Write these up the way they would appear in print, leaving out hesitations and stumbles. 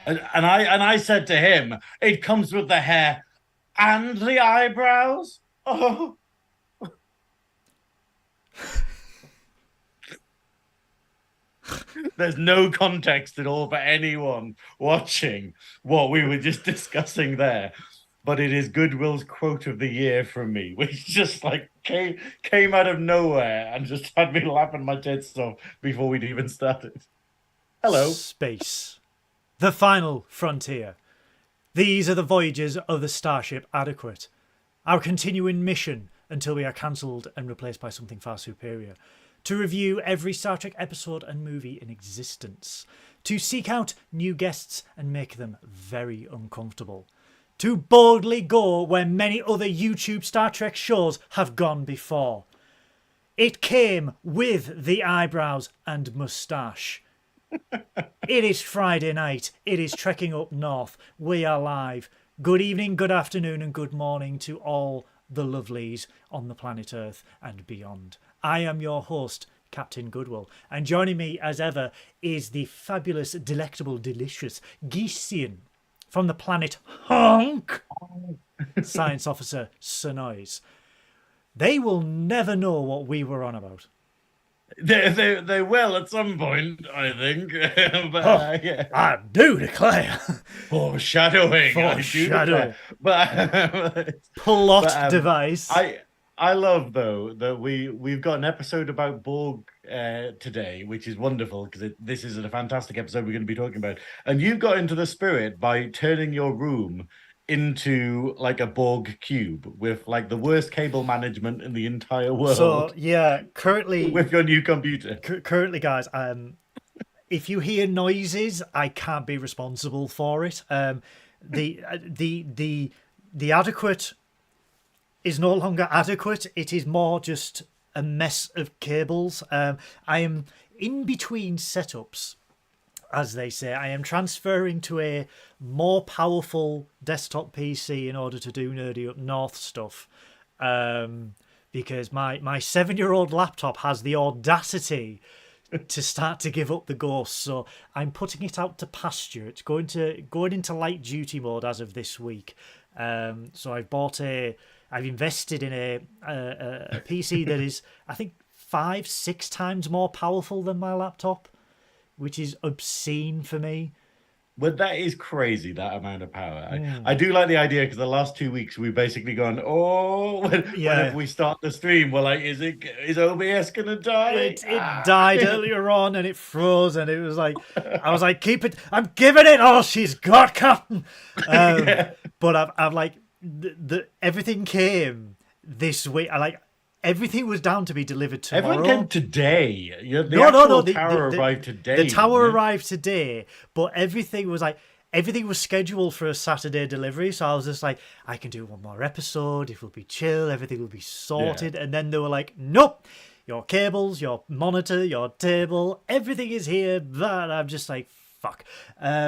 And I said to him, it comes with the hair and the eyebrows. Oh, there's no context at all for anyone watching what we were just discussing there. But it is Goodwill's quote of the year from me, which just like came out of nowhere and just had me laughing my tits off before we'd even started. Hello. Space. The final frontier. These are the voyages of the starship Adequate. Our continuing mission until we are cancelled and replaced by something far superior. To review every Star Trek episode and movie in existence. To seek out new guests and make them very uncomfortable. To boldly go where many other YouTube Star Trek shows have gone before. It came with the eyebrows and moustache. It is Friday night. It is Trekking Up North. We are live. Good evening, good afternoon, and good morning to all the lovelies on the planet Earth and beyond. I am your host, Captain Goodwill, and joining me as ever is the fabulous, delectable, delicious Geesian from the planet Honk, Science Officer Synoiz. They will never know what we were on about. They will at some point, I think. But yeah. I do declare. Foreshadowing. I do declare. But Plot but device. I love though that we've got an episode about Borg today, which is wonderful because this is a fantastic episode we're going to be talking about. And you got into the spirit by turning your room into like a Borg cube with like the worst cable management in the entire world. So yeah, currently with your new computer. Currently, guys, if you hear noises, I can't be responsible for it. The Adequate is no longer adequate. It is more just a mess of cables. I am in between setups, as they say. I am transferring to a more powerful desktop PC in order to do Nerdy Up North stuff. Because my 7-year-old laptop has the audacity to start to give up the ghost. So I'm putting it out to pasture. It's going into light duty mode as of this week. So I've invested in a PC that is, I think, 5-6 times more powerful than my laptop, which is obscene for me. But that is crazy, that amount of power. I do like the idea because the last 2 weeks we've basically gone, whenever we start the stream, we're like, is OBS gonna die? It died earlier on and it froze, and it was like, I was like, keep it, I'm giving it all she's got, Captain. But I've like, everything came this week. Everything was down to be delivered tomorrow. Everyone came today. The tower arrived today. The tower arrived today, but everything was scheduled for a Saturday delivery. So I was just like, I can do one more episode. It will be chill. Everything will be sorted. Yeah. And then they were like, nope, your cables, your monitor, your table, everything is here. But I'm just like, fuck.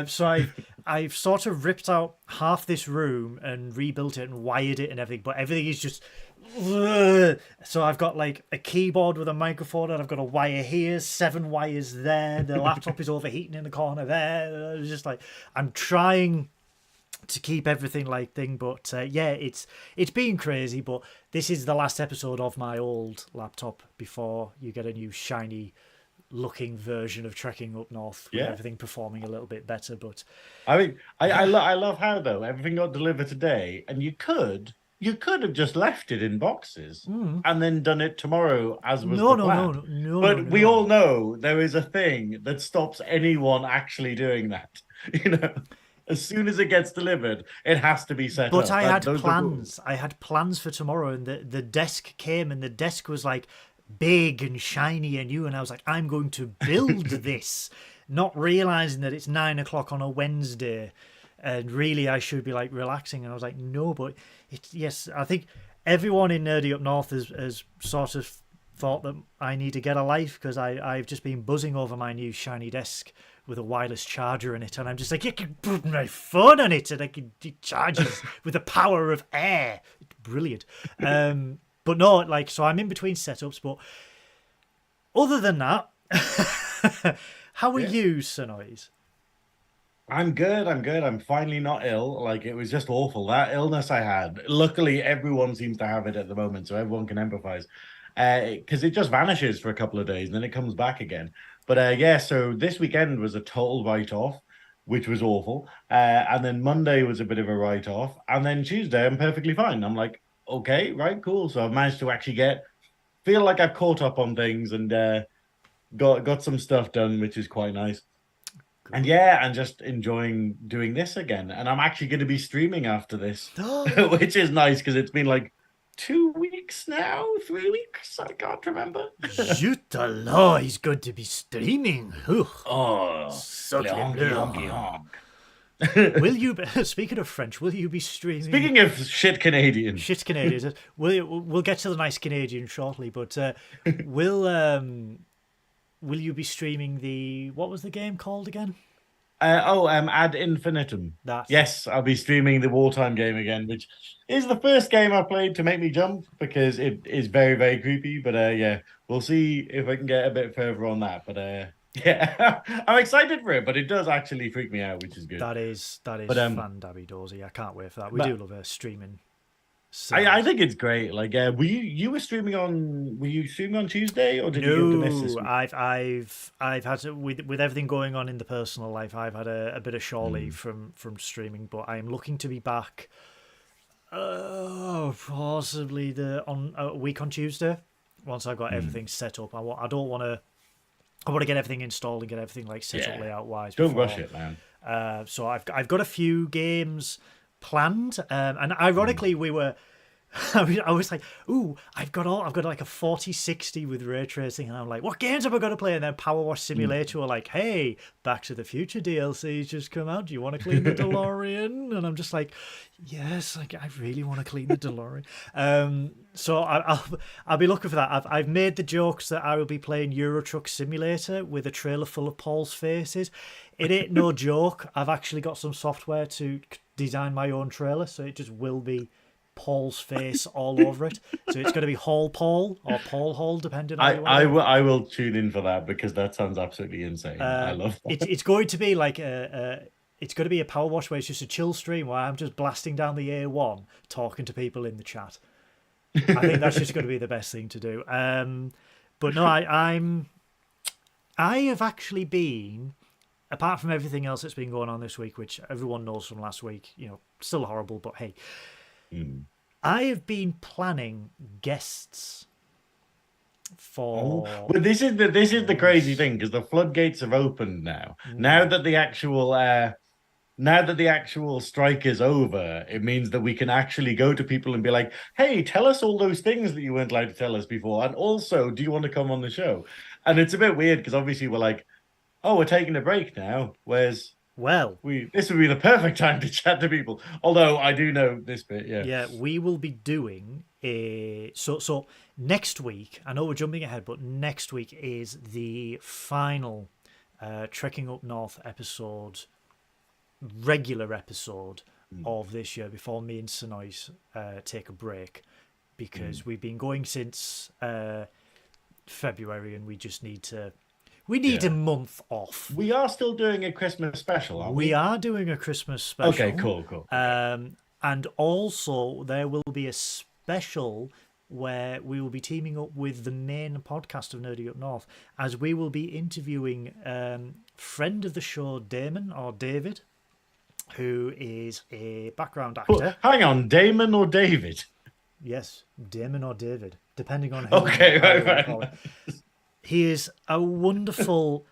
So I've sort of ripped out half this room and rebuilt it and wired it and everything. But everything is just... So I've got like a keyboard with a microphone, and I've got a wire here, 7 wires there. The laptop is overheating in the corner there. It's just like, I'm trying to keep everything like thing, but yeah, it's been crazy. But this is the last episode of my old laptop before you get a new shiny looking version of Trekking Up North with everything performing a little bit better. But I mean, I love how though everything got delivered today, and you could have just left it in boxes and then done it tomorrow as was the plan. No. But we all know there is a thing that stops anyone actually doing that. You know, as soon as it gets delivered, it has to be set up. But I had plans. I had plans for tomorrow, and the desk came, and the desk was like big and shiny and new, and I was like, I'm going to build this, not realizing that it's 9 o'clock on a Wednesday. And really, I should be like relaxing. And I was like, no, but yes, I think everyone in Nerdy Up North has sort of thought that I need to get a life because I've just been buzzing over my new shiny desk with a wireless charger in it. And I'm just like, you can put my phone on it and it charges with the power of air. It's brilliant. But no, like, so I'm in between setups. But other than that, how are you, Synoiz? I'm good. I'm good. I'm finally not ill. Like it was just awful. That illness I had. Luckily, everyone seems to have it at the moment, so everyone can empathize. Because it just vanishes for a couple of days and then it comes back again. But yeah, so this weekend was a total write-off, which was awful. And then Monday was a bit of a write-off, and then Tuesday I'm perfectly fine. I'm like, okay, right, cool. So I've managed to actually feel like I've caught up on things and got some stuff done, which is quite nice. Good. And yeah, and just enjoying doing this again. And I'm actually going to be streaming after this, which is nice because it's been like 2 weeks now, 3 weeks. I can't remember. Zut alors, he's going to be streaming. Ugh. Oh, Sacre honky, bleu. honky, honk. Will you? Speaking of French, will you be streaming? Speaking of shit Canadian, shit Canadians, we'll get to the nice Canadian shortly. But will you be streaming what was the game called again? Ad Infinitum. Yes, I'll be streaming the wartime game again, which is the first game I played to make me jump because it is very, very creepy. But yeah, we'll see if I can get a bit further on that. But yeah, I'm excited for it, but it does actually freak me out, which is good. That is fan dabby dozy. I can't wait for that. We do love a streaming. I think it's great. Like, were you streaming on Tuesday or did you miss this week? I've had to, with everything going on in the personal life, I've had a bit of shore leave from streaming, but I am looking to be back. Possibly a week on Tuesday once I've got everything set up. I want to get everything installed and get everything like set up layout wise. Don't rush it, man. So I've got a few games planned, and ironically we were. I was like, ooh, I've got like a 4060 with ray tracing, and I'm like, what games have I got to play? And then Power Wash Simulator were like, hey, Back to the Future DLC's just come out. Do you want to clean the DeLorean? And I'm just like, yes, like I really want to clean the DeLorean. So I'll be looking for that. I've made the jokes that I will be playing Euro Truck Simulator with a trailer full of Paul's faces. It ain't no joke. I've actually got some software to design my own trailer, so it just will be Paul's face all over it. So it's going to be Hall Paul or Paul Hall, depending on I will tune in for that because that sounds absolutely insane. I love that. It's going to be like it's going to be a power wash where it's just a chill stream where I'm just blasting down the A1 talking to people in the chat. I think that's just going to be the best thing to do. But no, I have actually been, apart from everything else that's been going on this week, which everyone knows from last week, still horrible, but hey. I have been planning guests for. Well, this is the crazy thing because the floodgates have opened now. Now that the actual strike is over, it means that we can actually go to people and be like, "Hey, tell us all those things that you weren't allowed to tell us before, and also, do you want to come on the show?" And it's a bit weird because obviously we're like, "Oh, we're taking a break now." Whereas. Well, this would be the perfect time to chat to people. Although I do know this bit, yeah. Yeah, we will be doing so next week. I know we're jumping ahead, but next week is the final Trekking Up North regular episode of this year before me and Synoiz take a break because we've been going since February and we just need to. We need a month off. We are still doing a Christmas special, aren't we? We are doing a Christmas special. Okay, cool. And also, there will be a special where we will be teaming up with the main podcast of Nerdy Up North, as we will be interviewing friend of the show, Damon, or David, who is a background actor. Hang on, Damon or David? Yes, Damon or David, depending on who. Okay, right. He is a wonderful.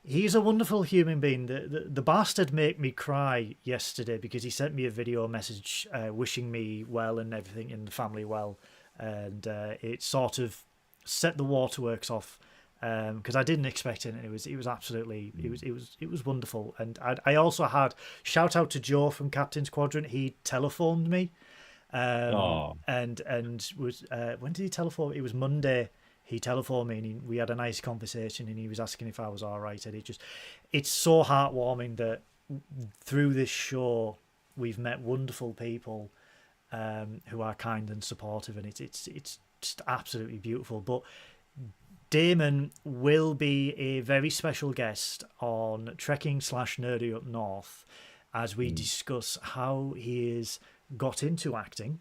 He's a wonderful human being. The bastard made me cry yesterday because he sent me a video message wishing me well and everything and the family well, and it sort of set the waterworks off because I didn't expect it. And it was absolutely it was wonderful. And I also had shout out to Joe from Captain's Quadrant. He telephoned me, and was when did he telephone? It was Monday. He telephoned me and we had a nice conversation and he was asking if I was all right. And it's so heartwarming that through this show we've met wonderful people who are kind and supportive, and it's just absolutely beautiful. But Damon will be a very special guest on Trekking/Nerdy Up North as we discuss how he has got into acting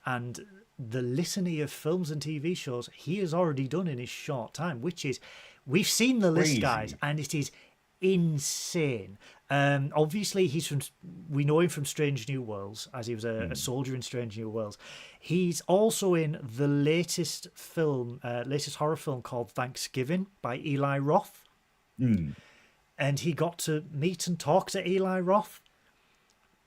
and the litany of films and TV shows he has already done in his short time, which is, we've seen the list, guys, and it is insane. Obviously, we know him from Strange New Worlds, as he was a soldier in Strange New Worlds. He's also in the latest horror film called Thanksgiving by Eli Roth. And he got to meet and talk to Eli Roth,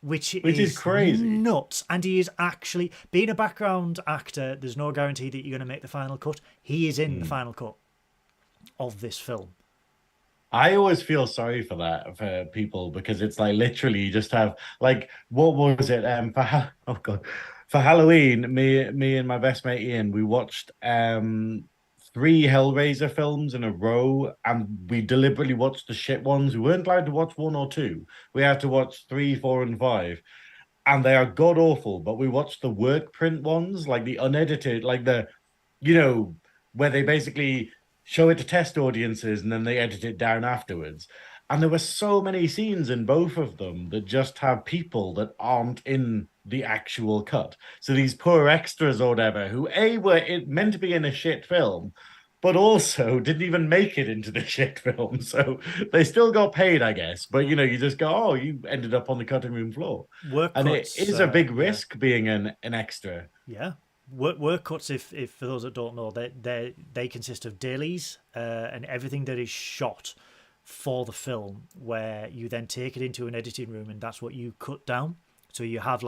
which is crazy, nuts. And he is actually, being a background actor, there's no guarantee that you're going to make the final cut. He is in the final cut of this film. I always feel sorry for people, because it's like literally you just have, like, what was it? For Halloween, me and my best mate Ian, we watched 3 Hellraiser films in a row, and we deliberately watched the shit ones. We weren't allowed to watch 1 or 2. We had to watch 3, 4, and 5, and they are god awful. But we watched the work print ones, like the unedited, like the, where they basically show it to test audiences and then they edit it down afterwards. And there were so many scenes in both of them that just have people that aren't in the actual cut. So these poor extras or whatever, who were meant to be in a shit film, but also didn't even make it into the shit film. So they still got paid, I guess. But, you just go, oh, you ended up on the cutting room floor. It is a big risk being an extra. Yeah. Work cuts, if for those that don't know, they consist of dailies and everything that is shot for the film, where you then take it into an editing room and that's what you cut down. So you have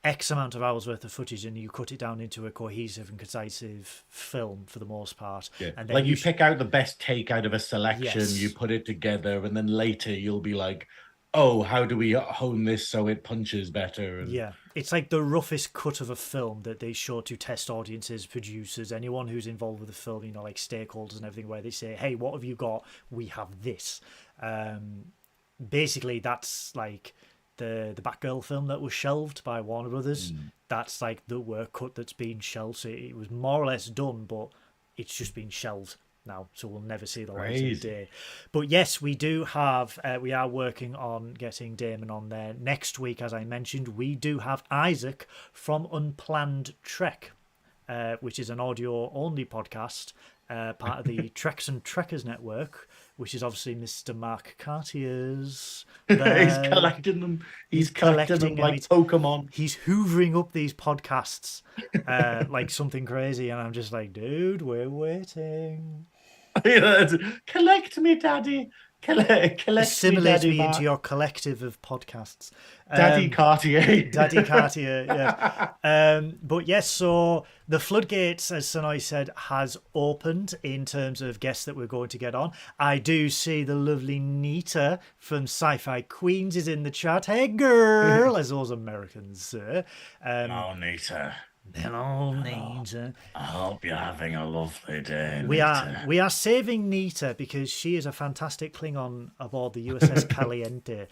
X amount of hours worth of footage and you cut it down into a cohesive and concise film for the most part. Yeah. And then you pick out the best take out of a selection, yes. You put it together, and then later you'll be like, oh, how do we hone this so it punches better? And... yeah, it's like the roughest cut of a film that they show to test audiences, producers, anyone who's involved with the film, like stakeholders and everything, where they say, hey, what have you got? We have this. Basically, that's like the Batgirl film that was shelved by Warner Brothers. That's like the work cut that's been shelved. So it was more or less done, but it's just been shelved now, so we'll never see the light of day. But yes, we do have we are working on getting Damon on there next week. As I mentioned, we do have Isaac from Unplanned Trek, which is an audio only podcast, part of the Treks and Trekkers network, which is obviously Mr. Mark Cartier's. He's collecting them. He's collecting them like Pokemon. He's hoovering up these podcasts like something crazy, and I'm just like, dude, we're waiting. Collect me, Daddy. Collect Assimilate me, Daddy, into your collective of podcasts. Daddy Cartier. Daddy Cartier, yeah. But yes, so the floodgates, as Synoiz said, has opened in terms of guests that we're going to get on. I do see the lovely Nita from Sci-Fi Queens is in the chat. Hey, girl, as those Americans say. Oh, Nita. Hello, Nita. I hope you're having a lovely day, Nita. We are saving Nita because she is a fantastic Klingon aboard the USS Caliente.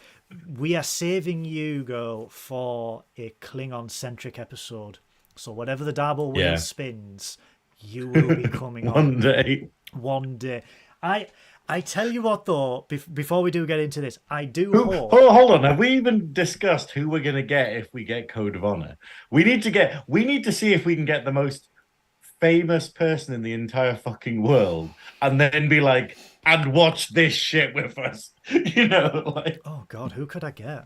We are saving you, girl, for a Klingon-centric episode. So whatever the Dabo Wheel spins, you will be coming on. One day. I tell you what, though, before we do get into this, I do hope... Hold on. Have we even discussed who we're going to get if we get Code of Honor? We need to see if we can get the most famous person in the entire fucking world and then be like, and watch this shit with us. Oh, God, who could I get?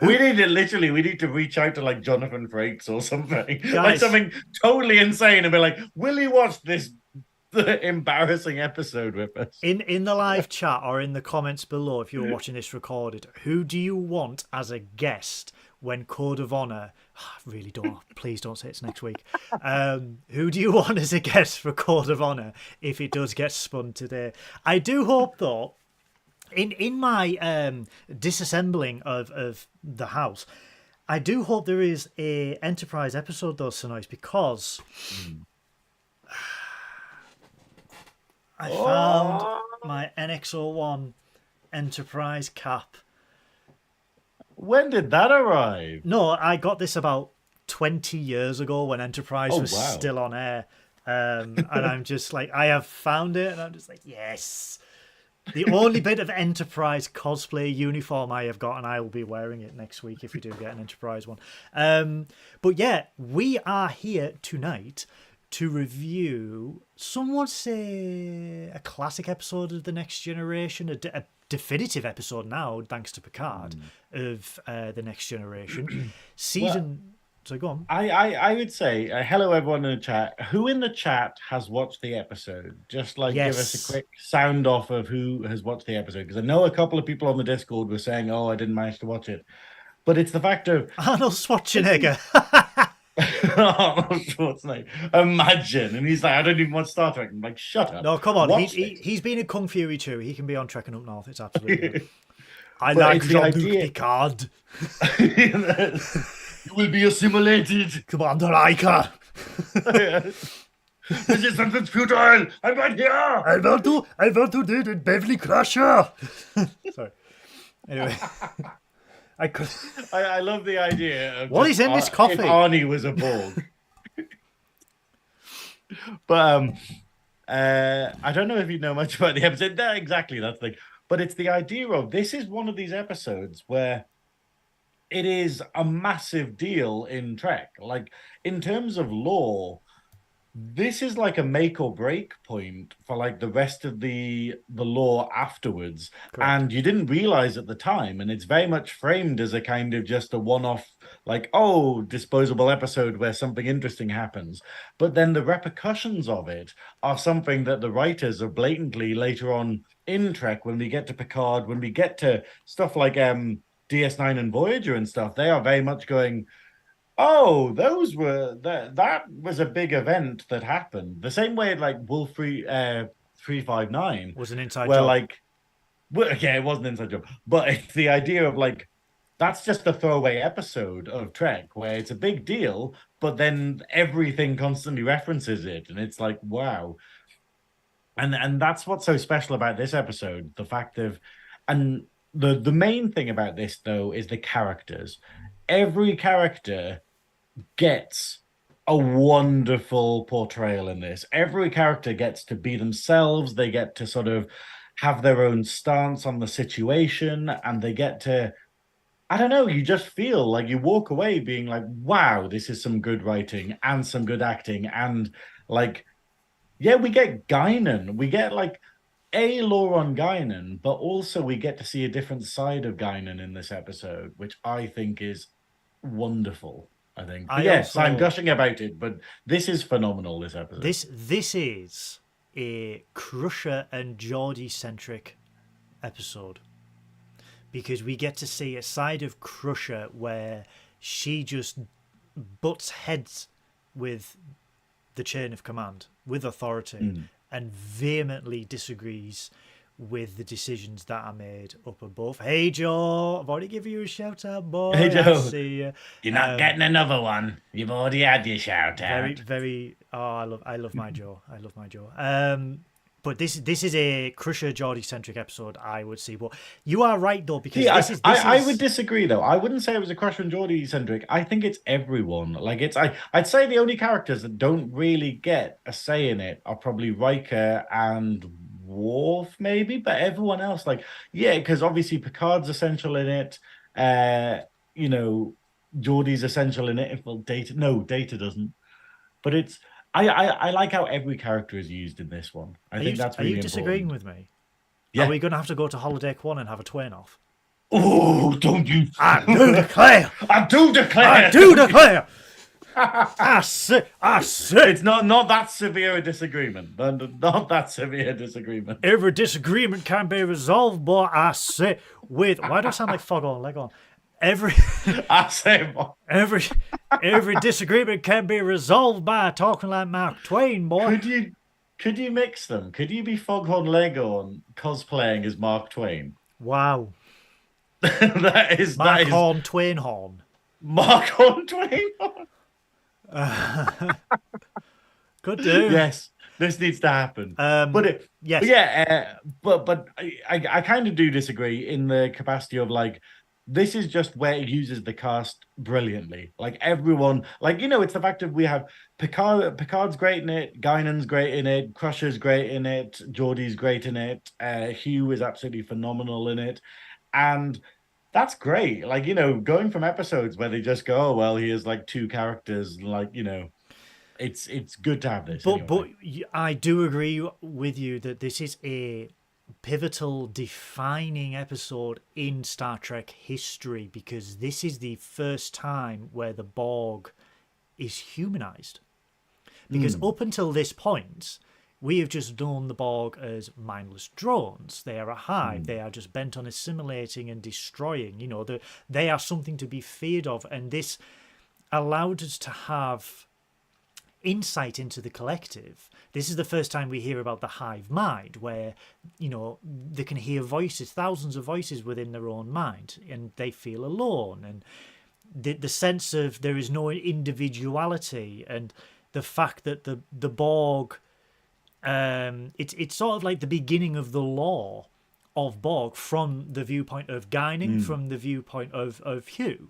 We need to reach out to like Jonathan Frakes or something. Guys, like something totally insane and be like, will you watch this embarrassing episode with us? In the live chat or in the comments below, if you're watching this recorded, who do you want as a guest when Code of Honor... really don't, please don't say it's next week. Who do you want as a guest for Code of Honor if it does get spun today? I do hope, though, in my disassembling of the house, I do hope there is a Enterprise episode, though, Synoiz, because... I found my NX-01 Enterprise cap. When did that arrive? No, I got this about 20 years ago when Enterprise was still on air. And I'm just like, I have found it, and I'm just like, yes. The only bit of Enterprise cosplay uniform I have got, and I will be wearing it next week if we do get an Enterprise one. But yeah, we are here tonight to review, some would say, a classic episode of The Next Generation, a definitive episode now, thanks to Picard, of The Next Generation. Season... So go on. I would say, hello everyone in the chat. Who in the chat has watched the episode? Just like give us a quick sound off of who has watched the episode. Because I know a couple of people on the Discord were saying, oh, I didn't manage to watch it. But it's the fact of... Arnold Schwarzenegger. Arnold Schwarzenegger. Imagine. And he's like, I don't even watch Star Trek. I'm like, shut up. No, come on. He's been in Kung Fury too. He can be on Trekkin Up North. It's absolutely I like Jean-Luc Picard. You will be assimilated. Commander Riker. Resistance is futile. I'm right here. I want to date Beverly Crusher. Sorry. Anyway. I love the idea of what is in this coffee? If Arnie was a Borg. But I don't know if you know much about the episode. No, exactly, that's the thing. But it's the idea of this is one of these episodes where it is a massive deal in Trek. Like, in terms of lore, this is like a make or break point for like the rest of the lore afterwards. Correct. And you didn't realize at the time, and it's very much framed as a kind of just a one-off, like, oh, disposable episode where something interesting happens. But then the repercussions of it are something that the writers are blatantly later on in Trek, when we get to Picard, when we get to stuff like DS9 and Voyager and stuff, they are very much going, oh, those were that was a big event that happened. The same way like Wolf 359 was an inside where job. Like, well, yeah, it was an inside job, but it's the idea of like that's just a throwaway episode of Trek where it's a big deal, but then everything constantly references it, and it's like, wow. And that's what's so special about this episode, the fact of, and the main thing about this though is the characters. Every character gets a wonderful portrayal in this. Every character gets to be themselves. They get to sort of have their own stance on the situation, and they get to, I don't know, you just feel like you walk away being like, wow, this is some good writing and some good acting. And like, yeah, we get Guinan. We get like a lore on Guinan, but also we get to see a different side of Guinan in this episode, which I think is wonderful. I think. Yes, I'm gushing about it, but this is phenomenal, this episode. This is a Crusher and Geordie centric episode, because we get to see a side of Crusher where she just butts heads with the chain of command, with authority, and vehemently disagrees with the decisions that are made up above. Hey Joe, I've already given you a shout out, boy. Hey Joe, I see you. You're not getting another one. You've already had your shout out. Very. Oh, I love my Joe. I love my Joe. But this is a Crusher Geordie centric episode, I would say. But you are right though, because I would disagree though. I wouldn't say it was a Crusher and Geordie centric. I think it's everyone. Like I'd say the only characters that don't really get a say in it are probably Riker and Worf, maybe, but everyone else, like, yeah, because obviously Picard's essential in it. You know, Geordie's essential in it. Well, Data doesn't. But it's I like how every character is used in this one. I think that's really important. Are you disagreeing with me? Yeah. Are we going to have to go to Holodeck 1 and have a twain off? Oh, don't you! I do declare! I do declare! I do declare! I say! It's not that severe a disagreement. Not that severe a disagreement. Every disagreement can be resolved, boy. I say with. Why do I sound like Foghorn Leghorn? Every disagreement can be resolved by talking like Mark Twain, boy. Could you mix them? Could you be Foghorn Leghorn cosplaying as Mark Twain? Wow. that is Horn Twain Horn. Mark Horn Twain Horn. Could do. Yes, this needs to happen. But I kind of do disagree in the capacity of like this is just where it uses the cast brilliantly. Like everyone, like, it's the fact that we have Picard's great in it, Guinan's great in it, Crusher's great in it, Geordie's great in it, Hugh is absolutely phenomenal in it. And that's great. Like, going from episodes where they just go, oh well, here's like two characters, like, it's good to have this. But I do agree with you that this is a pivotal, defining episode in Star Trek history, because this is the first time where the Borg is humanized. Because up until this point, we have just known the Borg as mindless drones. They are a hive. They are just bent on assimilating and destroying. They are something to be feared of. And this allowed us to have insight into the collective. This is the first time we hear about the hive mind, where they can hear voices, thousands of voices within their own mind, and they feel alone, and the sense of there is no individuality, and the fact that the Borg, it's sort of like the beginning of the law of Borg from the viewpoint of Guinan, from the viewpoint of Hugh.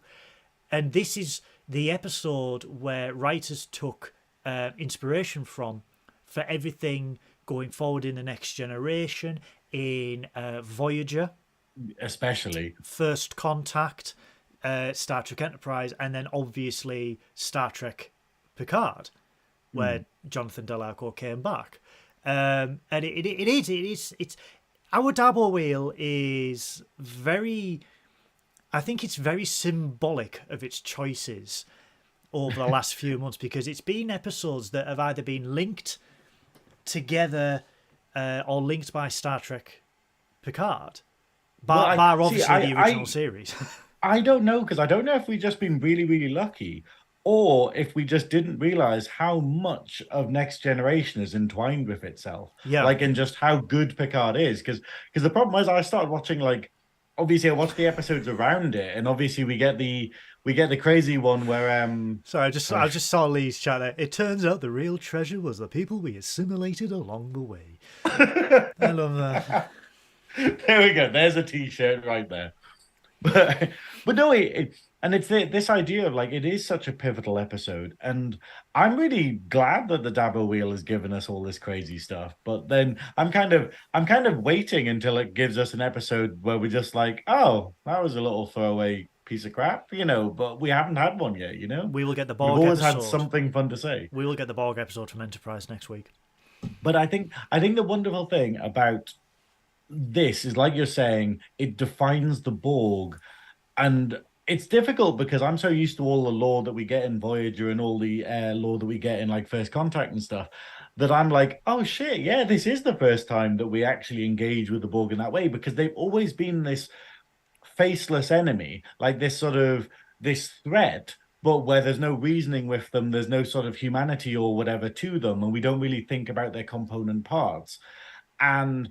And this is the episode where writers took inspiration from for everything going forward in the Next Generation, in Voyager, especially First Contact, Star Trek Enterprise, and then obviously Star Trek Picard, where Jonathan Delacour came back. And it's our Dabo Wheel is very, I think it's very symbolic of its choices over the last few months, because it's been episodes that have either been linked together or linked by Star Trek Picard, bar obviously the original series. I don't know, because I don't know if we've just been really, really lucky, or if we just didn't realize how much of Next Generation is entwined with itself. Yeah. Like, and just how good Picard is. Because the problem was, I started watching, like, obviously I watched the episodes around it, and obviously we get the crazy one where Sorry, I just saw Lee's chat there. It turns out the real treasure was the people we assimilated along the way. I love that. There we go. There's a t-shirt right there. But no, it's this idea of, like, it is such a pivotal episode, and I'm really glad that the Dabo Wheel has given us all this crazy stuff. But then I'm kind of waiting until it gives us an episode where we're just like, oh, that was a little throwaway piece of crap, but we haven't had one yet, We will get the Borg. We've always episode. had something fun to say. We will get the Borg episode from Enterprise next week. But I think the wonderful thing about this is, like you're saying, it defines the Borg, and it's difficult because I'm so used to all the lore that we get in Voyager and all the lore that we get in, like, First Contact and stuff, that I'm like, oh shit, yeah, this is the first time that we actually engage with the Borg in that way, because they've always been this faceless enemy, like this threat, but where there's no reasoning with them, there's no sort of humanity or whatever to them, and we don't really think about their component parts. And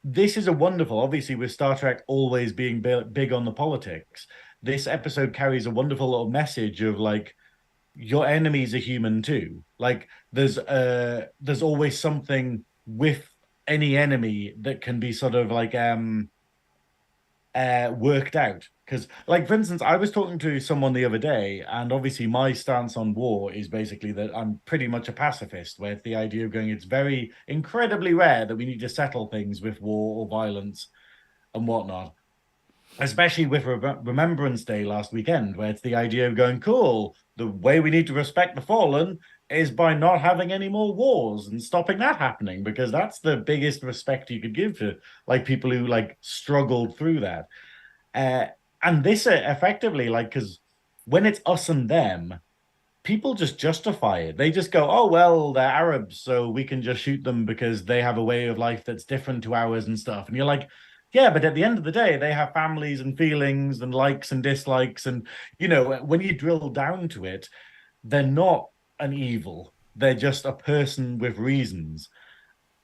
this is a wonderful, obviously with Star Trek always being big on the politics, this episode carries a wonderful little message of, like, your enemies are human too. Like, there's always something with any enemy that can be sort of like worked out. Because, like, for instance, I was talking to someone the other day, and obviously my stance on war is basically that I'm pretty much a pacifist, where the idea of going, it's very incredibly rare that we need to settle things with war or violence and whatnot. Especially with Remembrance Day last weekend, where it's the idea of going, cool, the way we need to respect the fallen is by not having any more wars and stopping that happening, because that's the biggest respect you could give to, like, people who, like, struggled through that. And this effectively, like, because when it's us and them, people just justify it. They just go, oh, well, they're Arabs, so we can just shoot them because they have a way of life that's different to ours and stuff. And you're like, yeah, but at the end of the day, they have families and feelings and likes and dislikes. And, when you drill down to it, they're not an evil. They're just a person with reasons.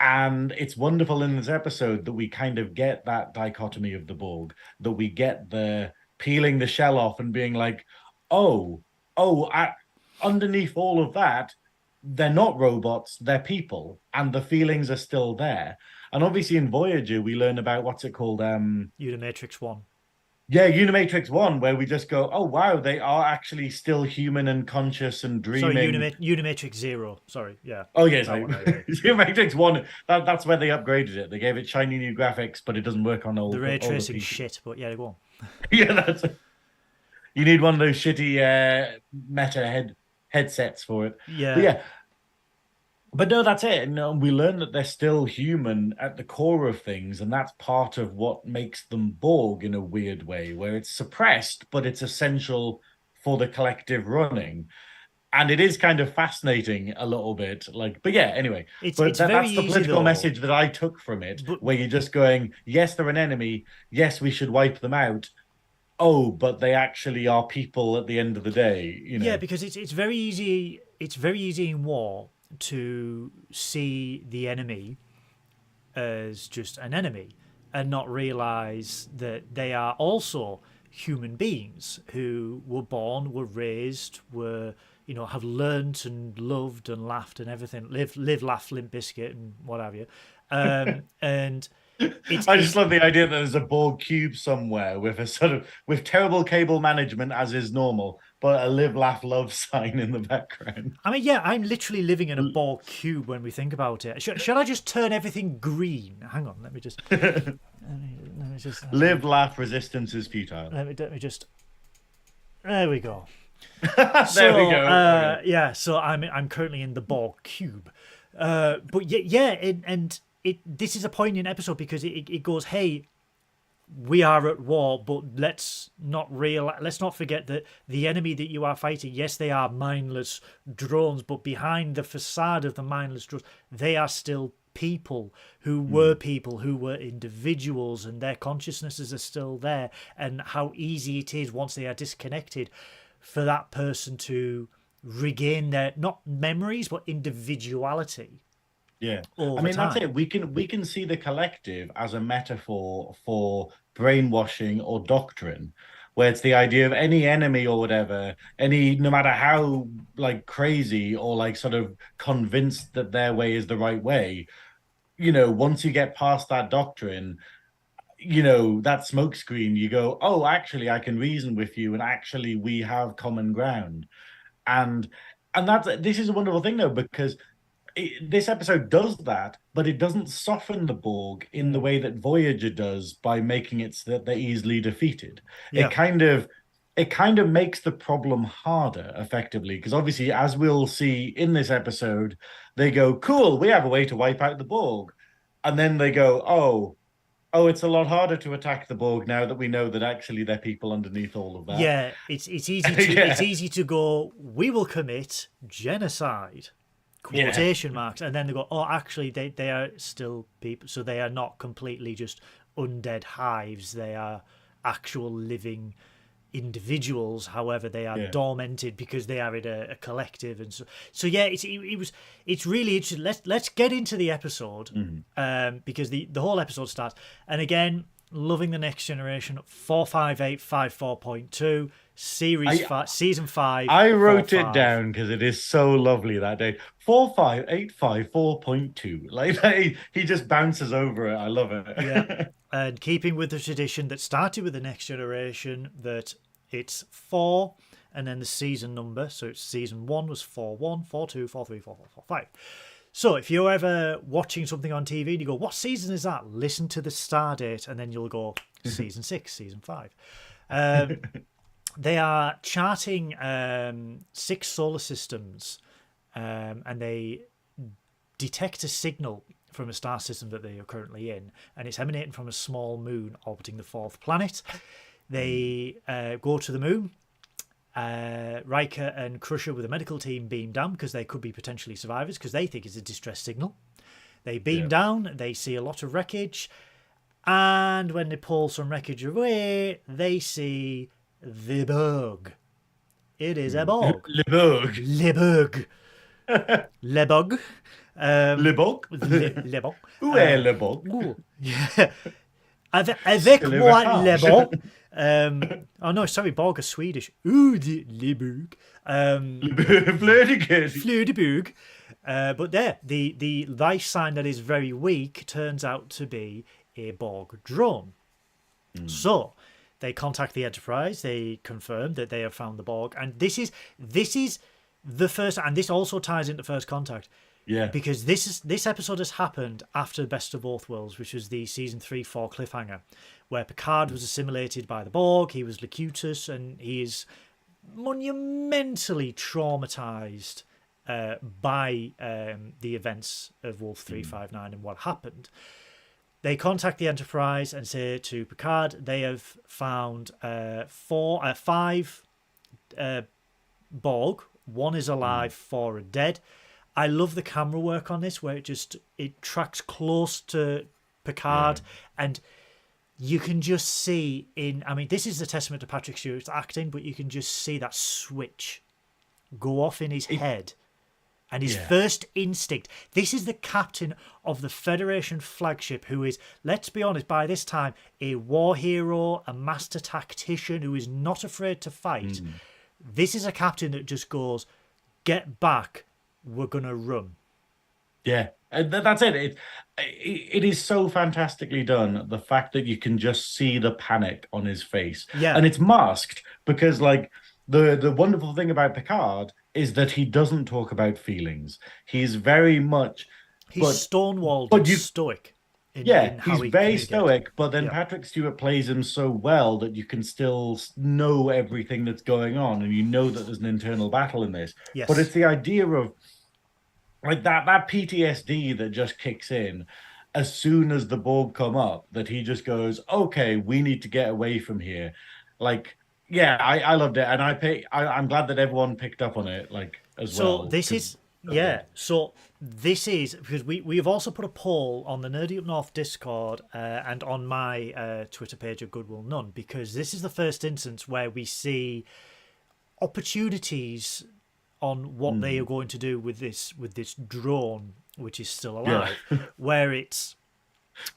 And it's wonderful in this episode that we kind of get that dichotomy of the Borg, that we get the peeling the shell off and being like, underneath all of that, they're not robots, they're people, and the feelings are still there. And obviously in Voyager, we learn about, what's it called? Unimatrix 1. Yeah, Unimatrix 1, where we just go, oh, wow, they are actually still human and conscious and Sorry, dreaming. Unimatrix Zero. Sorry, yeah. Oh, yes, That like, one, yeah. Unimatrix 1, that's where they upgraded it. They gave it shiny new graphics, but it doesn't work on The ray older tracing PC. shit, but yeah, go on. Yeah, you need one of those shitty meta headsets for it. But Yeah, yeah, but no, that's it. No, we learn that they're still human at the core of things, and that's part of what makes them Borg in a weird way, where it's suppressed, but it's essential for the collective running. And it is kind of fascinating a little bit. Like, but yeah, anyway. But it's very that's the easy political though. message that I took from it, But where you're just going, yes, they're an enemy. Yes, we should wipe them out. Oh, but they actually are people at the end of the day, you yeah, know. because it's very easy. It's very easy in war to see the enemy as just an enemy and not realize that they are also human beings who were born, were raised, were have learnt and loved and laughed and everything. Live, laugh, limp biscuit and what have you. And I just it's love the idea that there's a Borg cube somewhere with a sort of with terrible cable management as is normal, but a live, laugh, love sign in the background. I mean, yeah, I'm literally living in a Borg cube when we think about it. Should I just turn everything green? Hang on, let me just. Let me just. Live, laugh, resistance is futile. Let me just. There we go. There we go. Okay. Yeah, so I'm currently in the Borg cube, but yeah, and this is a poignant episode because it goes, hey, we are at war, but let's not forget that the enemy that you are fighting, yes, they are mindless drones, but behind the facade of the mindless drones, they are still people who were individuals, and their consciousnesses are still there, and how easy it is once they are disconnected for that person to regain their not memories but individuality. Yeah. All I the mean, that's time. it. We can see the collective as a metaphor for brainwashing or doctrine, where it's the idea of any enemy or whatever, no matter how like crazy or like sort of convinced that their way is the right way, once you get past that doctrine, that smokescreen, you go, oh, actually, I can reason with you, and actually, we have common ground, and this is a wonderful thing though because this episode does that, but it doesn't soften the Borg in the way that Voyager does by making it so that they're easily defeated. Yeah. It kind of makes the problem harder, effectively, because obviously, as we'll see in this episode, they go, "Cool, we have a way to wipe out the Borg," and then they go, "Oh, it's a lot harder to attack the Borg now that we know that actually they're people underneath all of that." Yeah, it's easy to it's easy to go, we will commit genocide, quotation marks, and then they go, oh, actually they are still people, so they are not completely just undead hives, they are actual living individuals, however they are dormanted because they are in a collective. And so yeah, it's really interesting. Let's get into the episode, because the whole episode starts, and again, loving the Next Generation. 45854.2 season 5. I wrote it down because it is so lovely that day. 45854.2. Like he just bounces over it. I love it. Yeah. And keeping with the tradition that started with the Next Generation, that it's 4 and then the season number. So it's season 1 was 4-1, 4-2, 4-3, 4-4, 4-5. So if you're ever watching something on TV and you go, what season is that? Listen to the star date, and then you'll go, season 6, season 5. They are charting 6 solar systems, and they detect a signal from a star system that they are currently in, and it's emanating from a small moon orbiting the 4th planet. They go to the moon. Riker and Crusher with a medical team beam down because they could be potentially survivors, because they think it's a distress signal. They beam down, they see a lot of wreckage, and when they pull some wreckage away, they see the Borg. It is a Borg. Le Borg. Le Borg. Le Borg. Le Borg. Le Borg. Où est le Borg? Yeah. Avec moi, Le Borg. Oh no, sorry, Borg are Swedish. Ooh, Le Borg. Fleur de Borg. But there, the life sign that is very weak turns out to be a Borg drone. So They contact the Enterprise. They confirm that they have found the Borg, and this is the first, and this also ties into First Contact. Yeah. Because this episode has happened after Best of Both Worlds, which was the season 3-4 cliffhanger, where Picard was assimilated by the Borg. He was Locutus, and he is monumentally traumatized by the events of Wolf 359 and what happened. They contact the Enterprise and say to Picard they have found 5 Borg. 1 is alive, 4 are dead. I love the camera work on this, where it tracks close to Picard, and you can just see this is a testament to Patrick Stewart's acting, but you can just see that switch go off in his head, and his first instinct. This is the captain of the Federation flagship, who is, let's be honest, by this time, a war hero, a master tactician who is not afraid to fight. This is a captain that just goes, get back. We're gonna run. Yeah, and that's it. It is so fantastically done. The fact that you can just see the panic on his face, and it's masked because, like, the wonderful thing about Picard is that he doesn't talk about feelings. He's very much stonewalled, but stoic. He's very stoic, but then Patrick Stewart plays him so well that you can still know everything that's going on, and you know that there's an internal battle in this. Yes. But it's the idea of like that PTSD that just kicks in as soon as the Borg come up, that he just goes, okay, we need to get away from here. Like, I loved it, and I'm glad that everyone picked up on it, like, as well. So this is because we have also put a poll on the Nerdy Up North Discord and on my Twitter page of Goodwill None, because this is the first instance where we see opportunities on what they are going to do with this drone, which is still alive, where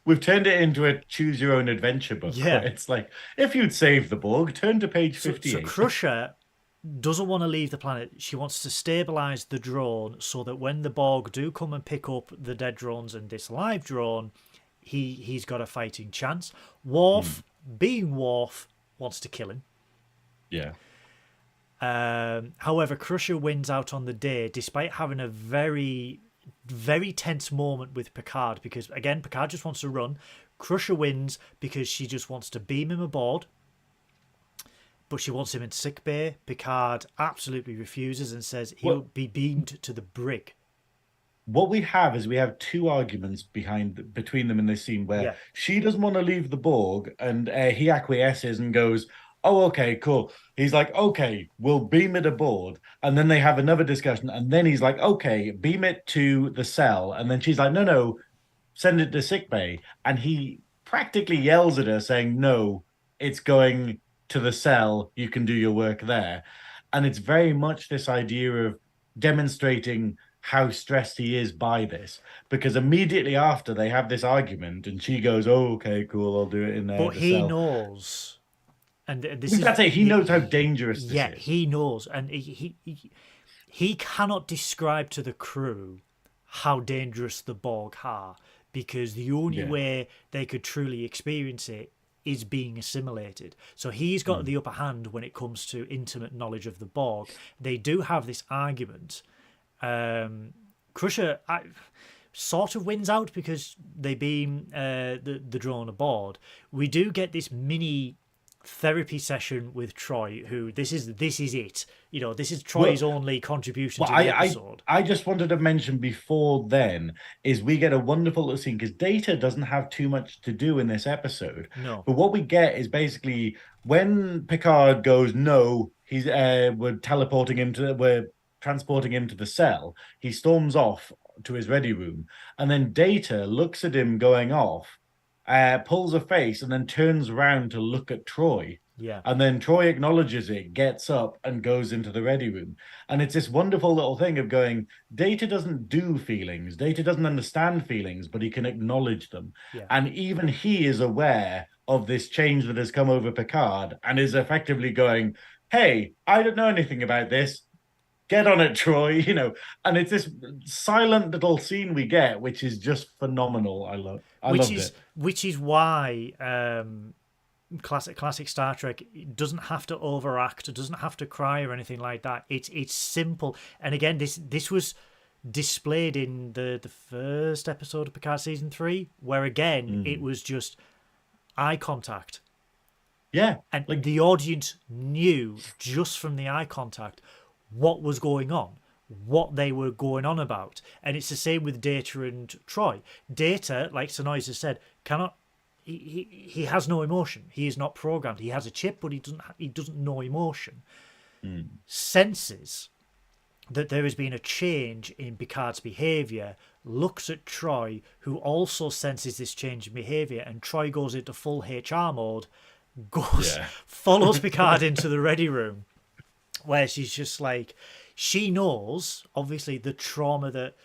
we've turned it into a choose your own adventure book. Yeah, it's like, if you'd save the Borg, turn to page 58. So Crusher doesn't want to leave the planet. She wants to stabilize the drone so that when the Borg do come and pick up the dead drones and this live drone, he's got a fighting chance. Worf, being Worf, wants to kill him. Yeah. However, Crusher wins out on the day, despite having a very, very tense moment with Picard, because, again, Picard just wants to run. Crusher wins because she just wants to beam him aboard, but she wants him in sickbay. Picard absolutely refuses and says he'll be beamed to the brig. What we have is we have 2 arguments between them in this scene where she doesn't want to leave the Borg, and he acquiesces and goes, oh, okay, cool. He's like, okay, we'll beam it aboard. And then they have another discussion. And then he's like, okay, beam it to the cell. And then she's like, no, send it to sickbay. And he practically yells at her saying, no, it's going to the cell. You can do your work there. And it's very much this idea of demonstrating how stressed he is by this. Because immediately after they have this argument and she goes, oh, okay, cool, I'll do it in there. But he knows... And that's it. He knows how dangerous this is. Yeah, he knows, and he cannot describe to the crew how dangerous the Borg are, because the only way they could truly experience it is being assimilated. So he's got the upper hand when it comes to intimate knowledge of the Borg. They do have this argument. Crusher sort of wins out because they beam the drone aboard. We do get this mini therapy session with Troy, who this is it. You know, this is Troy's only contribution to the episode. I just wanted to mention before then is we get a wonderful little scene because Data doesn't have too much to do in this episode. No. But what we get is basically when Picard goes, no, we're transporting him to the cell. He storms off to his ready room, and then Data looks at him going off, pulls a face, and then turns around to look at Troy. Yeah. And then Troy acknowledges it, gets up, and goes into the ready room. And it's this wonderful little thing of going, Data doesn't do feelings. Data doesn't understand feelings, but he can acknowledge them. Yeah. And even he is aware of this change that has come over Picard and is effectively going, hey, I don't know anything about this. Get on it, Troy, you know. And it's this silent little scene we get, which is just phenomenal. I loved it. Which is why classic Star Trek. It doesn't have to overact, it doesn't have to cry or anything like that. It's simple. And again, this was displayed in the first episode of Picard season 3, where again it was just eye contact. Yeah. And the audience knew just from the eye contact what was going on, what they were going on about. And it's the same with Data and Troy. Data, like Synoiz has said, cannot. He has no emotion. He is not programmed. He has a chip, but he doesn't know emotion. Senses that there has been a change in Picard's behaviour, looks at Troy, who also senses this change in behaviour, and Troy goes into full HR mode, follows Picard into the ready room, where she's just like, she knows, obviously, the trauma that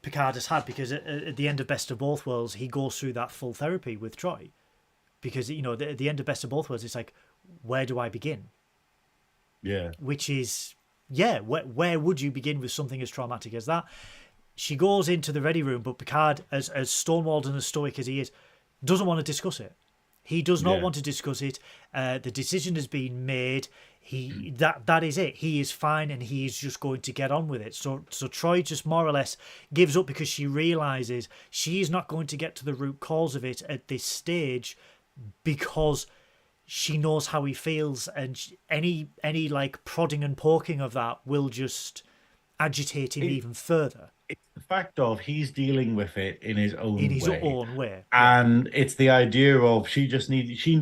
Picard has had, because at the end of Best of Both Worlds, he goes through that full therapy with Troy. Because, you know, at the end of Best of Both Worlds, it's like, where do I begin? Yeah. Which is, where would you begin with something as traumatic as that? She goes into the ready room, but Picard, as stonewalled and as stoic as he is, doesn't want to discuss it. He does not want to discuss it. The decision has been made. That is it. He is fine, and he is just going to get on with it. So Troy just more or less gives up, because she realizes she is not going to get to the root cause of it at this stage, because she knows how he feels, and any like prodding and poking of that will just agitate him even further. It's the fact of he's dealing with it in his own way. And it's the idea of she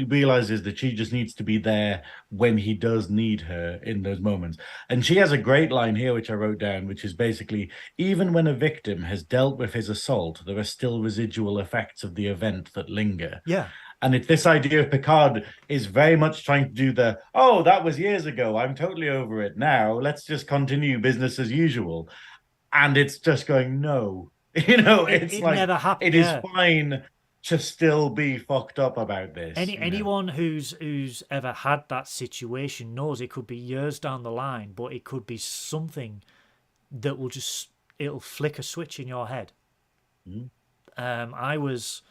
realizes that she just needs to be there when he does need her in those moments. And she has a great line here, which I wrote down, which is basically, even when a victim has dealt with his assault, there are still residual effects of the event that linger. Yeah. And it's this idea of Picard is very much trying to do that was years ago, I'm totally over it now, let's just continue business as usual. And it's just going, no. It's like, never happened. It is fine to still be fucked up about this. Anyone who's ever had that situation knows it could be years down the line, but it could be something that it'll flick a switch in your head. I was,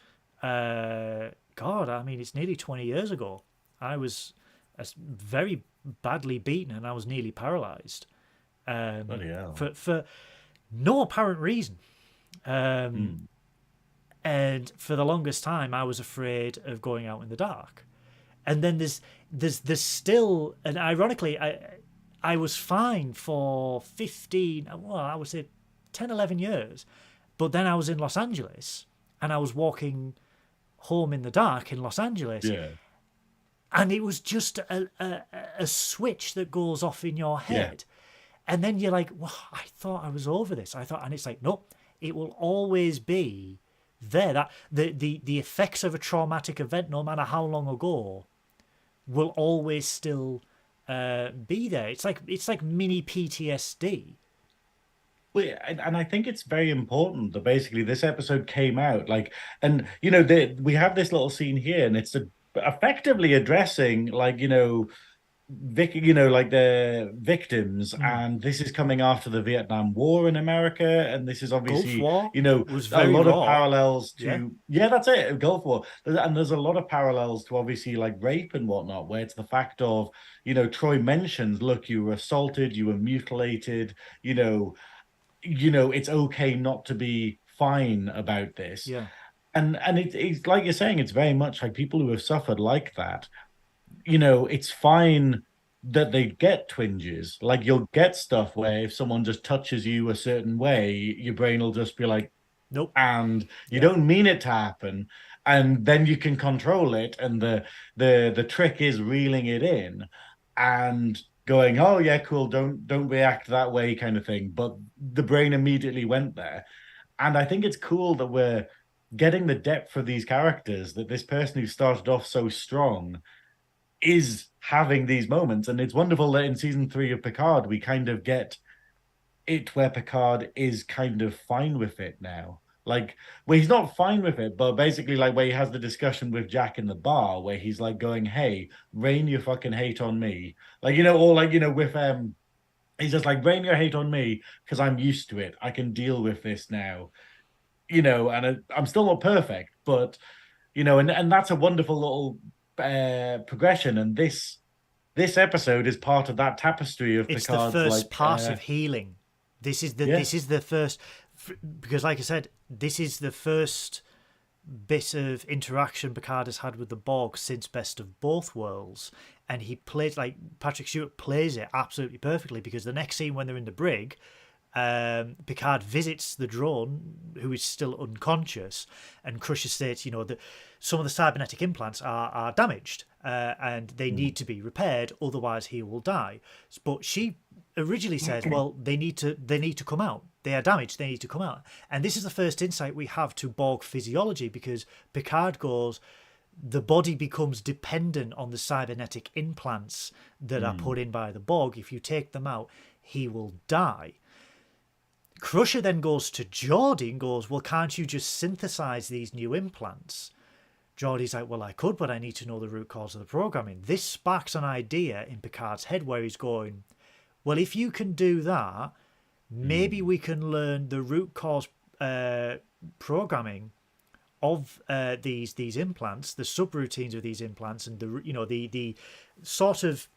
it's nearly 20 years ago. I was very badly beaten, and I was nearly paralyzed. Bloody hell. For no apparent reason. And for the longest time, I was afraid of going out in the dark. And then there's still, and ironically, I was fine for 15, well, I would say 10, 11 years. But then I was in Los Angeles, and I was walking home in the dark in Los Angeles. Yeah. And it was just a switch that goes off in your head. Yeah. And then you're like, well, I thought I was over this. And it's like, nope, it will always be there. That the effects of a traumatic event, no matter how long ago, will always still be there. It's like mini PTSD. Well, and I think it's very important that basically this episode came out we have this little scene here, and it's effectively addressing the victims, and this is coming after the Vietnam War in America, and this is obviously Gulf War was a lot raw. of parallels to that's it, Gulf War, and there's a lot of parallels to obviously like rape and whatnot, where it's the fact of Troy mentions, look, you were assaulted, you were mutilated, it's okay not to be fine about this. Yeah. And it's like you're saying, it's very much like people who have suffered like that, it's fine that they get twinges. Like, you'll get stuff where if someone just touches you a certain way, your brain will just be like, nope. And you don't mean it to happen. And then you can control it. And the trick is reeling it in and going, oh yeah, cool, don't react that way, kind of thing. But the brain immediately went there. And I think it's cool that we're getting the depth of these characters, that this person who started off so strong is having these moments. And it's wonderful that in season 3 of Picard, we kind of get it where Picard is kind of fine with it now. Like, where he's not fine with it, but basically like where he has the discussion with Jack in the bar, where he's like going, hey, rain your fucking hate on me. Like, or like, with he's just like, rain your hate on me because I'm used to it. I can deal with this now. And I'm still not perfect, but and that's a wonderful little progression, and this episode is part of that tapestry of it's Picard's, the first part of healing. This is the first, because like I said, this is the first bit of interaction Picard has had with the Borg since Best of Both Worlds, and he plays, like, Patrick Stewart plays it absolutely perfectly, because the next scene when they're in the brig, Picard visits the drone, who is still unconscious, and Crusher states, that some of the cybernetic implants are damaged, and they need to be repaired, otherwise he will die. But she originally says, well, they need to come out. They are damaged, they need to come out. And this is the first insight we have to Borg physiology, because Picard goes, the body becomes dependent on the cybernetic implants that are put in by the Borg. If you take them out, he will die. Crusher then goes to Geordi and goes, well, can't you just synthesize these new implants? Geordi's like, well, I could, but I need to know the root cause of the programming. This sparks an idea in Picard's head where he's going, well, if you can do that, maybe we can learn the root cause programming of these implants, the subroutines of these implants, and the sort of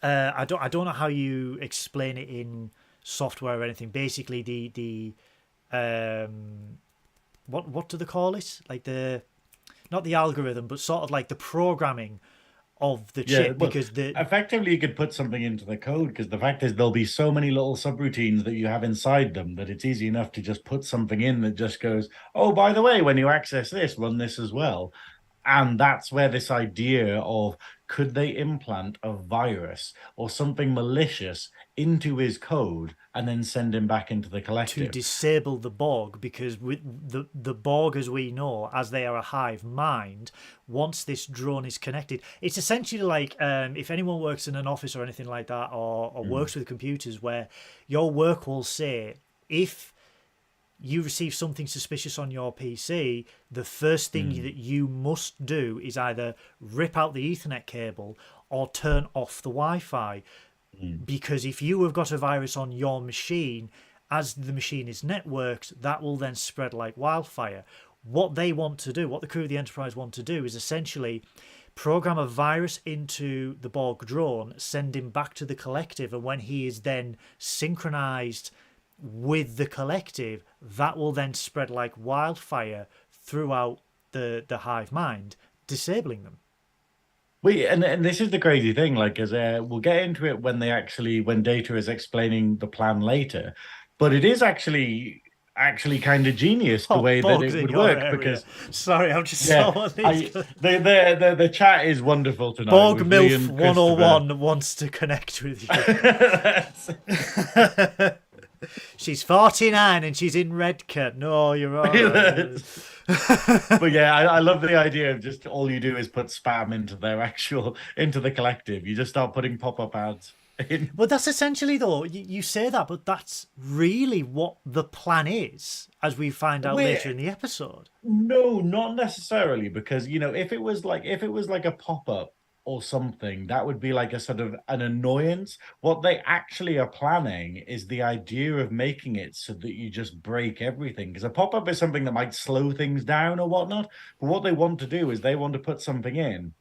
I don't know how you explain it in software or anything. Basically, the what do they call it? Like not the algorithm, but sort of like the programming of the chip, because effectively you could put something into the code, because the fact is there'll be so many little subroutines that you have inside them that it's easy enough to just put something in that just goes, oh, by the way, when you access this, run this as well. And that's where this idea of, could they implant a virus or something malicious into his code and then send him back into the collective? To disable the Borg, because with the Borg, as we know, as they are a hive mind, once this drone is connected, it's essentially like if anyone works in an office or anything like that, or works with computers, where your work will say, if you receive something suspicious on your PC, the first thing that you must do is either rip out the Ethernet cable or turn off the Wi-Fi. Because if you have got a virus on your machine, as the machine is networked, that will then spread like wildfire. What they want to do, what the crew of the Enterprise want to do, is essentially program a virus into the Borg drone, send him back to the collective, and when he is then synchronized with the collective, that will then spread like wildfire throughout the hive mind, disabling them. And this is the crazy thing, like, as we'll get into it when Data is explaining the plan later, but it is actually kind of genius the way that it would work, because sorry, I'm just so the chat is wonderful tonight. Borg MILF 101 wants to connect with you. She's 49 and she's in Redcar. No, you're all right. But yeah, I love the idea of just all you do is put spam into the collective. You just start putting pop-up ads in. Well, that's essentially, though, you say that, but that's really what the plan is, as we find out later in the episode. No, not necessarily, because if it was like a pop-up or something, that would be like a sort of an annoyance. What they actually are planning is the idea of making it so that you just break everything, because a pop-up is something that might slow things down or whatnot, but what they want to do is they want to put something in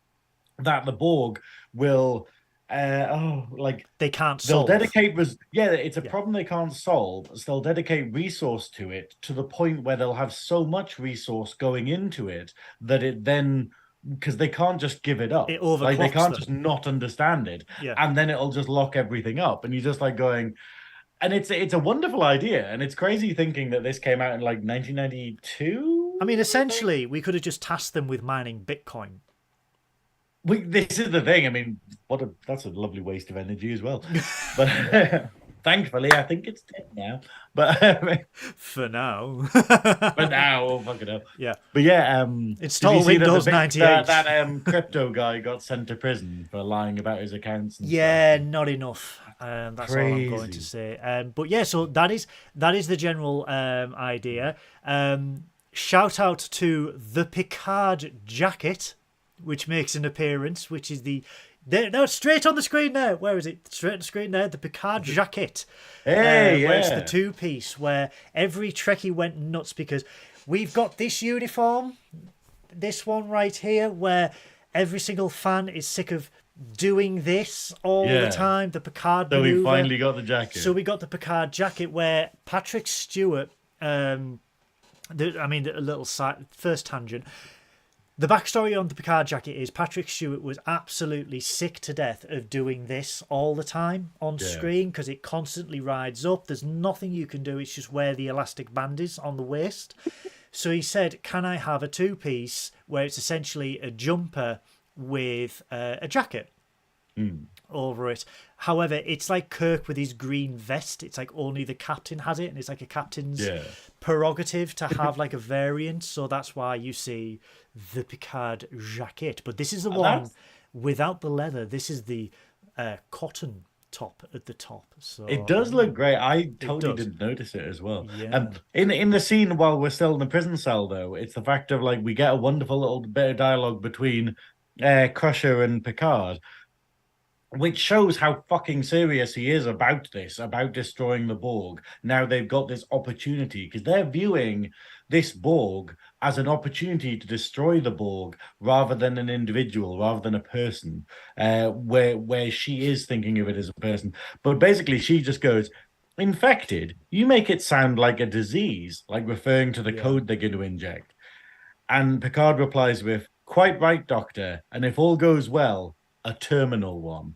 that the Borg will they can't solve. They'll dedicate it's a problem they can't solve, so they'll dedicate resource to it, to the point where they'll have so much resource going into it that it then, because they can't just give it up. It overclocks like, they can't them. just not understand it, and then it'll just lock everything up. And you're just like going, and it's a wonderful idea, and it's crazy thinking that this came out in like 1992. I mean, essentially, we could have just tasked them with mining Bitcoin. This is the thing. I mean, that's a lovely waste of energy as well. But thankfully, I think it's dead now. But for now, fuck it up. Yeah, but yeah, install Windows 98. That crypto guy got sent to prison for lying about his accounts. And stuff. Not enough. That's Crazy. All I'm going to say. But yeah, so that is the general idea. Shout out to the Picard jacket, which makes an appearance, which is no, straight on the screen there. Where is it? Straight on the screen there. The Picard jacket. Where it's the two-piece, where every Trekkie went nuts, because we've got this uniform, this one right here, where every single fan is sick of doing this all the time. The Picard So maneuver. we finally got the jacket. So we got the Picard jacket where Patrick Stewart. A little side first tangent. The backstory on the Picard jacket is Patrick Stewart was absolutely sick to death of doing this all the time on screen because it constantly rides up. There's nothing you can do. It's just where the elastic band is on the waist. So he said, can I have a two-piece where it's essentially a jumper with a jacket over it? However, it's like Kirk with his green vest. It's like only the captain has it, and it's like a captain's prerogative to have like a variant. So that's why you see the Picard jacket. But this is the one without the leather. This is the cotton top at the top. So it does look great. I totally didn't notice it as well. In the scene while we're still in the prison cell, though, it's the fact of like we get a wonderful little bit of dialogue between Crusher and Picard, which shows how fucking serious he is about this, about destroying the Borg. Now they've got this opportunity because they're viewing this Borg as an opportunity to destroy the Borg rather than an individual, rather than a person, where she is thinking of it as a person. But basically she just goes, infected? You make it sound like a disease, like referring to the code they're going to inject. And Picard replies with, quite right, Doctor. And if all goes well, a terminal one.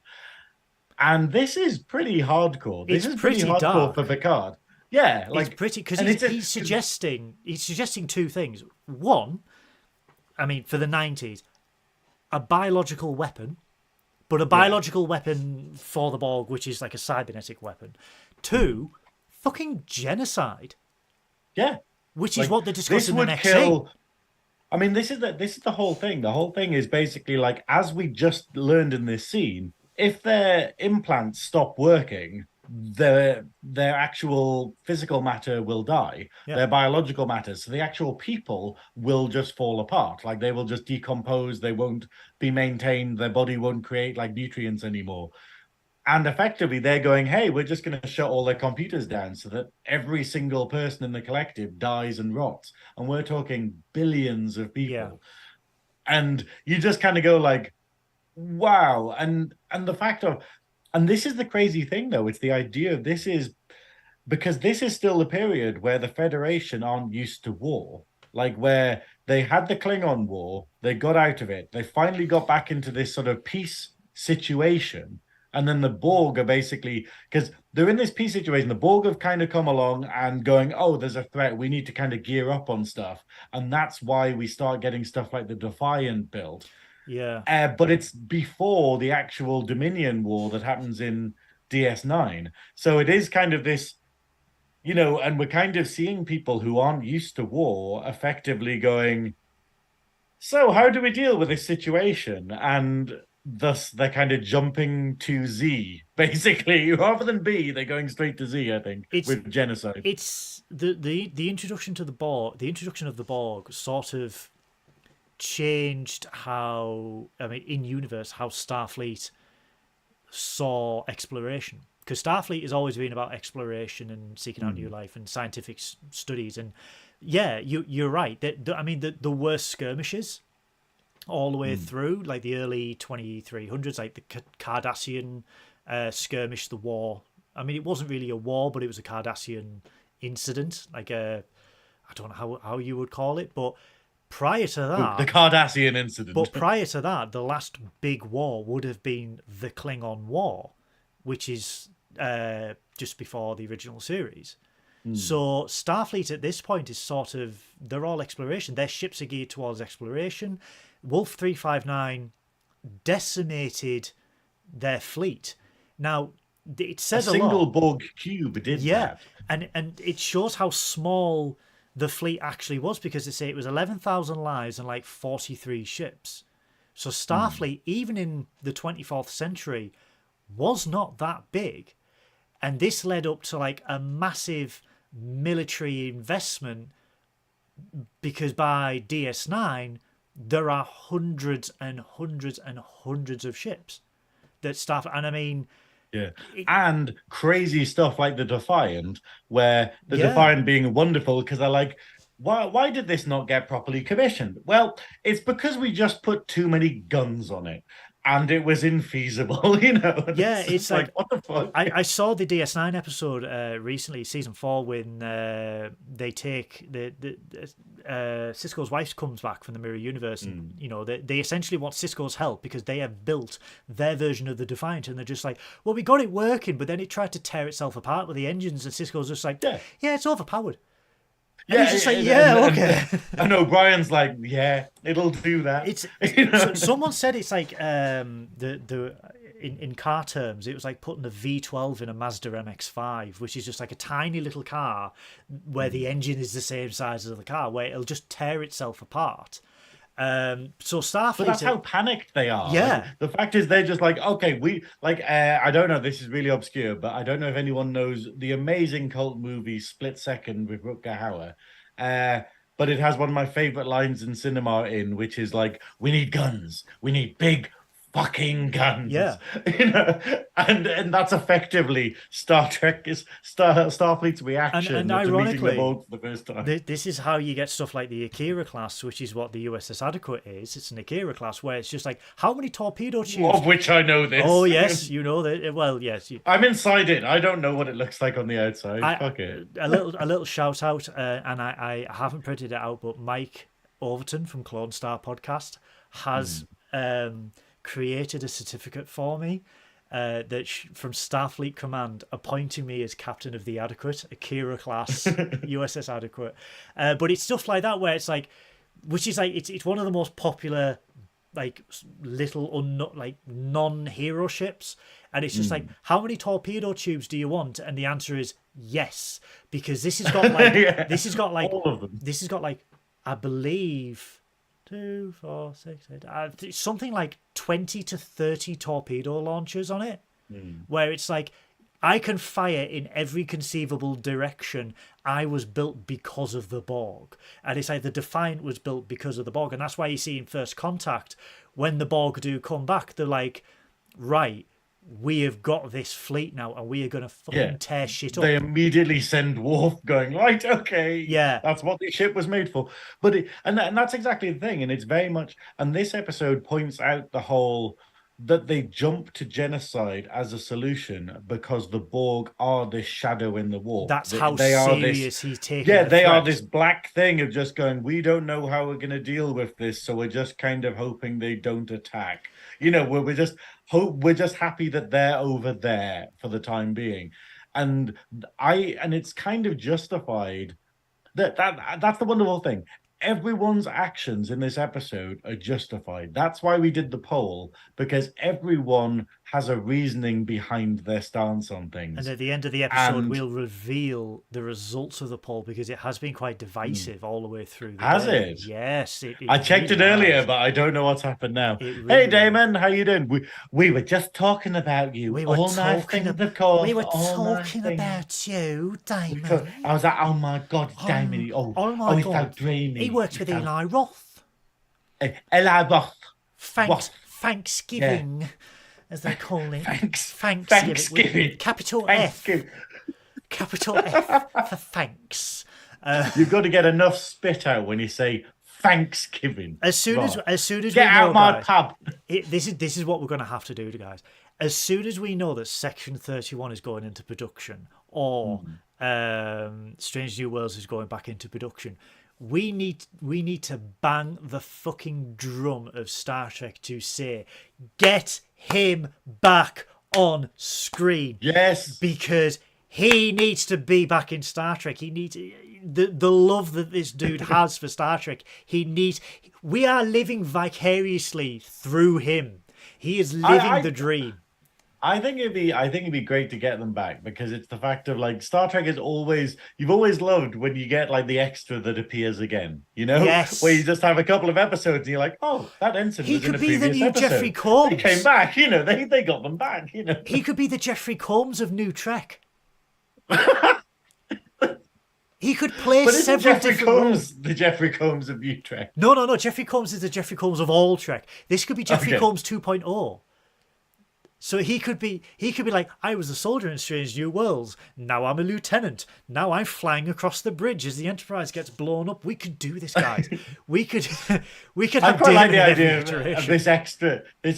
And this is pretty hardcore. This is pretty hardcore dark for Picard. Yeah, like it's pretty because he's suggesting two things. One, I mean, for the 90s, a biological weapon, but a biological weapon for the Borg, which is like a cybernetic weapon. Two, fucking genocide. Yeah, which is what they're discussing in the next scene. I mean, this is the whole thing. The whole thing is basically like, as we just learned in this scene, if their implants stop working, their actual physical matter will die. Their biological matter. So the actual people will just fall apart. Like they will just decompose. They won't be maintained. Their body won't create like nutrients anymore. And effectively, they're going, hey, we're just going to shut all their computers down so that every single person in the collective dies and rots. And we're talking billions of people. Yeah. And you just kind of go like, wow. And the fact of, and this is the crazy thing, though. It's the idea of this is, because this is still the period where the Federation aren't used to war. Like where they had the Klingon War, they got out of it. They finally got back into this sort of peace situation. And then the Borg are basically, because they're in this peace situation, the Borg have kind of come along and going, oh, there's a threat. We need to kind of gear up on stuff. And that's why we start getting stuff like the Defiant build. Yeah. But it's before the actual Dominion War that happens in DS9. So it is kind of this, you know, and we're kind of seeing people who aren't used to war effectively going, so how do we deal with this situation? And thus they're kind of jumping to Z, basically. Rather than B, they're going straight to Z, I think, with genocide. It's the introduction to the Borg, the introduction of the Borg sort of changed how, I mean, in universe, how Starfleet saw exploration. Because Starfleet has always been about exploration and seeking out new life and scientific studies. And yeah, you're right. I mean, the worst skirmishes all the way through, like the early 2300s, like the Cardassian skirmish, the war. I mean, it wasn't really a war, but it was a Cardassian incident, like I don't know how you would call it, but prior to that... The Cardassian incident. But prior to that, the last big war would have been the Klingon War, which is just before the original series. So Starfleet at this point is sort of, they're all exploration. Their ships are geared towards exploration. Wolf 359 decimated their fleet. Now, it says a lot. A single Borg cube did that. And it shows how small the fleet actually was, because they say it was 11,000 lives and like 43 ships. So Starfleet, even in the 24th century, was not that big. And this led up to like a massive military investment, because by DS9 there are hundreds and hundreds and hundreds of ships that start, and I mean, and crazy stuff like the Defiant, where the Defiant being wonderful because they're like, why did this not get properly commissioned? Well, it's because we just put too many guns on it. And it was infeasible, Yeah, it's like what the fuck? I saw the DS9 episode recently, season 4, when they take Cisco's wife comes back from the Mirror Universe, and they essentially want Cisco's help because they have built their version of the Defiant, and they're just like, well, we got it working, but then it tried to tear itself apart with the engines, and Cisco's just like, yeah, it's overpowered. And he's just like, okay. And O'Brien's like, yeah, it'll do that. It's someone said it's like in car terms, it was like putting a V12 in a Mazda MX-5, which is just like a tiny little car where the engine is the same size as the car, where it'll just tear itself apart. So Starfleet, but that's how panicked they are. Yeah. Like, the fact is, they're just like, okay, I don't know, this is really obscure, but I don't know if anyone knows the amazing cult movie Split Second with Rutger Hauer. But it has one of my favorite lines in cinema which is like, we need guns, we need big fucking guns. Yeah. And that's effectively Starfleet's reaction and to ironically, meeting the Borg for the first time. This is how you get stuff like the Akira class, which is what the USS Adequate is. It's an Akira class where it's just like, how many torpedo tubes? Of which I know this. Oh yes, you know that. Well, yes. I'm inside it. I don't know what it looks like on the outside. Fuck it. A little shout out, and I haven't printed it out, but Mike Overton from Clone Star Podcast has created a certificate for me from Starfleet Command, appointing me as captain of the Adequate, Akira class USS Adequate. But it's stuff like that where it's like, which is like, it's one of the most popular like little non-hero ships, and it's just like, how many torpedo tubes do you want? And the answer is yes, because this has got like this has got like all of them. This has got like, I believe 2, 4, 6, 8, something like 20 to 30 torpedo launchers on it, where it's like, I can fire in every conceivable direction. I was built because of the Borg. And it's like the Defiant was built because of the Borg. And that's why you see in First Contact, when the Borg do come back, they're like, right, we have got this fleet now, and we are going to fucking tear shit up. They immediately send Worf going, right, okay. Yeah. That's what the ship was made for. But and that's exactly the thing. And it's very much, and this episode points out the whole, that they jump to genocide as a solution because the Borg are this shadow in the wall. That's how they serious he's taking. Yeah, they are this black thing of just going, we don't know how we're going to deal with this, so we're just kind of hoping they don't attack. We're just happy that they're over there for the time being, and it's kind of justified. That's the wonderful thing. Everyone's actions in this episode are justified. That's why we did the poll, because everyone has a reasoning behind their stance on things. And at the end of the episode, we'll reveal the results of the poll, because it has been quite divisive all the way through. Has it? Yes. I checked it earlier, but I don't know what's happened now. Hey, Damon, how you doing? We were just talking about you. We were talking about you, Damon. I was like, oh my God, Damon. Oh my God. So dreamy. He works with Eli Roth. Eli Roth. Thanksgiving, as they call it. Thanksgiving. Capital F. Capital F for thanks. You've got to get enough spit out when you say Thanksgiving. As soon as get we out know, my guys, pub. This is what we're going to have to do, guys. As soon as we know that Section 31 is going into production, or Strange New Worlds is going back into production, we need to bang the fucking drum of Star Trek to say, get him back on screen. Yes, because he needs to be back in Star Trek. He needs the love that this dude has for Star Trek. We are living vicariously through him. He is living the dream. I think it'd be great to get them back, because it's the fact of like, Star Trek is always, you've always loved when you get like the extra that appears again, Yes. Where you just have a couple of episodes and you're like, oh, that ensign was in a previous episode. He could be the new Jeffrey Combs. They came back, they got them back, He could be the Jeffrey Combs of New Trek. He could play several different roles. The Jeffrey Combs of New Trek. No. Jeffrey Combs is the Jeffrey Combs of all Trek. This could be Jeffrey Combs 2.0. So he could be like, I was a soldier in Strange New Worlds. Now I'm a lieutenant. Now I'm flying across the bridge as the Enterprise gets blown up. We could do this, guys. We could have I quite like the idea of this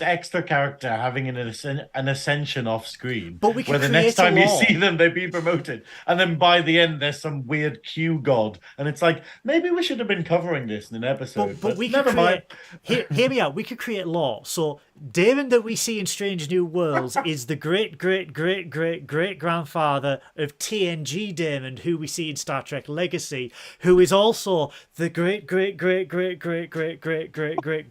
extra character having an ascension off screen. But we could where the next time you see them, they've been promoted, and then by the end there's some weird Q god, and it's like maybe we should have been covering this in an episode. But we never mind. Hear me out. We could create lore. So Damon that we see in Strange New Worlds is the great grandfather of TNG Damon, who we see in Star Trek Legacy, who is also the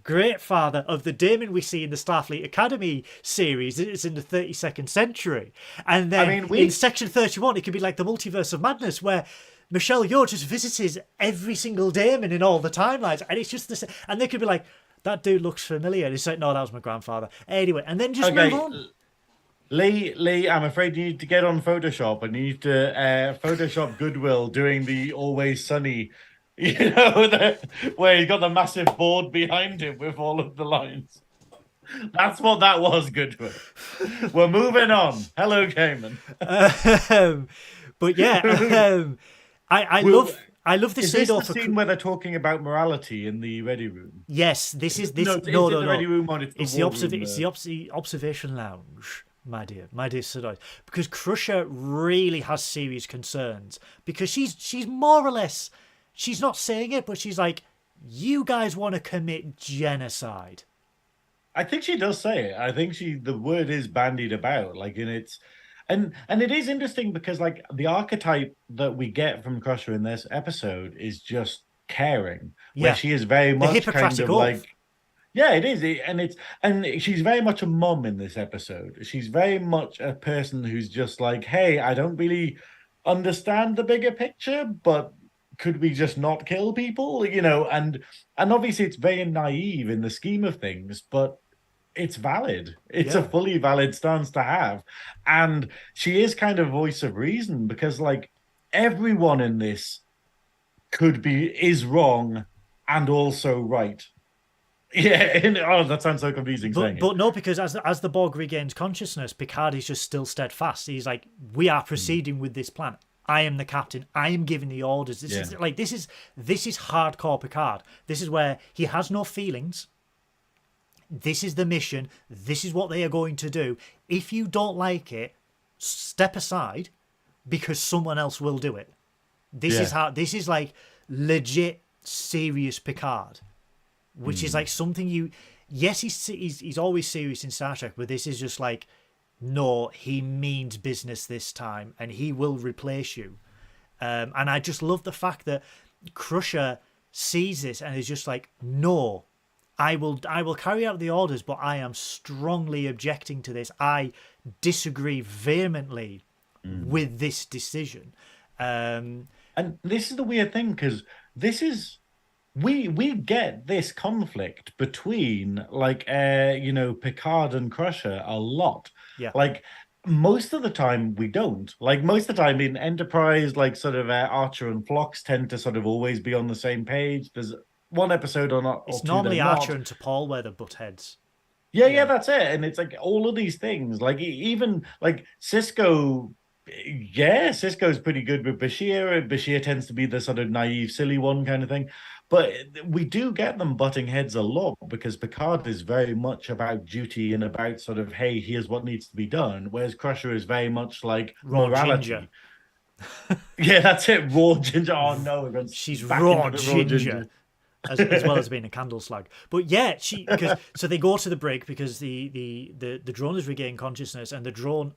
great father of the Damon we see in the Starfleet Academy series. It's in the 32nd century, and then in Section 31, it could be like the Multiverse of Madness, where Michelle Yeoh just visits every single Damon in all the timelines, and it's just the same. And they could be like, that dude looks familiar. And it's like, no, that was my grandfather. Anyway, and then just move on. Lee, I'm afraid you need to get on Photoshop and you need to Photoshop Goodwill doing the Always Sunny, where he's got the massive board behind him with all of the lines. That's what that was, Goodwill. We're moving on. Hello, Cayman. But yeah, I love this scene. Is this the scene where they're talking about morality in the ready room? Yes, this is this. No, the ready room on it's the observation lounge, my dear Synoiz, because Crusher really has serious concerns, because she's more or less, she's not saying it, but she's like, you guys want to commit genocide. I think she does say it. I think the word is bandied about, like, and it's. And it is interesting because, like, the archetype that we get from Crusher in this episode is just caring, where she is very much kind of like, yeah, it is, and she's very much a mom in this episode. She's very much a person who's just like, hey, I don't really understand the bigger picture, but could we just not kill people, And obviously, it's very naive in the scheme of things, but it's valid. It's a fully valid stance to have. And she is kind of voice of reason, because like everyone in this is wrong and also right. Yeah. That sounds so confusing. But no, because as the Borg regains consciousness, Picard is just still steadfast. He's like, we are proceeding with this plan. I am the captain. I am giving the orders. This is hardcore Picard. This is where he has no feelings. This is the mission. This is what they are going to do. If you don't like it, step aside, because someone else will do it. This is like legit serious Picard, which is like something yes, he's always serious in Star Trek, but this is just like, no, he means business this time, and he will replace you. And I just love the fact that Crusher sees this and is just like, no, I will carry out the orders, but I am strongly objecting to this. I disagree vehemently with this decision. And this is the weird thing, because this is we get this conflict between like Picard and Crusher a lot. Yeah. Like most of the time we don't. Like most of the time in Enterprise, like sort of Archer and Phlox tend to sort of always be on the same page. There's one episode or not. It's normally Archer and T'Pol where the butt heads. Yeah, that's it. And it's like all of these things, like even like Cisco. Yeah, Cisco's pretty good with Bashir. Bashir tends to be the sort of naive, silly one kind of thing. But we do get them butting heads a lot, because Picard is very much about duty and about sort of, hey, here's what needs to be done. Whereas Crusher is very much like raw morality. Ginger. Yeah, that's it. Raw ginger. Oh no, she's raw ginger. As well as being a candle slag. But yeah, so they go to the brig because the drone is regaining consciousness, and the drone,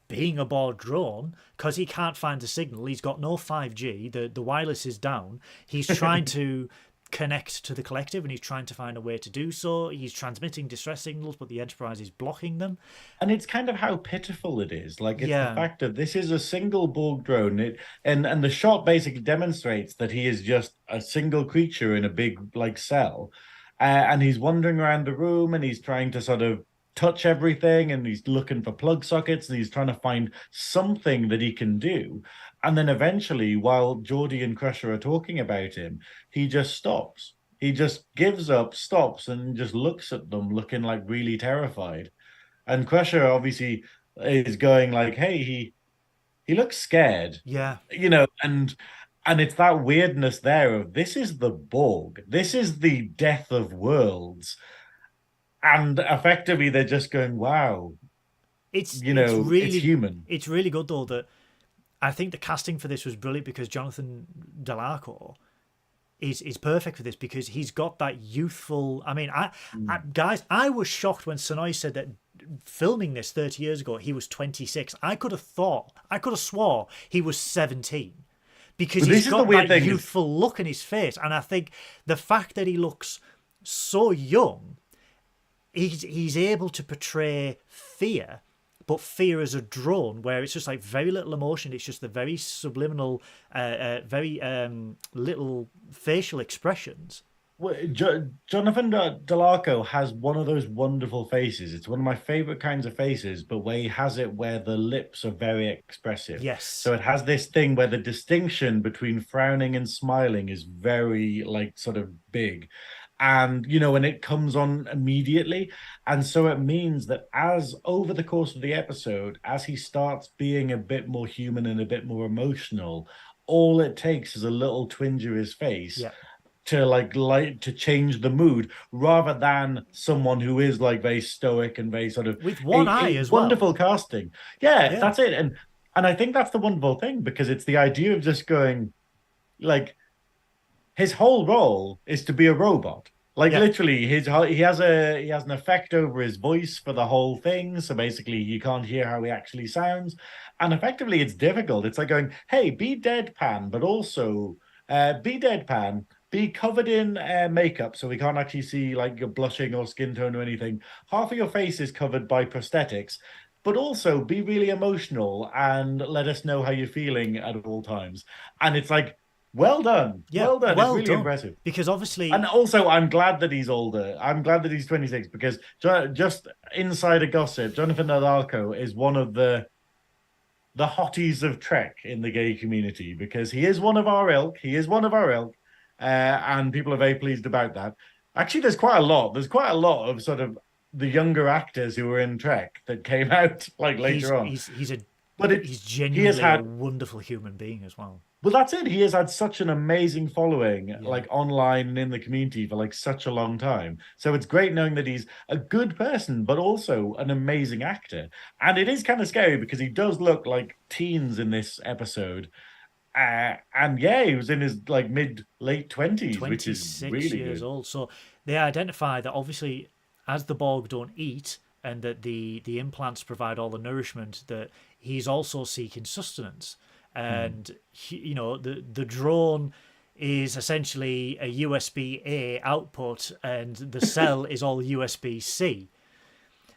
being a Borg drone, because he can't find the signal, he's got no 5G, the wireless is down, he's trying to connect to the collective, and he's trying to find a way to do so. He's transmitting distress signals, but the Enterprise is blocking them. And it's kind of how pitiful it is. Like, it's the fact that this is a single Borg drone, and the shot basically demonstrates that he is just a single creature in a big like cell, and he's wandering around the room, and he's trying to sort of touch everything, and he's looking for plug sockets, and he's trying to find something that he can do. And then eventually, while Geordi and Crusher are talking about him, he just stops. He just gives up, stops, and just looks at them, looking like really terrified. And Crusher obviously is going like, hey, he looks scared, Yeah. and it's that weirdness there of this is the Borg, this is the death of worlds, and effectively they're just going, wow, It's it's really human. it's really good though that I think the casting for this was brilliant because Jonathan Delarco is perfect for this because he's got that youthful. I mean, guys, I was shocked when Synoiz said that filming this 30 years ago he was 26. I could have swore he was 17 because But he's this is the got weird that thing. youthful look in his face, and I think the fact that he looks so young, he's able to portray fear, but fear as a drone, where it's just like very little emotion. It's just the very subliminal, very little facial expressions. Well, Jonathan Delarco has one of those wonderful faces. It's one of my favorite kinds of faces, but where he has it where the lips are very expressive. Yes. So it has this thing where the distinction between frowning and smiling is very like sort of big. And and it comes on immediately. And so it means that as over the course of the episode, as he starts being a bit more human and a bit more emotional, all it takes is a little twinge of his face. Yeah. To to change the mood rather than someone who is like very stoic and very sort of with one eye as well. Wonderful casting. Yeah, that's it. And I think that's the wonderful thing because it's the idea of just going like his whole role is to be a robot. Like literally, he has an effect over his voice for the whole thing. So basically, you can't hear how he actually sounds, and effectively, it's difficult. It's like going, "Hey, be deadpan, but also be deadpan, be covered in makeup, so we can't actually see like your blushing or skin tone or anything. Half of your face is covered by prosthetics." But also be really emotional and let us know how you're feeling at all times. And it's like, well done. Yeah, well done. Well it's really done. impressive. Because obviously... And also, I'm glad that he's older. I'm glad that he's 26 because just insider gossip, Jonathan Delarco is one of the hotties of Trek in the gay community because he is one of our ilk. And people are very pleased about that. Actually, there's quite a lot. There's quite a lot of sort of the younger actors who were in Trek that came out like later on. He's genuinely a wonderful human being as well. Well, that's it. He has had such an amazing following, like online and in the community for like such a long time. So it's great knowing that he's a good person, but also an amazing actor. And it is kind of scary because he does look like teens in this episode. And yeah, he was in his like late 20s, which is really years good. old. So they identify that obviously as the Borg don't eat and that the implants provide all the nourishment, that he's also seeking sustenance. And the drone is essentially a USB-A output and the cell is all USB-C.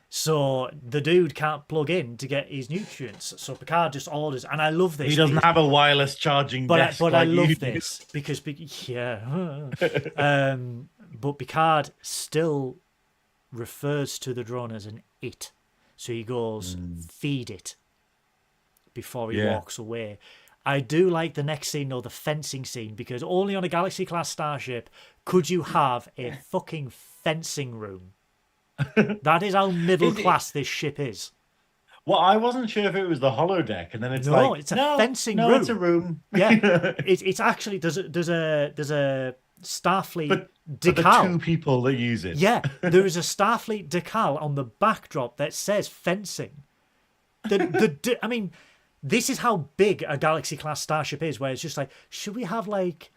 So the dude can't plug in to get his nutrients. So Picard just orders, and I love this. He doesn't have a wireless charging desk. But I love this because but Picard still refers to the drone as an it. So he goes, feed it before he walks away. I do like the next scene, though, the fencing scene, because only on a Galaxy-class starship could you have a fucking fencing room. That is how middle-class this ship is. Well, I wasn't sure if it was the holodeck, and then it's it's a fencing room. No, it's a room. Yeah, it's actually there's a Starfleet decal. But the two people that use it. Yeah, there is a Starfleet decal on the backdrop that says fencing. I mean, this is how big a Galaxy-class starship is, where it's just like, should we have like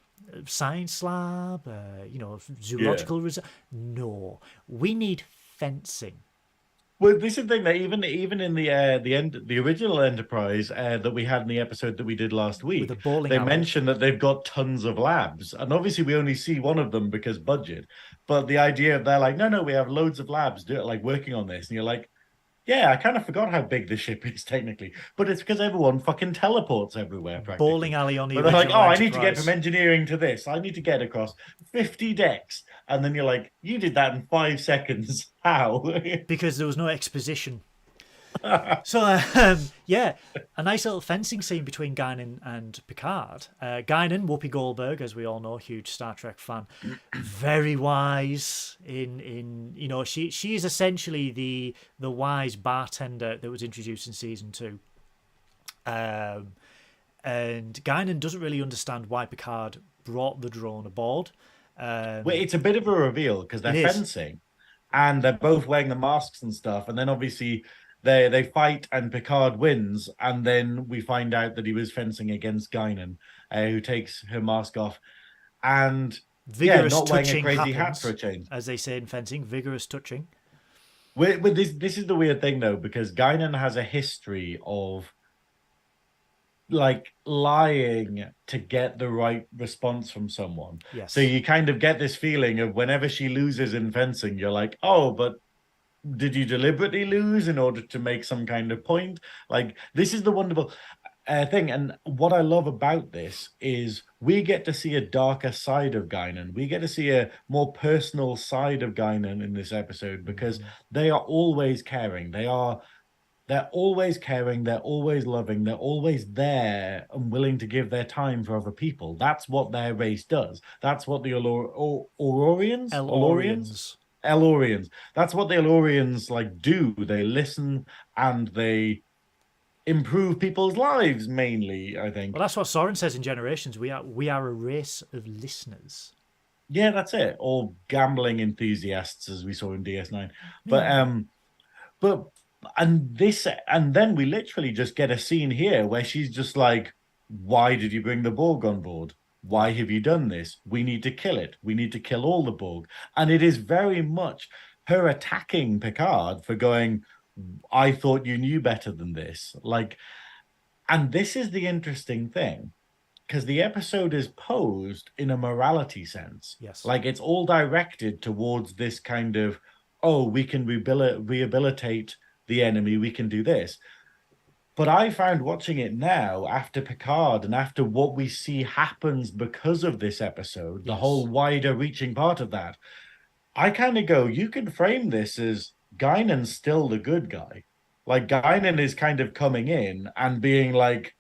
science lab, zoological reserve? No, we need fencing. Well, this is the thing that even in the original Enterprise that we had in the episode that we did last week, they mentioned that they've got tons of labs, and obviously we only see one of them because budget. But the idea of they're like, no, we have loads of labs like working on this, and you're like, yeah, I kind of forgot how big the ship is technically, but it's because everyone fucking teleports everywhere. Practically. Bowling alley on the. But they're like, I need to get from engineering to this. I need to get across 50 decks, and then you're like, you did that in 5 seconds. How? Because there was no exposition. So, yeah, a nice little fencing scene between Guinan and Picard. Guinan, Whoopi Goldberg, as we all know, huge Star Trek fan, very wise she is essentially the wise bartender that was introduced in season 2. And Guinan doesn't really understand why Picard brought the drone aboard. Well, it's a bit of a reveal because they're It is. fencing and they're both wearing the masks and stuff. And then obviously they fight and Picard wins. And then we find out that he was fencing against Guinan, who takes her mask off. And Vigorous not wearing a touching crazy happens, hat for a change. as they say in fencing. Vigorous touching. With this is the weird thing though, because Guinan has a history of like lying to get the right response from someone. Yes. So you kind of get this feeling of whenever she loses in fencing, you're like, oh, but did you deliberately lose in order to make some kind of point? Like, this is the wonderful thing. And what I love about this is we get to see a darker side of Guinan. We get to see a more personal side of Guinan in this episode because they are always caring. They're always caring, they're always loving, they're always there and willing to give their time for other people. That's what their race does. That's what the Aurorians? That's what the Elorians like do. They listen and they improve people's lives mainly, I think. Well, that's what Soren says in Generations. We are a race of listeners. Yeah, that's it. Or gambling enthusiasts, as we saw in DS9. But and then we literally just get a scene here where she's just like, why did you bring the Borg on board? Why have you done this? We need to kill it. We need to kill all the Borg. And it is very much her attacking Picard for going, I thought you knew better than this. Like, and this is the interesting thing, because the episode is posed in a morality sense. Yes. Like, it's all directed towards this kind of, oh, we can rehabilitate the enemy, we can do this. But I found watching it now after Picard and after what we see happens because of this episode, the whole wider reaching part of that, I kind of go, you can frame this as Guinan's still the good guy. Like, Guinan is kind of coming in and being like,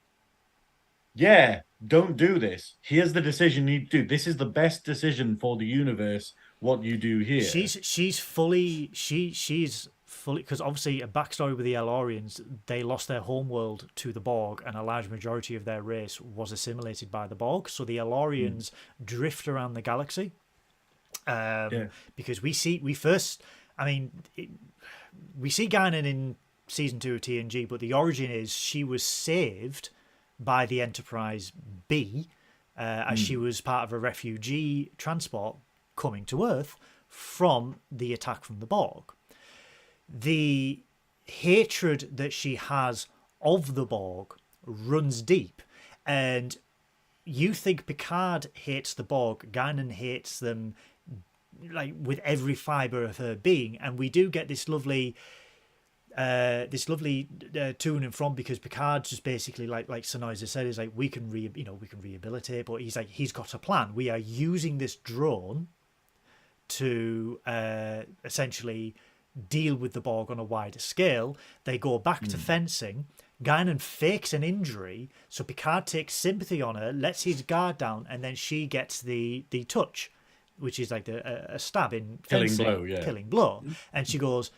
yeah, don't do this. Here's the decision you do. This is the best decision for the universe, what you do here. She's fully because obviously a backstory with the Elorians, they lost their homeworld to the Borg, and a large majority of their race was assimilated by the Borg. So the Elorians drift around the galaxy. Because we see Guinan in season 2 of TNG, but the origin is she was saved by the Enterprise B as she was part of a refugee transport coming to Earth from the attack from the Borg. The hatred that she has of the Borg runs deep, and you think Picard hates the Borg, Guinan hates them like with every fibre of her being, and we do get this lovely to and from, because Picard just basically like Synoiz has said, is like, we can rehabilitate, but he's got a plan. We are using this drone to essentially deal with the Borg on a wider scale. They go back to fencing. Guinan fakes an injury, so Picard takes sympathy on her, lets his guard down, and then she gets the touch, which is like a stab in fencing, killing blow. And she goes,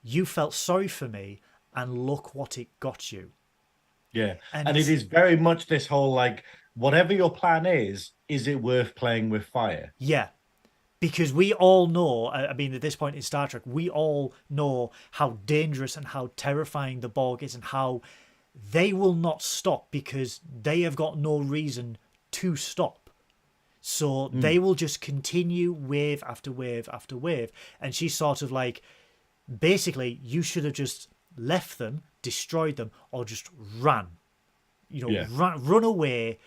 you felt sorry for me, and look what it got you. Yeah, and it is very much this whole, like, whatever your plan is it worth playing with fire? Yeah. Because we all know, I mean, at this point in Star Trek, we all know how dangerous and how terrifying the Borg is, and how they will not stop because they have got no reason to stop. So they will just continue wave after wave after wave. And she's sort of like, basically, you should have just left them, destroyed them, or just ran. Run away.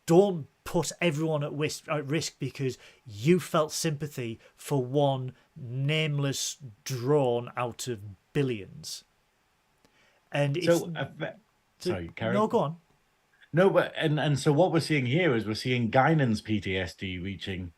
Don't put everyone at risk because you felt sympathy for one nameless drone out of billions. And sorry, Karen. No, go on. No, but and so what we're seeing here is we're seeing Guinan's PTSD reaching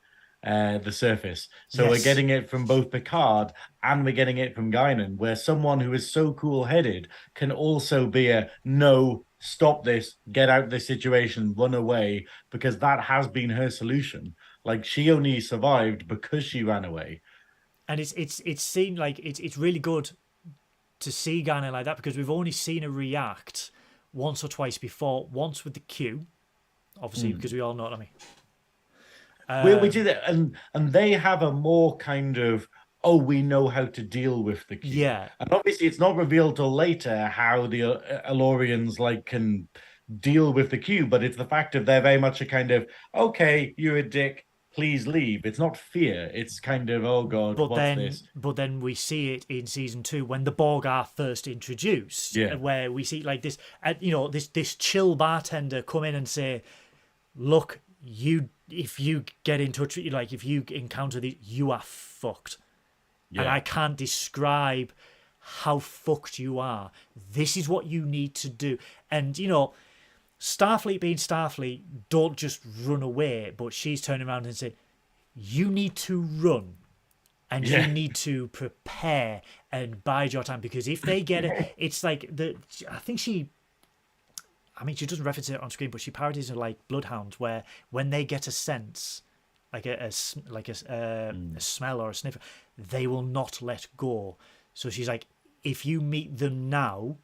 the surface. So we're Yes. getting it from both Picard and we're getting it from Guinan, where someone who is so cool-headed can also be a no, stop this, get out of this situation, run away, because that has been her solution. Like she only survived because she ran away. And it's seen like it's really good to see Guinan like that, because we've only seen her react once or twice before. Once with the Q, obviously, because we all know what I mean. We did it, and they have a more kind of, oh, we know how to deal with the Q. Yeah. And obviously it's not revealed till later how the Elorians like can deal with the Q, but it's the fact of they're very much a kind of, okay, you're a dick, please leave. It's not fear. It's kind of, oh god, what's this? But then we see it in season 2 when the Borg are first introduced, where we see like this, this chill bartender come in and say, "Look, if you get in touch, like if you encounter these, you are fucked, and I can't describe how fucked you are. This is what you need to do." And Starfleet being Starfleet, don't just run away, but she's turning around and saying, you need to run and you need to prepare and bide your time, because if they get it, it's like she doesn't reference it on screen, but she parodies it like Bloodhounds, where when they get a sense, like a smell or a sniff, they will not let go. So she's like, if you meet them now,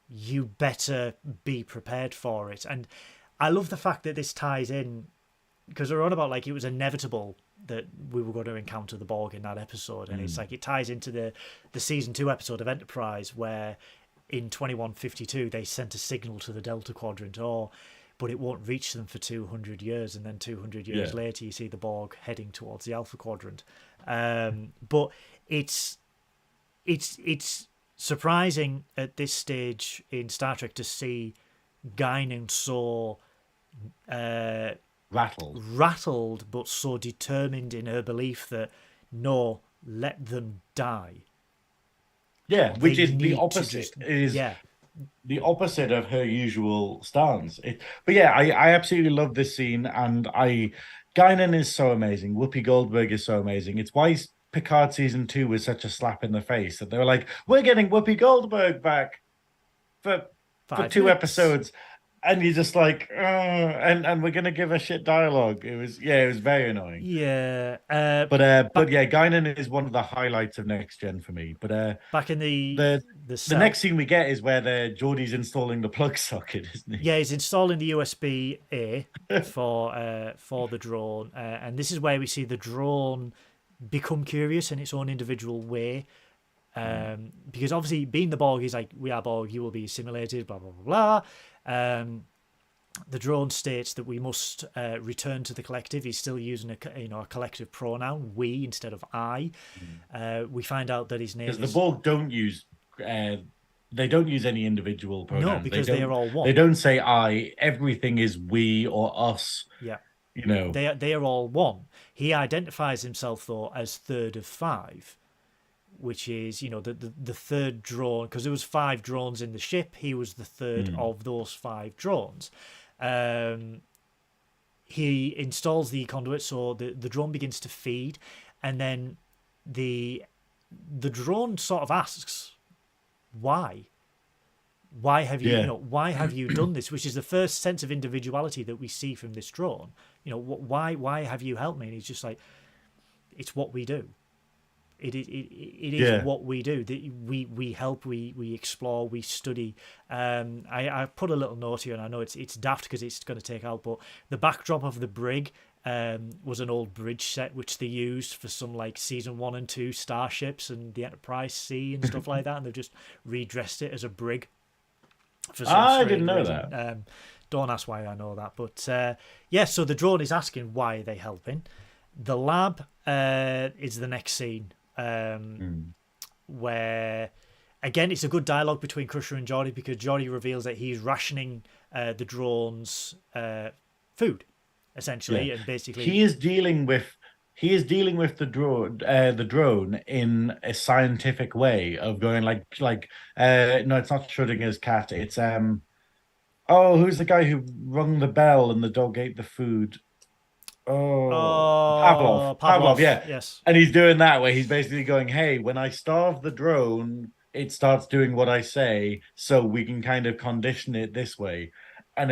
you better be prepared for it. And I love the fact that this ties in, because we're on about like it was inevitable that we were going to encounter the Borg in that episode, and it's like it ties into the season 2 episode of Enterprise, where in 2152 they sent a signal to the Delta Quadrant, but it won't reach them for 200 years, and then 200 years later you see the Borg heading towards the Alpha Quadrant. But it's surprising at this stage in Star Trek to see Guinan so rattled, but so determined in her belief that no, let them die. Yeah, which is the opposite. The opposite of her usual stance. I absolutely love this scene, and Guinan is so amazing. Whoopi Goldberg is so amazing. It's why Picard season 2 was such a slap in the face, that they were like, we're getting Whoopi Goldberg back for 2 episodes, and you're just like, and we're gonna give her shit dialogue. It was very annoying. But Guinan is one of the highlights of Next Gen for me. But back in the next scene we get is where Geordie's installing the plug socket, isn't he? Yeah, he's installing the USB-A for the drone, and this is where we see the drone become curious in its own individual way, because obviously being the Borg, he's like, we are Borg, you will be assimilated, blah blah blah blah. The drone states that we must return to the collective. He's still using a collective pronoun, we instead of I. We find out that his name is... Because the Borg don't use they don't use any individual pronouns. No, because they are all one. They don't say I. Everything is we or us. Yeah. They are all one. He identifies himself though as third of 5, which is the third drone, because there was 5 drones in the ship. He was the third of those 5 drones. He installs the conduit, so the drone begins to feed, and then the drone sort of asks, why have you why have you done this, which is the first sense of individuality that we see from this drone. Why have you helped me? And he's just like, it's what we do. It is what we do. We help, we explore, we study. I put a little note here, and I know it's daft because it's going to take out, but the backdrop of the brig was an old bridge set which they used for some like season 1 and 2 starships and the Enterprise C and stuff like that, and they've just redressed it as a brig. I didn't know that. Don't ask why I know that, but so the drone is asking why are they helping. The lab is the next scene, where again it's a good dialogue between Crusher and Geordi, because Geordi reveals that he's rationing the drone's food, essentially, and basically he is dealing with the drone in a scientific way of going no, it's not Schrodinger's cat, it's who's the guy who rung the bell and the dog ate the food? Oh, Pavlov, Pavlov. yeah. Yes. And he's doing that where he's basically going, hey, when I starve the drone, it starts doing what I say, so we can kind of condition it this way. And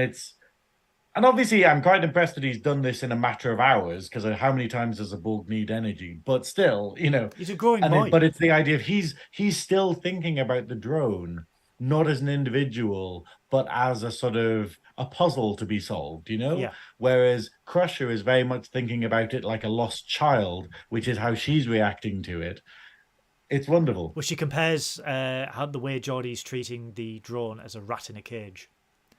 and obviously I'm quite impressed that he's done this in a matter of hours, because how many times does a Borg need energy? But still, He's a growing boy. but it's the idea of he's still thinking about the drone, not as an individual, but as a sort of a puzzle to be solved, Yeah. Whereas Crusher is very much thinking about it like a lost child, which is how she's reacting to it. It's wonderful. Well, she compares how the way Geordie's treating the drone as a rat in a cage.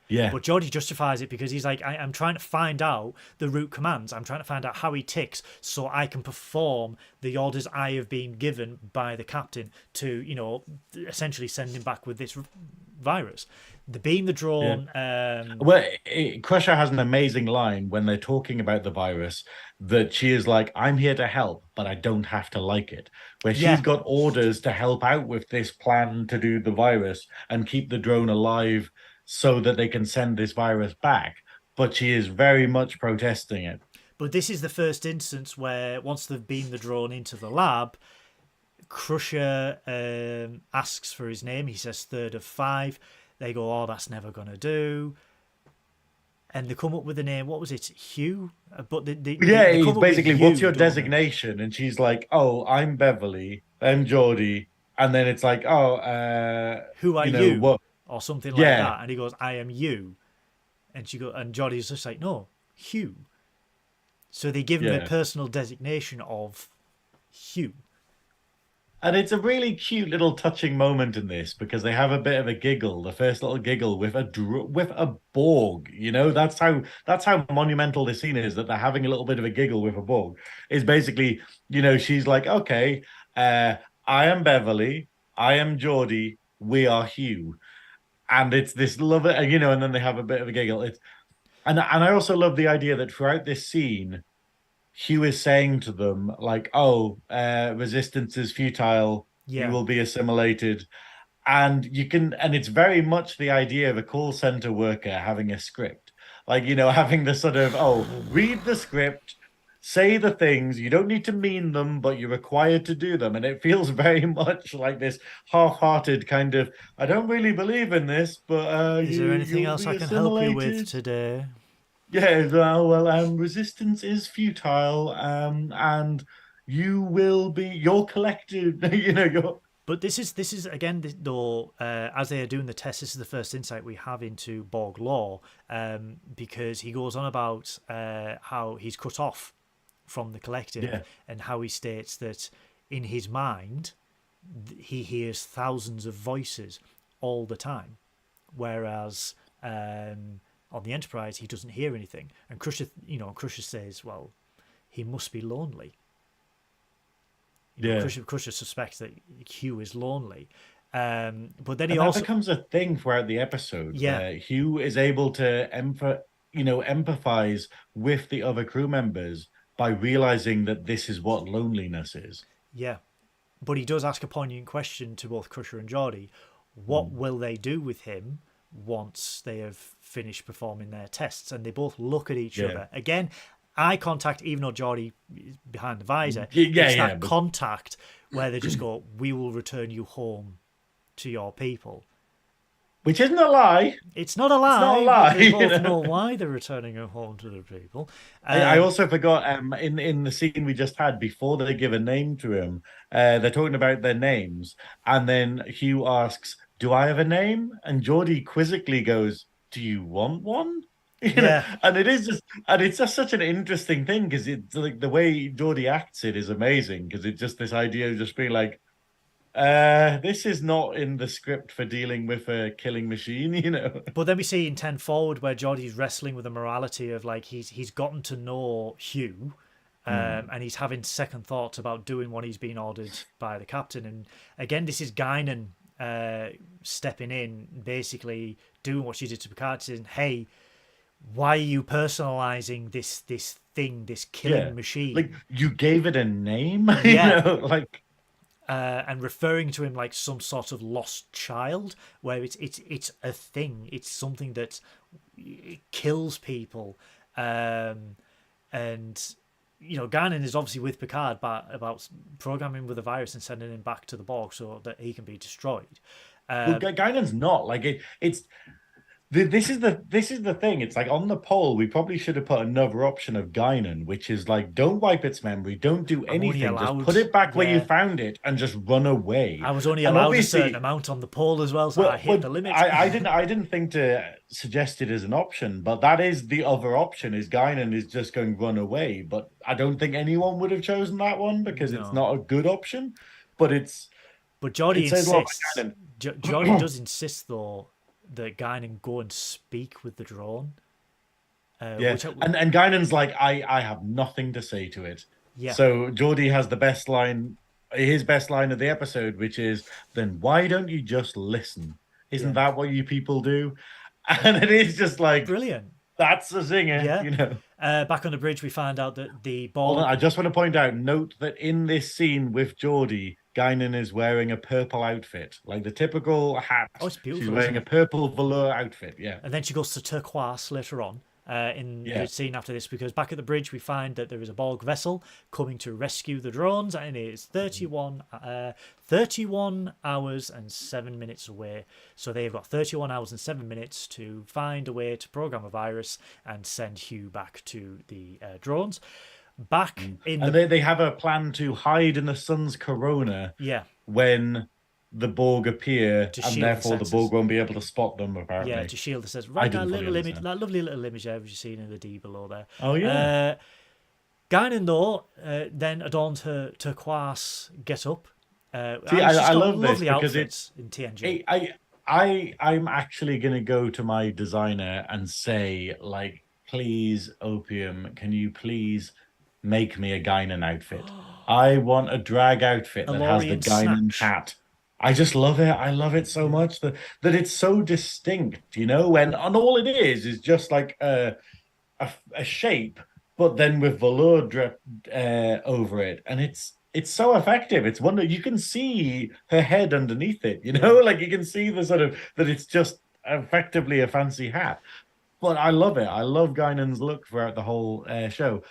Yeah. But Geordie justifies it because he's like, I'm trying to find out the root commands. I'm trying to find out how he ticks so I can perform the orders I have been given by the captain to, essentially send him back with this virus. The beam the drone. Yeah. Crusher has an amazing line when they're talking about the virus that she is like, I'm here to help, but I don't have to like it. Where she's got orders to help out with this plan to do the virus and keep the drone alive so that they can send this virus back. But she is very much protesting it. But this is the first instance where once they've beamed the drone into the lab, Crusher asks for his name. He says third of 5. They go, oh, that's never going to do. And they come up with the name. What was it? Hugh? But he's basically, what's your designation? And she's like, oh, I'm Beverly. I'm Geordie. And then it's like, oh, who are you? What? Or something like that. And he goes, I am you. And Geordie's just like, no, Hugh. So they give him a personal designation of Hugh. And it's a really cute little touching moment in this because they have a bit of a giggle, the first little giggle with a Borg. That's how monumental this scene is, that they're having a little bit of a giggle with a Borg. Is basically, she's like, okay, I am Beverly, I am Geordie, we are Hugh, and it's this love it, and then they have a bit of a giggle. And I also love the idea that throughout this scene, Hugh is saying to them, like, oh, resistance is futile. You will be assimilated. And it's very much the idea of a call center worker having a script. Like, having the sort of, oh, read the script, say the things, you don't need to mean them, but you're required to do them. And it feels very much like this half-hearted kind of, I don't really believe in this, but is there anything else I can help you with today? Yeah, resistance is futile, and you're collected, But this is again, though, as they are doing the test, this is the first insight we have into Borg lore, because he goes on about how he's cut off from the collective, and how he states that in his mind he hears thousands of voices all the time, whereas on the Enterprise he doesn't hear anything. And Crusher says, well, he must be lonely. Crusher suspects that Hugh is lonely, but then that becomes a thing throughout the episode. Where Hugh is able to empathize with the other crew members by realizing that this is what loneliness is. Yeah, but he does ask a poignant question to both Crusher and Geordie: what will they do with him once they have finished performing their tests? And they both look at each other again. Eye contact, even though Geordie is behind the visor. Contact where they just go, we will return you home to your people. Which isn't a lie. It's not a lie. It's not a lie. They both know why they're returning him home to their people. I also forgot, in the scene we just had, before they give a name to him, they're talking about their names. And then Hugh asks, do I have a name? And Geordie quizzically goes, do you want one? And it's just such an interesting thing, because it's like the way Geordie acts it is amazing, because it's just this idea of just being like, this is not in the script for dealing with a killing machine, But then we see in 10 Forward where Geordie's wrestling with the morality of, like, he's gotten to know Hugh, and he's having second thoughts about doing what he's been ordered by the captain. And again, this is Guinan stepping in, basically doing what she did to Picard, saying, hey, why are you personalizing this thing, this killing machine? Like, you gave it a name, and referring to him like some sort of lost child, where it's a thing, it's something that kills people, and And Guinan is obviously with Picard about programming with the virus and sending him back to the Borg so that he can be destroyed. Well, Guinan's not like it's. This is the thing. It's like on the poll, we probably should have put another option of Guinan, which is like, don't wipe its memory, don't do anything, just put it back where you found it and just run away. I was only allowed a certain amount on the poll as well, so I hit the limit. I didn't think to suggest it as an option, but that is the other option. Is Guinan is just going run away, but I don't think anyone would have chosen that one because it's not a good option. But Geordi insists. Geordi does insist though that Guinan go and speak with the drone. And Guinan's like, I have nothing to say to it. Yeah. So Geordi has his best line of the episode, which is, then why don't you just listen? Isn't that what you people do? And it is just like brilliant. That's a zinger, Back on the bridge, we find out that the Borg... I just want to point out, note that in this scene with Geordi, Guinan is wearing a purple outfit, like the typical hat. Oh, it's beautiful. She's wearing a purple velour outfit, yeah. And then she goes to turquoise later on in the scene after this, because back at the bridge, we find that there is a Borg vessel coming to rescue the drones, and it is 31 hours and 7 minutes away. So they've got 31 hours and 7 minutes to find a way to program a virus and send Hugh back to the drones. They have a plan to hide in the sun's corona when the Borg appear, and therefore the Borg won't be able to spot them, apparently. Yeah, to shield the sensors. Right, that little image, that lovely little image there, which you've seen in the D below there. Oh, yeah. Guinan, though, then adorned her turquoise get-up. I love this because it's in TNG. I'm actually going to go to my designer and say, like, please, Opium, can you please make me a Guinan outfit? I want a drag outfit that has the Guinan hat. I just love it. I love it so much that it's so distinct, and all it is just like a shape, but then with velour drip over it, and it's so effective. It's wonderful. You can see her head underneath it, like you can see the sort of that it's just effectively a fancy hat. But I love it. I love Guinan's look throughout the whole show.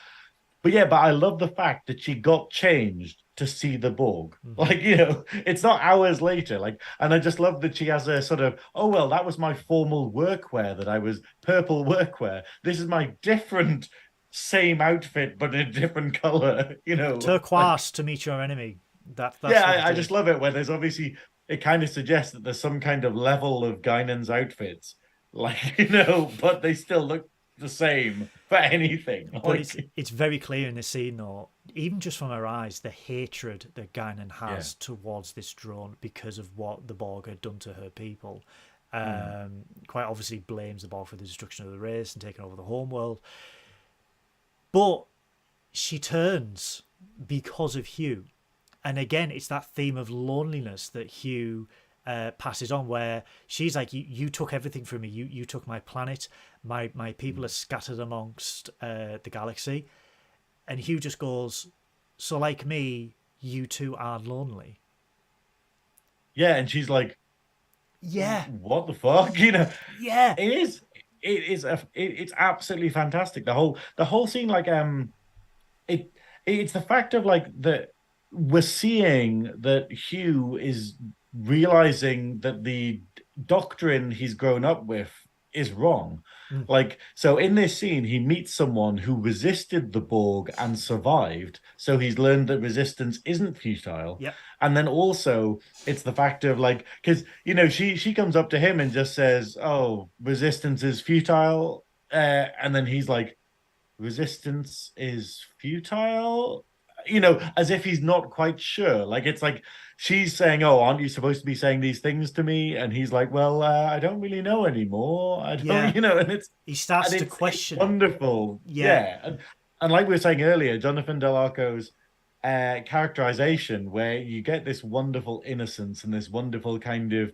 But I love the fact that she got changed to see the Borg. Like, it's not hours later. Like, and I just love that she has a sort of, oh, well, that was my formal workwear that I was purple workwear. This is my different same outfit, but in a different color, Turquoise to meet your enemy. I just love it where there's obviously, it kind of suggests that there's some kind of level of Guinan's outfits. Like, but they still look the same for anything. But it's very clear in this scene, though, even just from her eyes, the hatred that Guinan has towards this drone because of what the Borg had done to her people. Quite obviously blames the Borg for the destruction of the race and taking over the homeworld. But she turns because of Hugh. And again, it's that theme of loneliness that Hugh passes on, where she's like, you took everything from me. You took my planet. My people are scattered amongst the galaxy. And Hugh just goes, so like me, you two are lonely. Yeah, and she's like, yeah, what the fuck? Yeah, it's absolutely fantastic. The whole scene, like, it's the fact of like that we're seeing that Hugh is realizing that the doctrine he's grown up with is wrong. Like, so in this scene, he meets someone who resisted the Borg and survived. So he's learned that resistance isn't futile. Yep. And then also it's the fact of like, because, she comes up to him and just says, oh, resistance is futile. And then he's like, resistance is futile? As if he's not quite sure. Like, it's like she's saying, oh, aren't you supposed to be saying these things to me? And he's like, well, I don't really know anymore. I don't, and he starts to question. It's wonderful. Yeah. And like we were saying earlier, Jonathan Del Arco's characterization, where you get this wonderful innocence and this wonderful kind of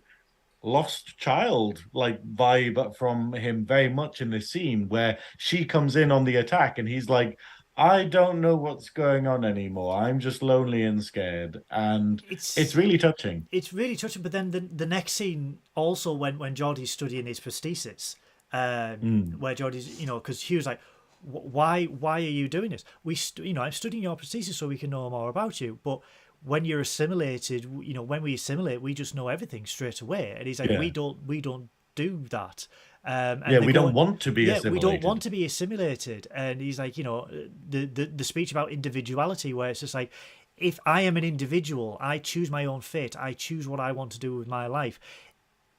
lost child like vibe from him very much in this scene, where she comes in on the attack and he's like, I don't know what's going on anymore. I'm just lonely and scared. And it's really touching. It's really touching. But then the next scene also when Geordi's studying his prosthesis, where Geordi's, because Hugh's like, why are you doing this? I'm studying your prosthesis so we can know more about you. But when you're assimilated, when we assimilate, we just know everything straight away. And he's like, we don't do that. And we don't want to be assimilated. We don't want to be assimilated. And he's like, the speech about individuality, where it's just like, if I am an individual, I choose my own fate. I choose what I want to do with my life.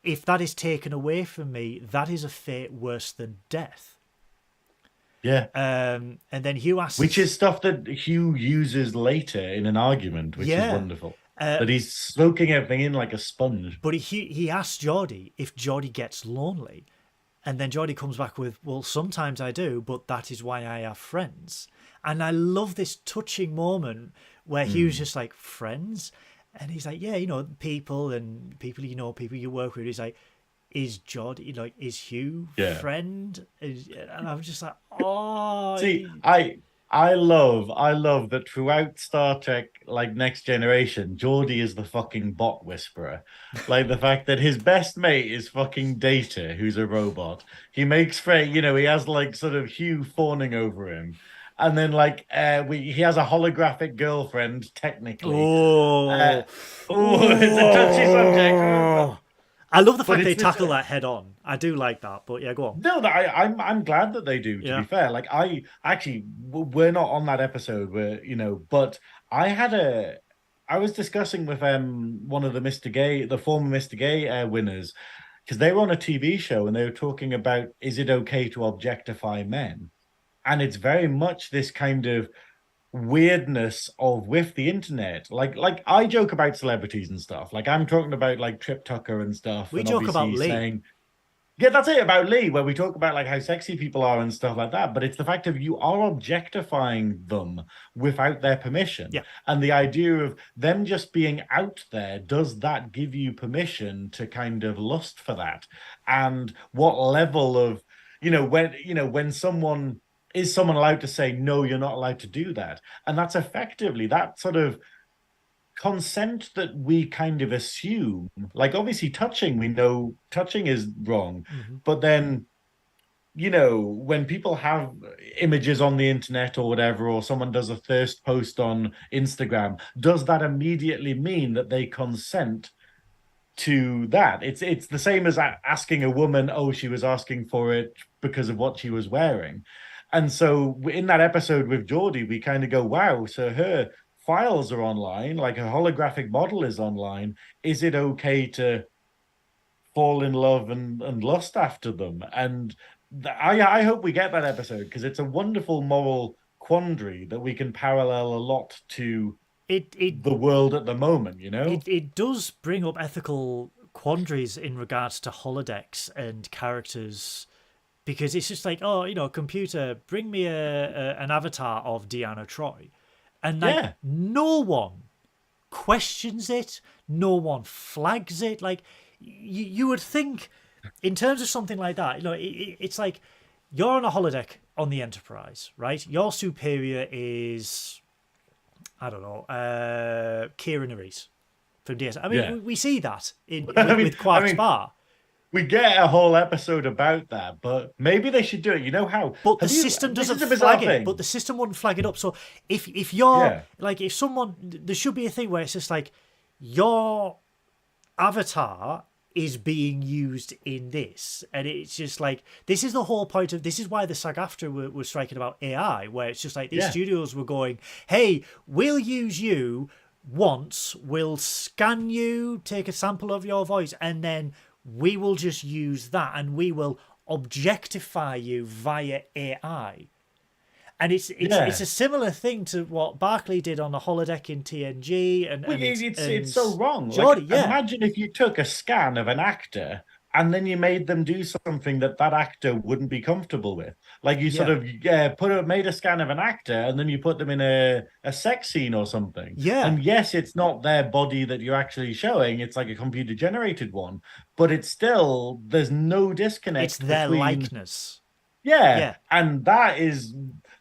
If that is taken away from me, that is a fate worse than death. Yeah. And then Hugh asks... Which is stuff that Hugh uses later in an argument, which is wonderful. That he's soaking everything in like a sponge. But he asks Geordie if Geordie gets lonely. And then Geordie comes back with, well, sometimes I do, but that is why I have friends. And I love this touching moment where Hugh's just like, friends? And he's like, yeah, people people you work with. He's like, is Geordie, is Hugh friend? And I'm just like, oh. See, I love that throughout Star Trek, like Next Generation, Geordie is the fucking bot whisperer. Like the fact that his best mate is fucking Data, who's a robot. He makes he has like sort of Hugh fawning over him. And then, he has a holographic girlfriend, technically. It's a touchy subject. I love the fact they tackle that head on. I do like that, but yeah, go on. No, I'm glad that they do. To be fair, we're not on that episode where but I was discussing with one of the former Mr. Gay winners, because they were on a TV show and they were talking about, is it okay to objectify men? And it's very much this kind of weirdness with the internet. Like I joke about celebrities and stuff. Like I'm talking about like Trip Tucker and stuff. We joke about Lee. Yeah, that's it, about Lee, where we talk about like how sexy people are and stuff like that. But it's the fact of you are objectifying them without their permission. Yeah. And the idea of them just being out there, does that give you permission to kind of lust for that? And what level of, when someone... Is someone allowed to say, no, you're not allowed to do that? And that's effectively that sort of consent that we kind of assume. Like, obviously, touching, we know touching is wrong. Mm-hmm. But then, when people have images on the internet or whatever, or someone does a thirst post on Instagram, does that immediately mean that they consent to that? It's the same as asking a woman, she was asking for it because of what she was wearing. And so in that episode with Geordie, we kind of go, wow, so her files are online, like a holographic model is online. Is it okay to fall in love and lust after them? And I hope we get that episode, because it's a wonderful moral quandary that we can parallel a lot to the world at the moment, It does bring up ethical quandaries in regards to holodecks and characters. Because it's just like, computer, bring me an avatar of Deanna Troi. And no one questions it. No one flags it. Like, you would think, in terms of something like that, it's like, you're on a holodeck on the Enterprise, right? Your superior is, I don't know, Kira Nerys from DS. I mean, we see that with Quark's Bar. We get a whole episode about that, but maybe they should do it. You know how? But the system doesn't flag it. But the system wouldn't flag it up. So if you're if someone, there should be a thing where it's just like, your avatar is being used in this, and it's just like, this is the whole point of this. Is why the SAG-AFTRA were striking about AI, where it's just like these studios were going, hey, we'll use you once, we'll scan you, take a sample of your voice, and then we will just use that and we will objectify you via AI. And it's a similar thing to what Barclay did on the holodeck in TNG. It's so wrong. Geordie, imagine if you took a scan of an actor and then you made them do something that actor wouldn't be comfortable with. Like you sort of made a scan of an actor and then you put them in a sex scene or something. Yeah. And yes, it's not their body that you're actually showing. It's like a computer generated one, but it's still, there's no disconnect. It's their likeness. Yeah. And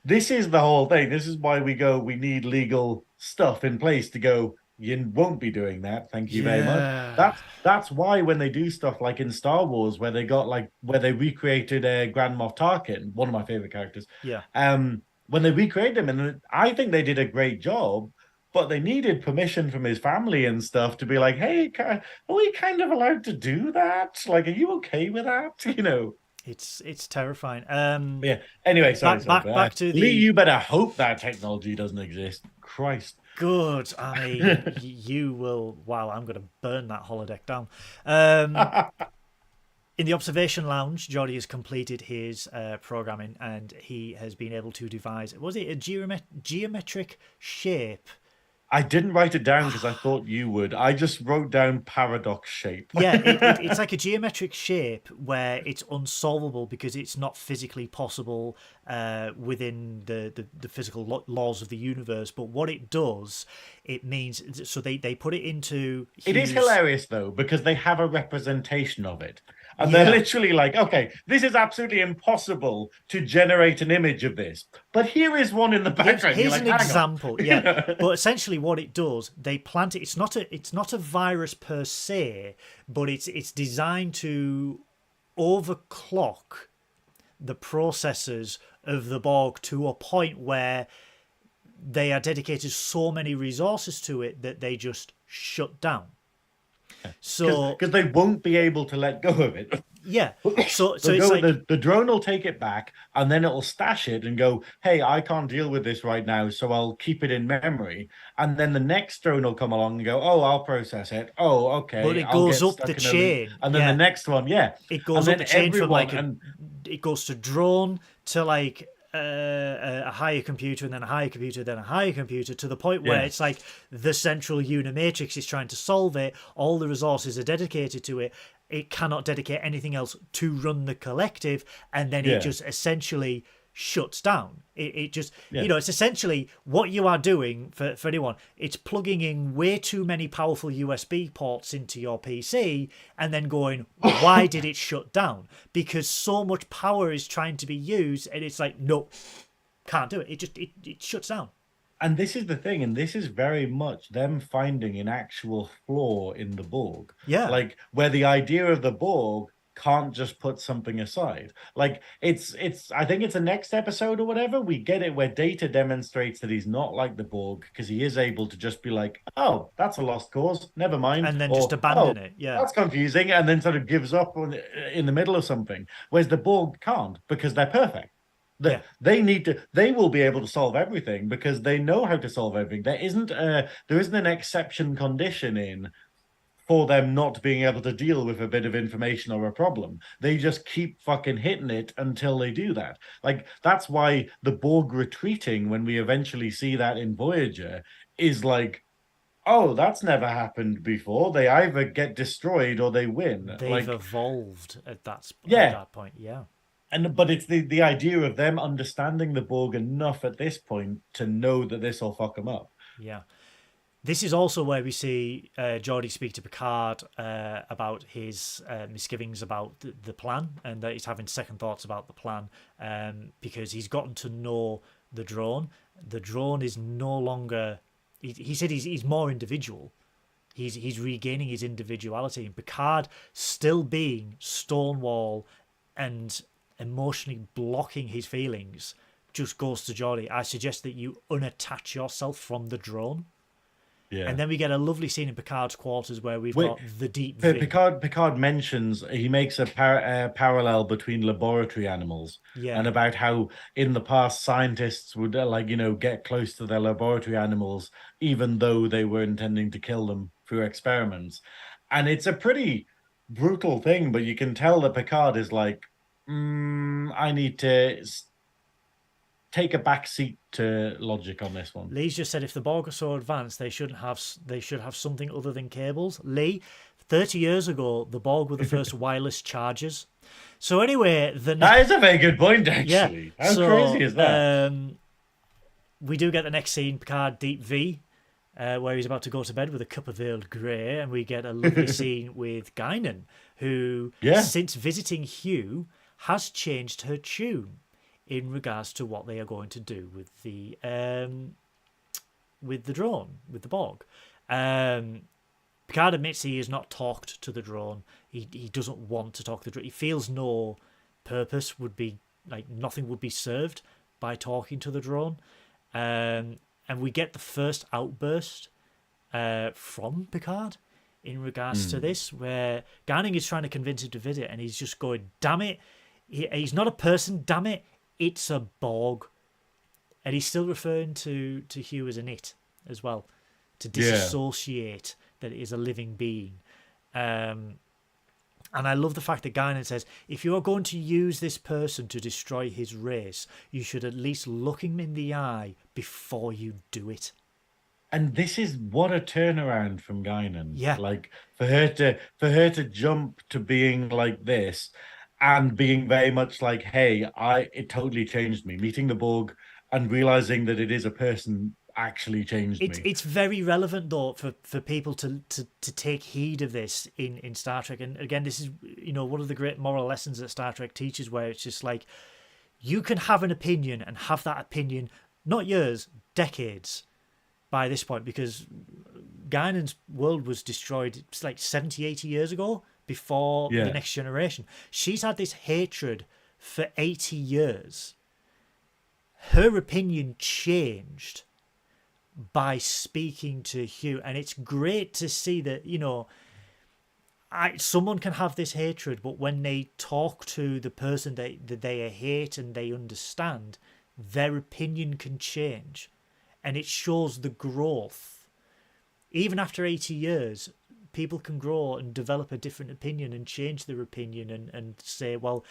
this is the whole thing. This is why we need legal stuff in place to go, you won't be doing that. Thank you very much. Yeah. That's why when they do stuff like in Star Wars, where they recreated Grand Moff Tarkin, one of my favorite characters. Yeah. When they recreated him, and I think they did a great job, but they needed permission from his family and stuff to be like, hey, are we kind of allowed to do that? Like, are you okay with that? You know. It's terrifying. Yeah. Anyway, sorry. Back to Lee, you better hope that technology doesn't exist. Christ. Good. I mean, you will. Wow, I'm going to burn that holodeck down. In the observation lounge, Geordi has completed his programming, and he has been able to devise. Was it a geometric shape? I didn't write it down because I thought you would. I just wrote down paradox shape. Yeah, it's like a geometric shape where it's unsolvable because it's not physically possible within the physical laws of the universe. But what it does, it means... So they put it into... It is hilarious, though, because they have a representation of it. And they're literally like, okay, this is absolutely impossible to generate an image of this. But here is one in the background. Here's an example, yeah. But essentially what it does, they plant it. It's not a virus per se, but it's designed to overclock the processors of the Borg to a point where they are dedicated so many resources to it that they just shut down. So because they won't be able to let go of it. Yeah. So it's like the drone will take it back and then it'll stash it and go, hey, I can't deal with this right now, so I'll keep it in memory. And then the next drone will come along and go, oh, I'll process it. Oh, okay. But it goes up the chain. And then the next one, it goes up the chain from like it goes to drone to like a higher computer and then a higher computer, then a higher computer, to the point where it's like the central unimatrix is trying to solve it. All the resources are dedicated to it. It cannot dedicate anything else to run the collective, and then it just essentially shuts down. It just, it's essentially what you are doing for anyone. It's plugging in way too many powerful USB ports into your PC and then going, why did it shut down? Because so much power is trying to be used, and it's like, no, can't do it. It shuts down. And this is the thing, and this is very much them finding an actual flaw in the Borg. Yeah. Like, where the idea of the Borg can't just put something aside. Like, it's I think it's the next episode or whatever, we get it where Data demonstrates that he's not like the Borg, because he is able to just be like, oh, that's a lost cause, never mind. And then just abandon it, yeah. That's confusing, and then sort of gives up in the middle of something. Whereas the Borg can't, because they're perfect. They will be able to solve everything because they know how to solve everything. There isn't an exception condition in for them not being able to deal with a bit of information or a problem. They just keep fucking hitting it until they do that. Like, that's why the Borg retreating, when we eventually see that in Voyager, is like, oh, that's never happened before. They either get destroyed or they win. They've evolved at that point, yeah. But it's the idea of them understanding the Borg enough at this point to know that this will fuck them up. Yeah. This is also where we see Geordi speak to Picard about his misgivings about the plan, and that he's having second thoughts about the plan because he's gotten to know the drone. The drone is no longer... He said he's more individual. He's regaining his individuality. And Picard still being Stonewall and emotionally blocking his feelings just goes to Geordi, I suggest that you unattach yourself from the drone. Yeah. And then we get a lovely scene in Picard's quarters where we've got the deep V. Picard mentions, he makes a parallel between laboratory animals and about how in the past scientists would get close to their laboratory animals even though they were intending to kill them through experiments. And it's a pretty brutal thing, but you can tell that Picard is like, I need to take a back seat to logic on this one. Lee's just said if the Borg are so advanced, they should have something other than cables. Lee, 30 years ago, the Borg were the first wireless chargers. So anyway, that is a very good point, actually. Yeah. How crazy is that? We do get the next scene, Picard Deep V, where he's about to go to bed with a cup of Earl Grey, and we get a lovely scene with Guinan, who, since visiting Hugh, has changed her tune in regards to what they are going to do with the drone, with the Borg. Picard admits he has not talked to the drone. He doesn't want to talk to the drone. He feels no purpose would be, like, nothing would be served by talking to the drone. And we get the first outburst from Picard in regards to this, where Guinan is trying to convince him to visit, and he's just going, damn it, he's not a person, damn it, it's a Borg. And he's still referring to Hugh as an it as well, to disassociate that it is a living being. And I love the fact that Guinan says, if you're going to use this person to destroy his race, you should at least look him in the eye before you do it. And this is what a turnaround from Guinan. Yeah. Like, for her to jump to being like this and being very much like, hey, it totally changed me. Meeting the Borg and realizing that it is a person actually changed me. It's very relevant, though, for people to take heed of this in Star Trek. And again, this is, one of the great moral lessons that Star Trek teaches, where it's just like, you can have an opinion and have that opinion, not years, decades by this point, because Guinan's world was destroyed, it's like 70, 80 years ago, before the Next Generation. She's had this hatred for 80 years. Her opinion changed by speaking to Hugh, and it's great to see that, someone can have this hatred, but when they talk to the person that they hate and they understand, their opinion can change, and it shows the growth. Even after 80 years, people can grow and develop a different opinion and change their opinion and say, well,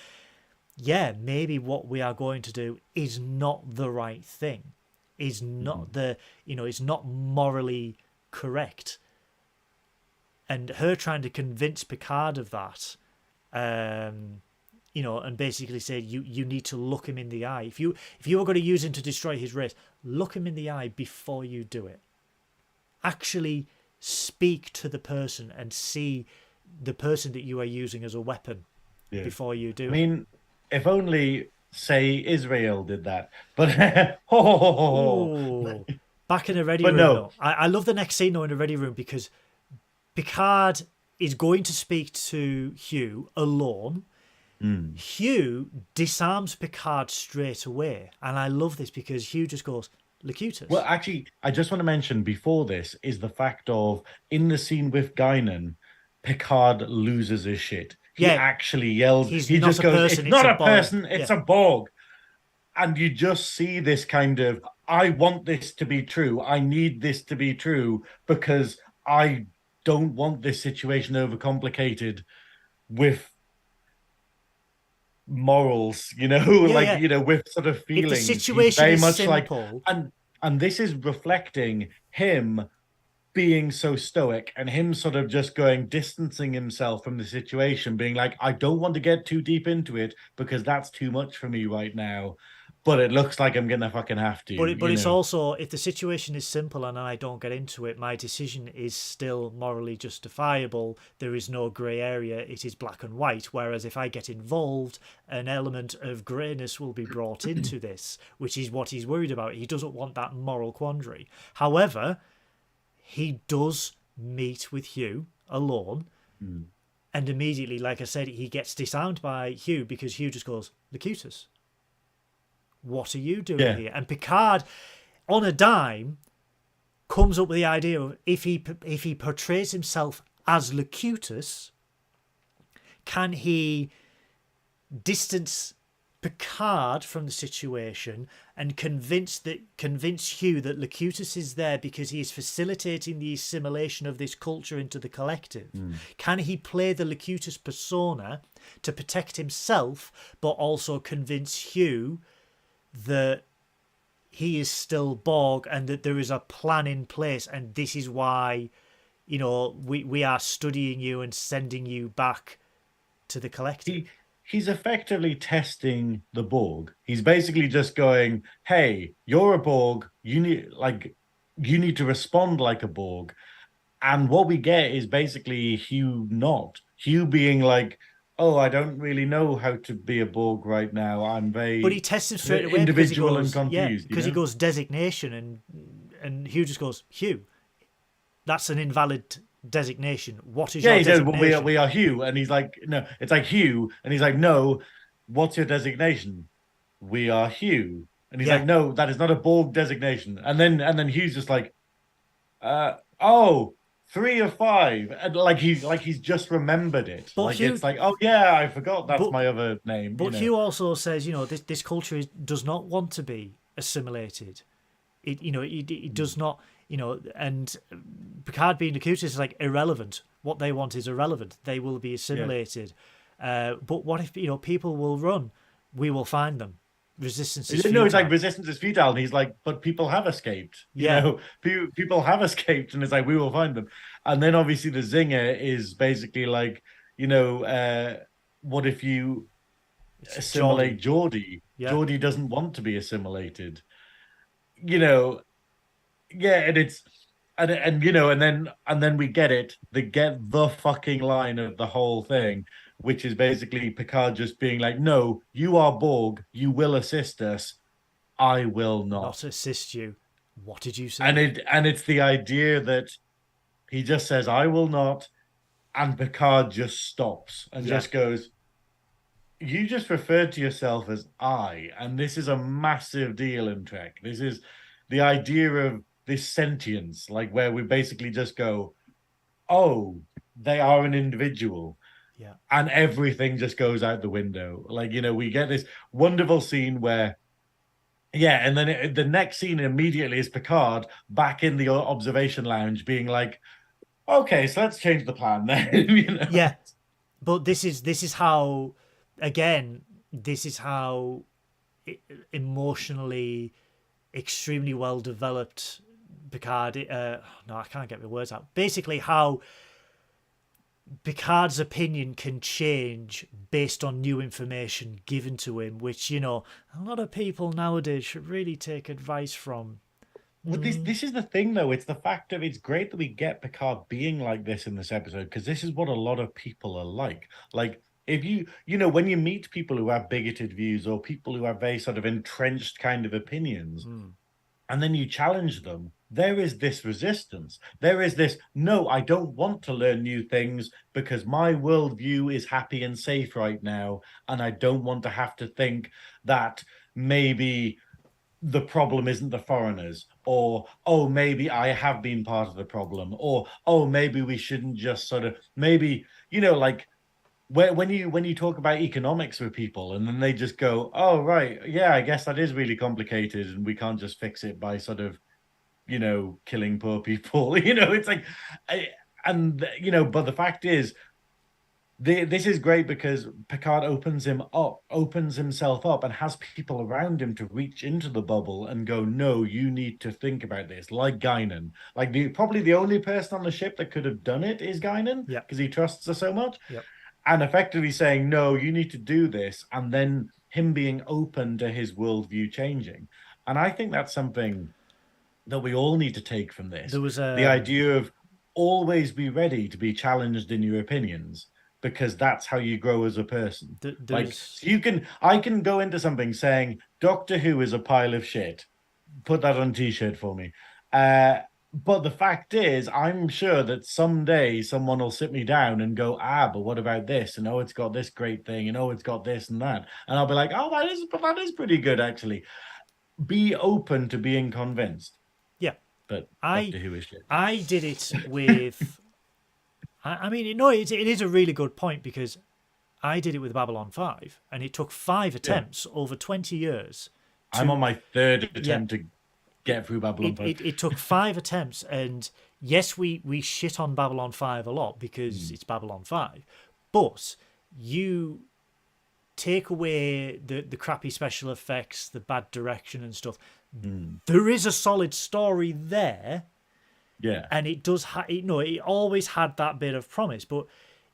yeah, maybe what we are going to do is not the right thing, is not is not morally correct. And her trying to convince Picard of that, and basically say, you need to look him in the eye. If you are going to use him to destroy his race, look him in the eye before you do it. Actually speak to the person and see the person that you are using as a weapon before you do it. I mean, if only, say, Israel did that. But back in the ready room. No. I love the next scene, though, in the ready room, because Picard is going to speak to Hugh alone. Hugh disarms Picard straight away, and I love this because Hugh just goes, Locutus. Well, actually, I just want to mention before this is the fact of, in the scene with Guinan, Picard loses his shit. He actually yells. He just goes, it's not a person, it's a Borg. And you just see this kind of, I want this to be true. I need this to be true because I don't want this situation overcomplicated with morals, with sort of feelings. If the situation very is much simple. like, and this is reflecting him being so stoic and him sort of just distancing himself from the situation, being like, I don't want to get too deep into it because that's too much for me right now. But it looks like I'm gonna fucking have to. But it's also, if the situation is simple and I don't get into it, my decision is still morally justifiable. There is no grey area. It is black and white. Whereas if I get involved, an element of greyness will be brought into this, which is what he's worried about. He doesn't want that moral quandary. However, he does meet with Hugh alone. And immediately, like I said, he gets disarmed by Hugh because Hugh just goes, Locutus, what are you doing here? And Picard, on a dime, comes up with the idea of if he portrays himself as Locutus, can he distance Picard from the situation and convince Hugh that Locutus is there because he is facilitating the assimilation of this culture into the collective? Can he play the Locutus persona to protect himself, but also convince Hugh that he is still Borg and that there is a plan in place, and this is why, we are studying you and sending you back to the collective? He's effectively testing the Borg. He's basically just going, hey, you're a Borg. You need to respond like a Borg. And what we get is basically Hugh being like, oh, I don't really know how to be a Borg right now. I'm very But he tests him straight away individual because he goes, and confused. Because he goes designation, and Hugh just goes, Hugh, that's an invalid designation. What is Yeah, your he says, well, designation? we are Hugh. And he's like, no, it's like Hugh. And he's like, no, what's your designation? We are Hugh. And he's Yeah, like, no, that is not a Borg designation. And then Hugh's just like, oh, 3 of 5. And like he's just remembered it. but Like Hugh, it's like, oh yeah, I forgot that's but my other name, but Hugh also says, this culture does not want to be assimilated. It does not, and Picard being accused is like irrelevant. What they want is irrelevant. They will be assimilated. But what if people will run? We will find them. Resistance is futile. No, it's like resistance is futile, and he's like, but people have escaped. Yeah. People have escaped, and it's like we will find them. And then obviously the zinger is basically like, what if you assimilate Geordie? Yeah. Geordie doesn't want to be assimilated. Yeah, and it's and then we get it. They get the fucking line of the whole thing, which is basically Picard just being like, "No, you are Borg. You will assist us. I will Not assist you. What did you say? And it's the idea that he just says, "I will not," and Picard just stops and just goes, "You just referred to yourself as I," and this is a massive deal in Trek. This is the idea of this sentience, like where we basically just go, "Oh, they are an individual." Yeah. And everything just goes out the window. Like, we get this wonderful scene where, and then the next scene immediately is Picard back in the observation lounge being like, okay, so let's change the plan then. Yeah. But this is how, again, emotionally extremely well developed Picard. No, I can't get my words out. Basically, how Picard's opinion can change based on new information given to him, which a lot of people nowadays should really take advice from. Well, this is the thing, though. It's the fact of it's great that we get Picard being like this in this episode, because this is what a lot of people are like. Like, if when you meet people who have bigoted views or people who have very sort of entrenched kind of opinions, and then you challenge them, there is this resistance. There is this, no, I don't want to learn new things because my worldview is happy and safe right now, and I don't want to have to think that maybe the problem isn't the foreigners, or oh, maybe I have been part of the problem, or oh, maybe we shouldn't just sort of maybe like when you talk about economics with people and then they just go, oh right, yeah, I guess that is really complicated and we can't just fix it by sort of killing poor people. It's like, but the fact is, this is great because Picard opens himself up, and has people around him to reach into the bubble and go, no, you need to think about this. Like Guinan, like probably the only person on the ship that could have done it is Guinan, because he trusts her so much, and effectively saying, no, you need to do this, and then him being open to his worldview changing. And I think that's something that we all need to take from this. There was the idea of always be ready to be challenged in your opinions, because that's how you grow as a person. I can go into something saying Doctor Who is a pile of shit. Put that on a t-shirt for me. But the fact is, I'm sure that someday someone will sit me down and go, but what about this? And it's got this great thing, and it's got this and that. And I'll be like, oh, that is pretty good, actually. Be open to being convinced. Yeah. But Doctor Who is shit. I did it with I mean, it is a really good point, because I did it with Babylon 5, and it took 5 attempts over 20 years. I'm on my 3rd attempt to get through Babylon 5. It took 5 attempts, and yes, we shit on Babylon 5 a lot because it's Babylon 5, but you take away the crappy special effects, the bad direction and stuff. There is a solid story there. Yeah, and it does. It always had that bit of promise, but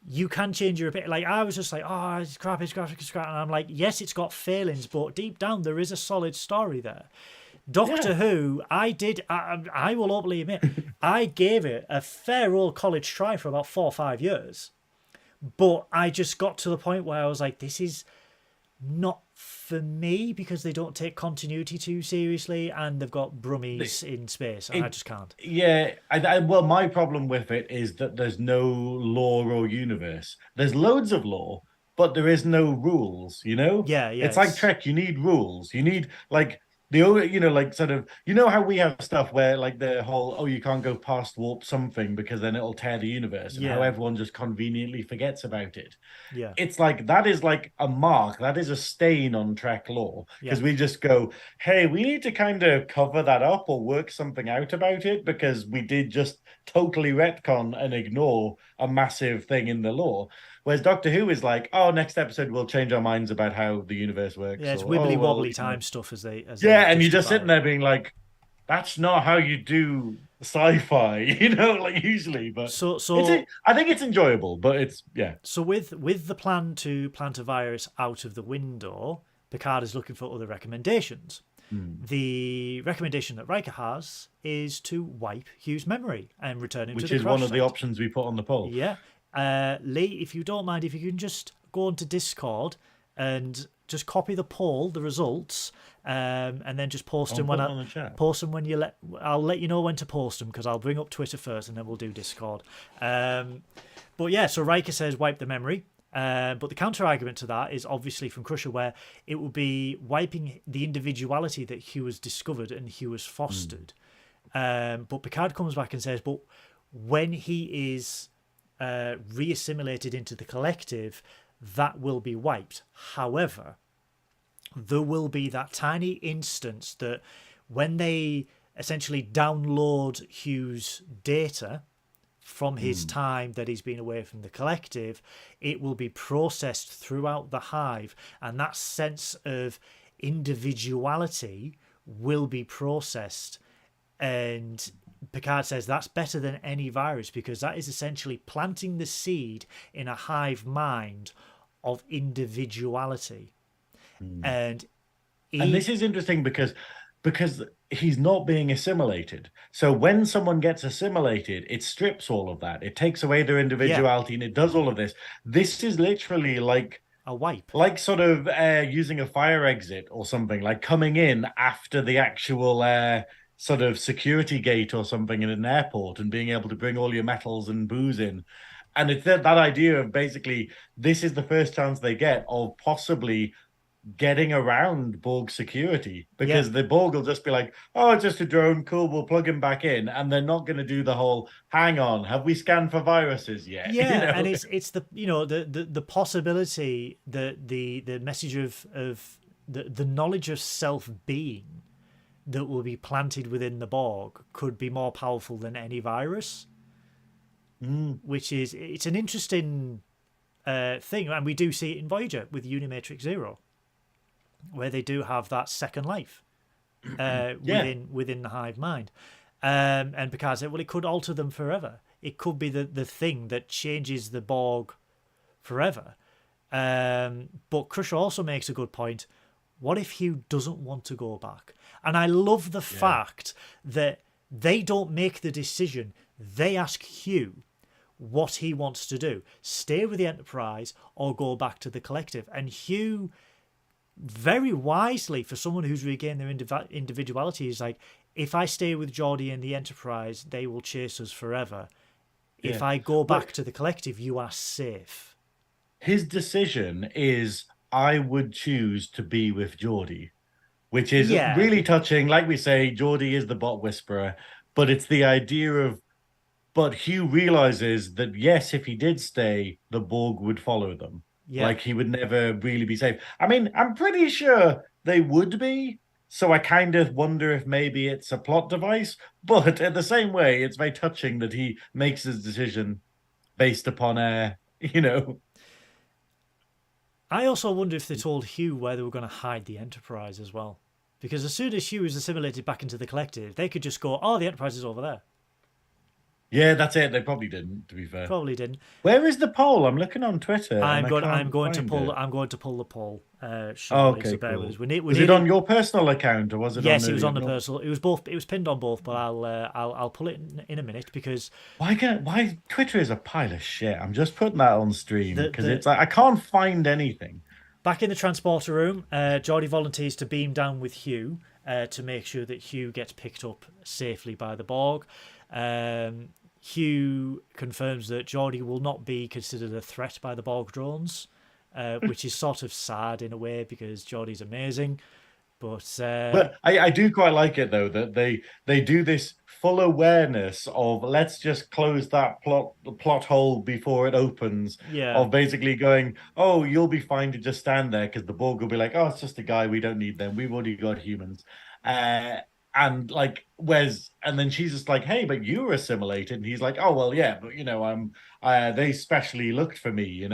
you can change your opinion. Like, I was just like, oh, it's crap, it's crap, it's crap, and I'm like, yes, it's got failings, but deep down there is a solid story there. Doctor Who, I will openly admit, I gave it a fair old college try for about 4 or 5 years, but I just got to the point where I was like, this is. Not for me, because they don't take continuity too seriously, and they've got brummies in space, and I just can't. Yeah, well, my problem with it is that there's no lore or universe. There's loads of lore, but there is no rules, you know? Yeah, It's like yes. Trek, you need rules. You need like like sort of, how we have stuff where like the whole, oh, you can't go past warp something because then it'll tear the universe, and how Yeah, everyone just conveniently forgets about it. yeah, It's like that is like a mark, that is a stain on Trek lore, yeah. because we just go, hey, we need to kind of cover that up or work something out about it because we did just totally retcon and ignore a massive thing in the lore. Whereas Doctor Who is like, oh, next episode we'll change our minds about how the universe Yeah, works, it's or oh wibbly well, wobbly time stuff as they yeah, and you're just justify sitting it. there being like, that's not how you do sci-fi, like usually. But So so I think it's enjoyable, but it's yeah. so with the plan to plant a virus out of the window, Picard is looking for other recommendations. Hmm. The recommendation that Riker has is to wipe Hugh's memory and return him to Which the is one crash of the site. options we put on the poll. Yeah. Lee, if you don't mind, if you can just go onto Discord and just copy the poll, the results, and then just post I'll them put when them on the chat. post them when I'll let you know when to post them, because I'll bring up Twitter first and then we'll do Discord. But yeah, so Riker says wipe the memory. But the counter argument to that is obviously from Crusher, where it would be wiping the individuality that Hugh has discovered and Hugh has fostered. But Picard comes back and says, but when he is re-assimilated into the collective, that will be wiped. However, there will be that tiny instance that when they essentially download Hugh's data from his time that he's been away from the collective, it will be processed throughout the hive, and that sense of individuality will be processed. And Picard says that's better than any virus, because that is essentially planting the seed in a hive mind of individuality. And And this is interesting because he's not being assimilated. So when someone gets assimilated, it strips all of that. It takes away their individuality and it does all of this. This is literally like a wipe. Like sort of using a fire exit or something, like coming in after the actual sort of security gate or something in an airport and being able to bring all your metals and booze in. And it's that idea of basically this is the first chance they get of possibly getting around Borg security, because the Borg will just be like, oh, it's just a drone, cool, we'll plug him back in, and they're not going to do the whole hang on, have we scanned for viruses yet? Yeah, and it's the the possibility that the message of the knowledge of self being that will be planted within the Borg could be more powerful than any virus. Which is, it's an interesting thing, and we do see it in Voyager with Unimatrix Zero, where they do have that second life within the hive mind. And Picard said, well, it could alter them forever. It could be the thing that changes the Borg forever. But Crusher also makes a good point. What if Hugh doesn't want to go back? And I love the fact that they don't make the decision. They ask Hugh what he wants to do. Stay with the Enterprise or go back to the collective. And Hugh, very wisely, for someone who's regained their individuality, is like, if I stay with Geordi and the Enterprise, they will chase us forever. If I go back to the collective, you are safe. His decision is, I would choose to be with Geordi, which is really touching. Like we say, Geordi is the bot whisperer, but it's the idea of, but Hugh realizes that, yes, if he did stay, the Borg would follow them. Yeah. Like he would never really be safe. I mean, I'm pretty sure they would be. So I kind of wonder if maybe it's a plot device. But in the same way, it's very touching that he makes his decision based upon, I also wonder if they told Hugh where they were going to hide the Enterprise as well. Because as soon as Hugh is assimilated back into the collective, they could just go, oh, the Enterprise is over there. Yeah, that's it. They probably didn't, to be fair. Probably didn't. Where is the poll? I'm looking on Twitter. I'm going to pull the poll. Okay, so bear cool. with us. Was it on your personal account or was it? Yes, it was on the personal. It was both. It was pinned on both, but I'll pull it in a minute, because why Twitter is a pile of shit. I'm just putting that on stream because it's like I can't find anything. Back in the transporter room, Geordie volunteers to beam down with Hugh to make sure that Hugh gets picked up safely by the Borg. Hugh confirms that Geordie will not be considered a threat by the Borg drones, which is sort of sad in a way because Geordie's amazing. But I do quite like it though that they do this full awareness of let's just close that plot hole before it opens. Yeah. Of basically going, oh, you'll be fine to just stand there because the Borg will be like, oh, it's just a guy, we don't need them, we've already got humans. And like and then she's just like, hey, but you were assimilated, and he's like, oh well, yeah, but they specially looked for me,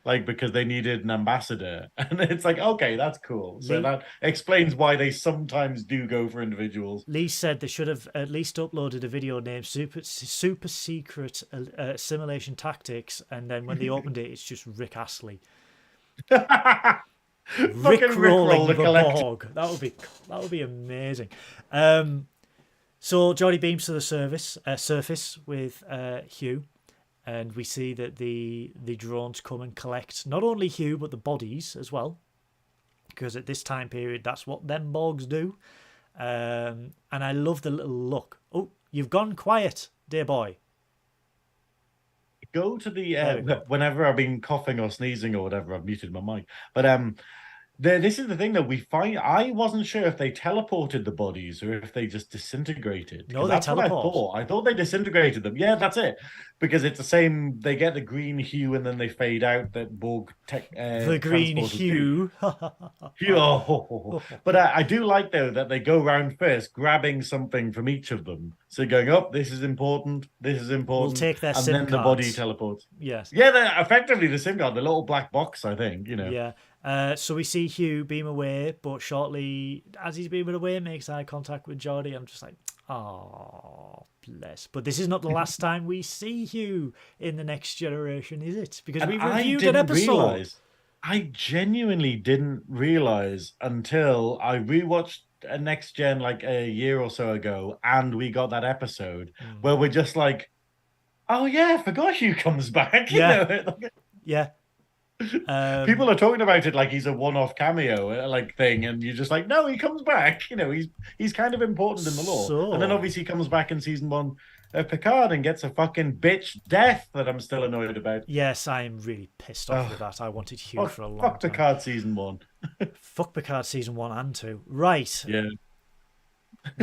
like because they needed an ambassador. And it's like, okay, that's cool. So that explains why they sometimes do go for individuals. Lee said they should have at least uploaded a video named super secret assimilation tactics, and then when they opened it, it's just Rick Astley. Rickrolling the Borg. That would be amazing. So Geordie beams to the surface with Hugh, and we see that the drones come and collect not only Hugh but the bodies as well, because at this time period that's what them Borgs do. And I love the little look. Oh, you've gone quiet, dear boy. Go to the whenever I've been coughing or sneezing or whatever, I've muted my mic. But this is the thing that we find. I wasn't sure if they teleported the bodies or if they just disintegrated. No, they teleport. I thought they disintegrated them. Yeah, that's it. Because it's the same. They get the green hue and then they fade out. That Borg tech. The green hue. But I do like though that they go round first, grabbing something from each of them. So going up, this is important. This is important. We'll take their and SIM then cards. The body teleports. Yes. Yeah, they're effectively the SIM card, the little black box. I think Yeah. So we see Hugh beam away, but shortly as he's beaming away, makes eye contact with Geordie. I'm just like, oh, bless. But this is not the last time we see Hugh in The Next Generation, is it? Because we reviewed an episode. I genuinely didn't realize until I rewatched a Next Gen like a year or so ago, and we got that episode where we're just like, oh yeah, I forgot Hugh comes back. Yeah. People are talking about it like he's a one-off cameo like thing, and you're just like, no, he comes back. He's kind of important in the lore. And then obviously he comes back in season 1 of Picard and gets a fucking bitch death that I'm still annoyed about. Yes, I am really pissed off with that. I wanted Hugh for a long time. Fuck Picard season 1. Fuck Picard season 1 and 2. Right. Yeah.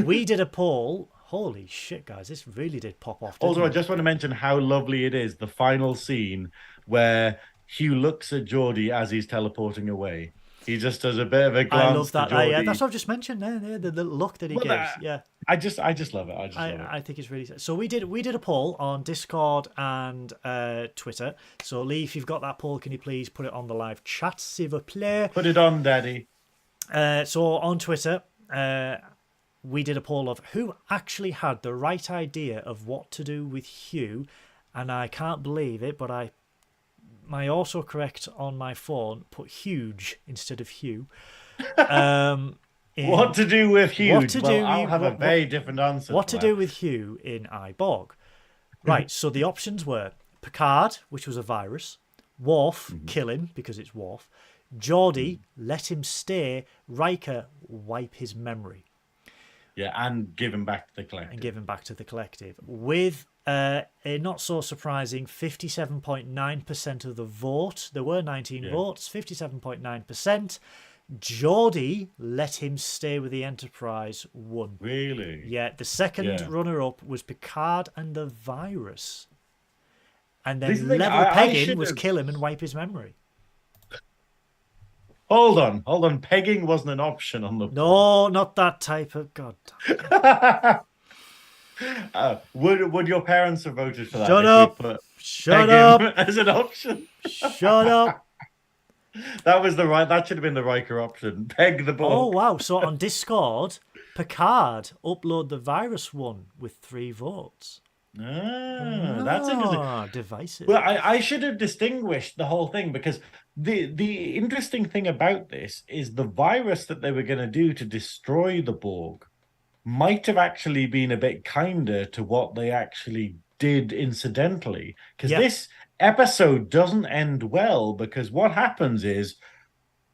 We did a poll. Holy shit, guys, this really did pop off. Also, I just want to mention how lovely it is, the final scene where Hugh looks at Geordie as he's teleporting away. He just does a bit of a glance. I love that. To Geordie. Yeah, that's what I've just mentioned there. The little look that he gives. Yeah. I just love it. I think it's really. So we did a poll on Discord and Twitter. So Lee, if you've got that poll, can you please put it on the live chat, s'il vous plaît? Put it on, Daddy. So on Twitter, we did a poll of who actually had the right idea of what to do with Hugh, and I can't believe it, but my autocorrect on my phone put huge instead of Hugh. What to do with Hugh? I'll have a very different answer. What to do with Hugh in iBorg? Right, so the options were Picard, which was a virus, Worf, kill him because it's Worf, Geordie, let him stay, Riker, wipe his memory. Yeah, and give him back to the collective. With a not so surprising 57.9% of the vote. There were 19 votes, 57.9%. Geordie, let him stay with the Enterprise, won. Really? Yeah, the second runner-up was Picard and the virus. And then level pegging was kill him and wipe his memory. Hold on. Pegging wasn't an option on the... No, not that type of... God. Would your parents have voted for that? Shut up. Shut up. As an option? Shut up. That should have been the Riker option. Peg the Borg. Oh, wow. So on Discord, Picard upload the virus one with 3 votes. That's interesting. Divisive. Well, I should have distinguished the whole thing, because the interesting thing about this is the virus that they were going to do to destroy the Borg might have actually been a bit kinder to what they actually did incidentally. Because this episode doesn't end well, because what happens is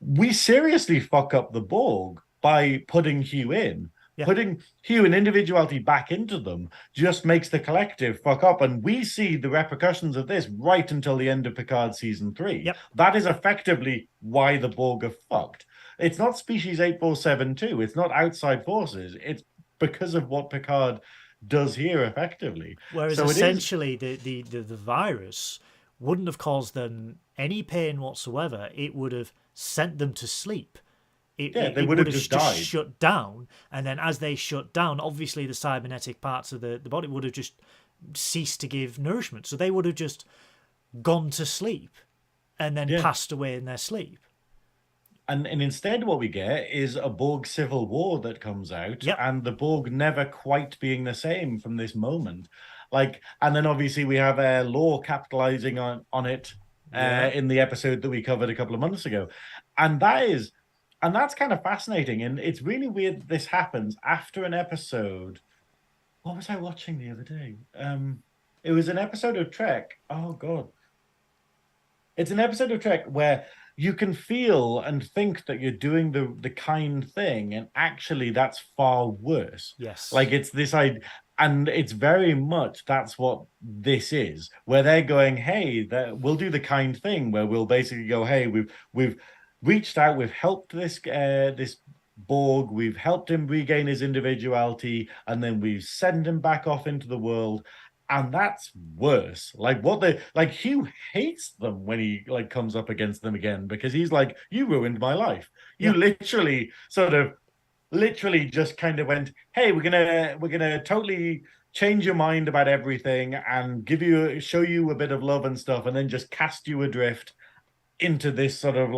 we seriously fuck up the Borg by putting Hugh in. Yeah. Putting Hugh and individuality back into them just makes the collective fuck up. And we see the repercussions of this right until the end of Picard season 3. Yep. That is effectively why the Borg are fucked. It's not species 8472. It's not outside forces. It's because of what Picard does here effectively. Whereas so essentially the virus wouldn't have caused them any pain whatsoever. It would have sent them to sleep. They would have just died. Shut down, and then as they shut down, obviously the cybernetic parts of the body would have just ceased to give nourishment. So they would have just gone to sleep and then passed away in their sleep. And instead what we get is a Borg civil war that comes out, and the Borg never quite being the same from this moment. And then obviously we have Lore capitalizing on it in the episode that we covered a couple of months ago. And that's kind of fascinating. And it's really weird this happens after an episode. What was I watching the other day? It was an episode of Trek. Oh, God. It's an episode of Trek where you can feel and think that you're doing the kind thing, and actually that's far worse. Yes. It's this idea, and it's very much that's what this is, where they're going, hey, we'll do the kind thing, where we'll basically go, hey, we've reached out, we've helped this Borg, we've helped him regain his individuality, and then we send him back off into the world. And that's worse. Hugh hates them when he comes up against them again, because he's like, you ruined my life. You literally just kind of went, hey, we're gonna totally change your mind about everything and show you a bit of love and stuff, and then just cast you adrift into this sort of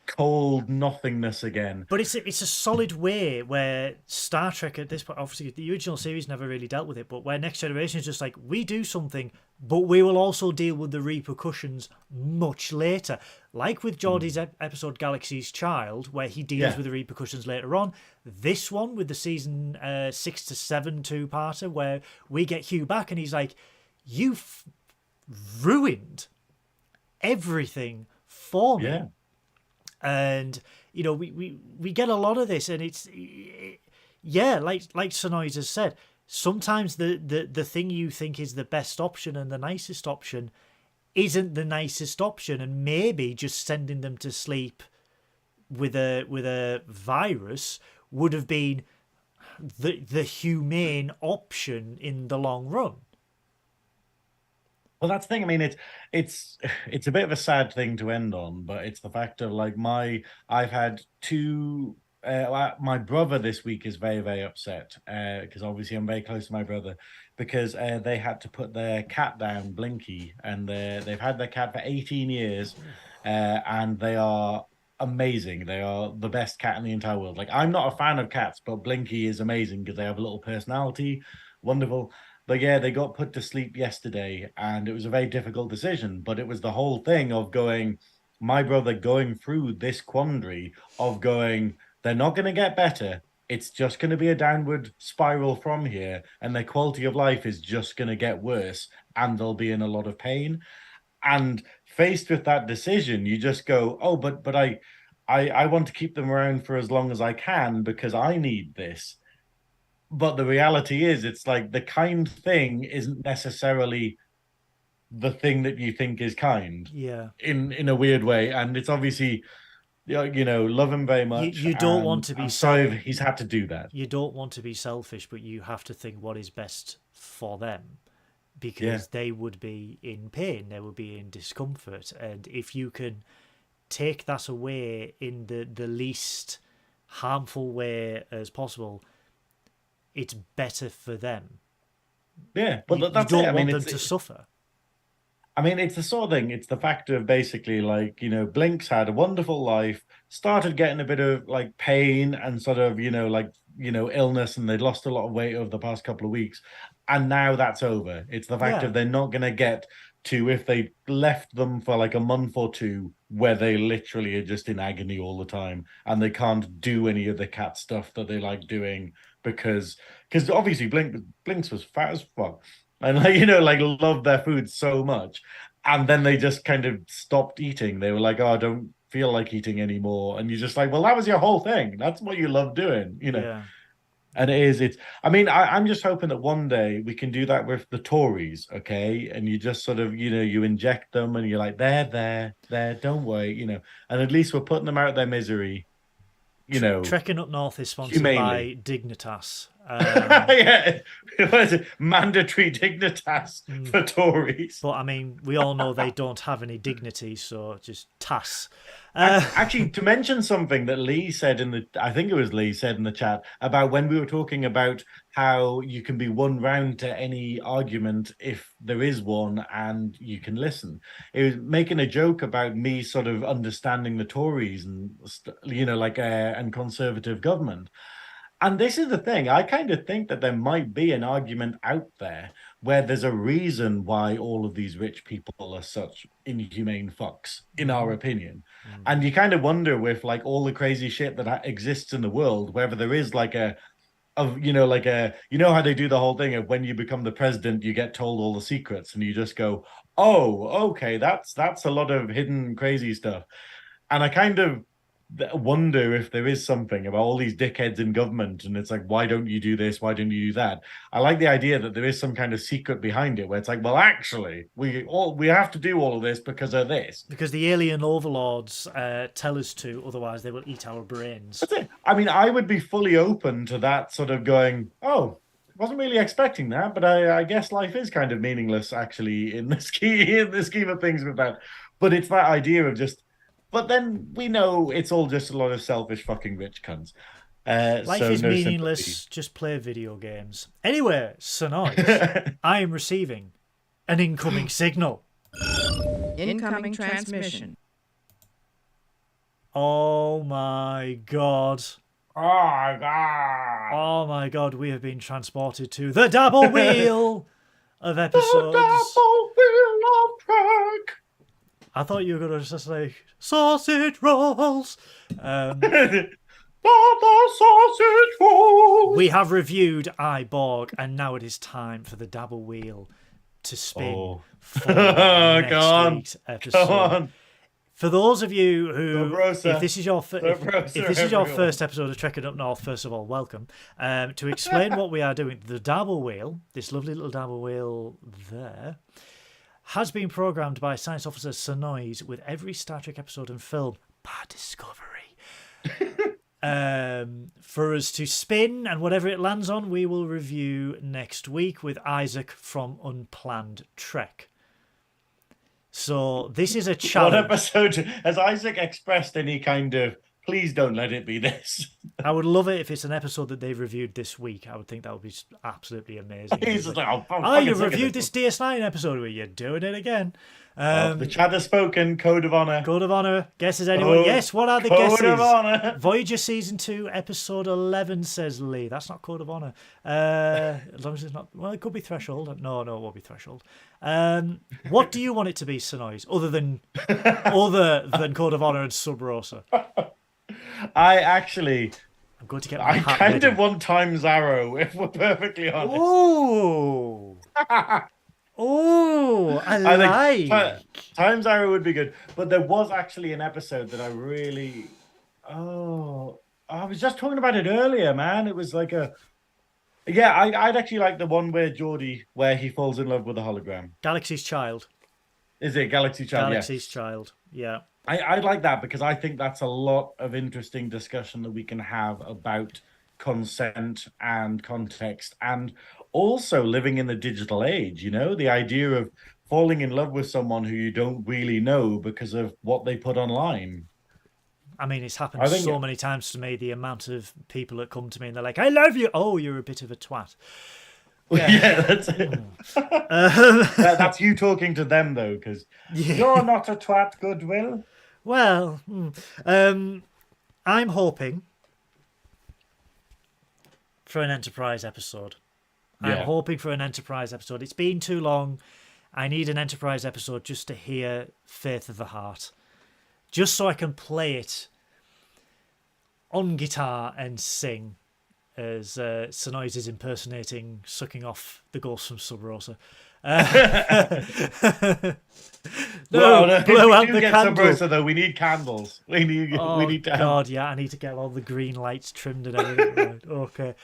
cold nothingness again. But it's a solid way where Star Trek at this point, obviously the original series never really dealt with it, but where Next Generation is just like, we do something, but we will also deal with the repercussions much later. Like with Geordie's episode Galaxy's Child, where he deals with the repercussions later on. This one with the season 6 to 7 two-parter, where we get Hugh back and he's like, you've ruined everything for me. Yeah. And we get a lot of this, and it's like Synoiz has said, sometimes the thing you think is the best option and the nicest option isn't the nicest option, and maybe just sending them to sleep with a virus would have been the humane option in the long run. Well, that's the thing. I mean, it's a bit of a sad thing to end on, but it's the fact of I've had two. My brother this week is very, very upset because obviously I'm very close to my brother, because they had to put their cat down, Blinky, and they've had their cat for 18 years, and they are amazing. They are the best cat in the entire world. I'm not a fan of cats, but Blinky is amazing because they have a little personality, wonderful. But yeah, they got put to sleep yesterday, and it was a very difficult decision. But it was the whole thing of my brother going through this quandary of they're not going to get better. It's just going to be a downward spiral from here, and their quality of life is just going to get worse, and they'll be in a lot of pain. And faced with that decision, you just go, oh, but I want to keep them around for as long as I can because I need this. But the reality is, it's the kind thing isn't necessarily the thing that you think is kind. Yeah. In a weird way. And it's obviously, love him very much. You don't want to be sorry he's had to do that. You don't want to be selfish, but you have to think what is best for them, because they would be in pain, they would be in discomfort. And if you can take that away in the least harmful way as possible, it's better for them. Yeah, but that's you don't want them to suffer. I mean, it's the sort of thing. It's the fact of basically Blink's had a wonderful life, started getting a bit of pain and sort of illness, and they'd lost a lot of weight over the past couple of weeks, and now that's over. It's the fact of they're not going to get to, if they left them for a month or two, where they literally are just in agony all the time, and they can't do any of the cat stuff that they like doing. Because obviously Blinks was fat as fuck, and loved their food so much, and then they just kind of stopped eating. They were like, oh, don't feel like eating anymore. And you're just like, well, that was your whole thing. That's what you love doing, you know. Yeah. And it's, I mean, I'm just hoping that one day we can do that with the Tories, okay? And you just sort of, you inject them and you're like, there, don't worry, and at least we're putting them out of their misery, Trekkin Up North is sponsored humanely. by Dignitas. Yeah, what is it? Mandatory Dignitas for Tories. But I mean, we all know they don't have any dignity, so just TAS. Actually, to mention something that Lee said I think it was Lee said in the chat about when we were talking about how you can be won round to any argument if there is one and you can listen. It was making a joke about me sort of understanding the Tories and, and conservative government. And this is the thing, I kind of think that there might be an argument out there where there's a reason why all of these rich people are such inhumane fucks, in our opinion. And you kind of wonder with like all the crazy shit that exists in the world, whether there is like how they do the whole thing of when you become the president, you get told all the secrets and you just go, oh, okay, that's a lot of hidden crazy stuff. And I kind of wonder if there is something about all these dickheads in government and it's like, why don't you do this, why don't you do that? I like the idea that there is some kind of secret behind it where it's like, well, actually we have to do all of this because of this, because the alien overlords tell us to, otherwise they will eat our brains. That's it. I mean, I would be fully open to that sort of going, oh, wasn't really expecting that, but I guess life is kind of meaningless actually in the scheme of things with that. But it's that idea of just, but then we know it's all just a lot of selfish fucking rich cunts. Life is meaningless. Sympathy. Just play video games. Anyway, Synoiz, I am receiving an incoming signal. Incoming transmission. Oh my god. Oh my god. Oh my god, we have been transported to the Dabo Wheel of episodes. The Dabo Wheel of Trek. I thought you were going to just say sausage rolls. The sausage rolls. We have reviewed Borg, and now it is time for the Dabo Wheel to spin for next week's episode. Go on. For those of you who, if this is your first episode of Trekkin Up North, first of all, welcome. To explain what we are doing, the Dabo Wheel, this lovely little Dabo Wheel there, has been programmed by Science Officer Synoiz with every Star Trek episode and film by Discovery. For us to spin, and whatever it lands on, we will review next week with Isaac from Unplanned Trek. So this is a challenge. What episode has Isaac expressed any kind of, please don't let it be this? I would love it if it's an episode that they've reviewed this week. I would think that would be absolutely amazing. He's like, like, you've reviewed this DS9 episode where you're doing it again. The chat has spoken. Code of honor. Code of honor. Guesses anyone? Yes, what are the guesses? Code of honor. Voyager Season 2, Episode 11, says Lee. That's not Code of honor. As long as it's not... Well, it could be Threshold. No, it won't be Threshold. What do you want it to be, Synoiz, other than Code of honor and Sub Rosa? I'm going to get my hat kind ready. of want Time's Arrow, if we're perfectly honest. Ooh. I like. Time's Arrow would be good. But there was actually an episode that I really... I was just talking about it earlier, man. It was like a... Yeah, I'd actually like the one where he falls in love with a hologram. Galaxy's Child. Is it Galaxy's Child? Galaxy's Child, yeah. I'd like that because I think that's a lot of interesting discussion that we can have about consent and context and also living in the digital age, the idea of falling in love with someone who you don't really know because of what they put online. I mean, it's happened so many times to me, the amount of people that come to me and they're like, I love you. Oh, you're a bit of a twat. Yeah, that's it. That's you talking to them, though, because you're not a twat, Goodwill. Well, I'm hoping for an Enterprise episode. I'm hoping for an Enterprise episode. It's been too long. I need an Enterprise episode just to hear Faith of the Heart. Just so I can play it on guitar and sing as Synoiz is impersonating Sucking Off the Ghost from Sub Rosa. No, if blow we out do the get candle. Sabrosa, though, we need candles. We need to have... God, yeah, I need to get all the green lights trimmed and everything. Right. Okay.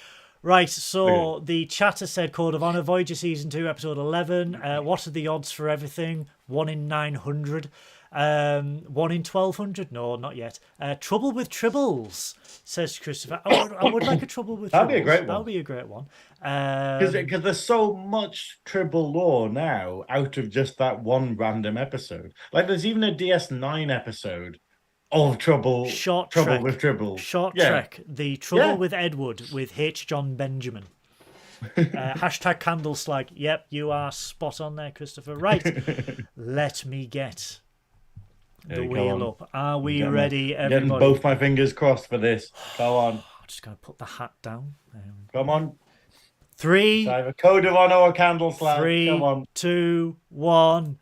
Right, so the chatter said Code of Honor, Voyager Season 2, Episode 11. What are the odds for everything? 1 in 900. 1 in 1200? No, not yet. Trouble with Tribbles, says Christopher. I would like a Trouble with That'd Tribbles. be a great one. That would be a great one. Because there's so much Tribble lore now out of just that one random episode. Like, there's even a DS9 episode of Trouble with Tribbles. Short Trek, the Trouble with Edward with H. John Benjamin. Hashtag candle slag. Yep, you are spot on there, Christopher. Right, let me get the wheel up. Are we ready, everybody? Getting both my fingers crossed for this. Go on. I'm just going to put the hat down. Come on. 3, It's either Code of Honor or candle slag. 3, Come on. 2, 1.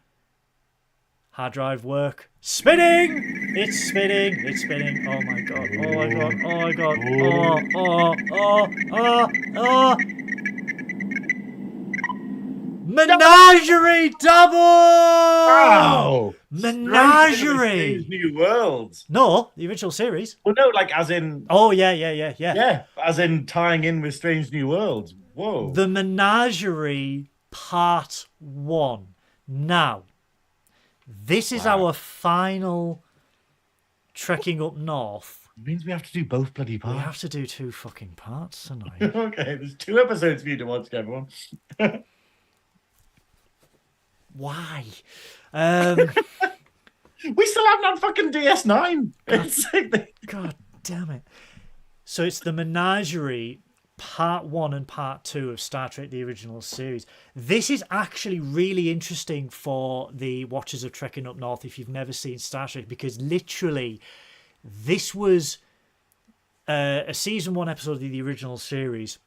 Hard drive work. Spinning! It's spinning. It's spinning. Oh my god. Oh my god. Oh my god. Oh. Menagerie double! Wow! Menagerie! Strange New Worlds. No, the original series. Well, no, like as in... Oh, yeah. Yeah, as in tying in with Strange New Worlds. Whoa. The Menagerie Part 1. Now, this is our final Trekking Up North. It means we have to do both bloody parts. We have to do 2 fucking parts, Synoiz. Okay, there's 2 episodes for you to watch, everyone. Why? We still haven't had fucking DS9. God damn it. So it's the Menagerie Part 1 and Part 2 of Star Trek The Original Series. This is actually really interesting for the watchers of Trekking Up North if you've never seen Star Trek, because literally this was a Season 1 episode of the original series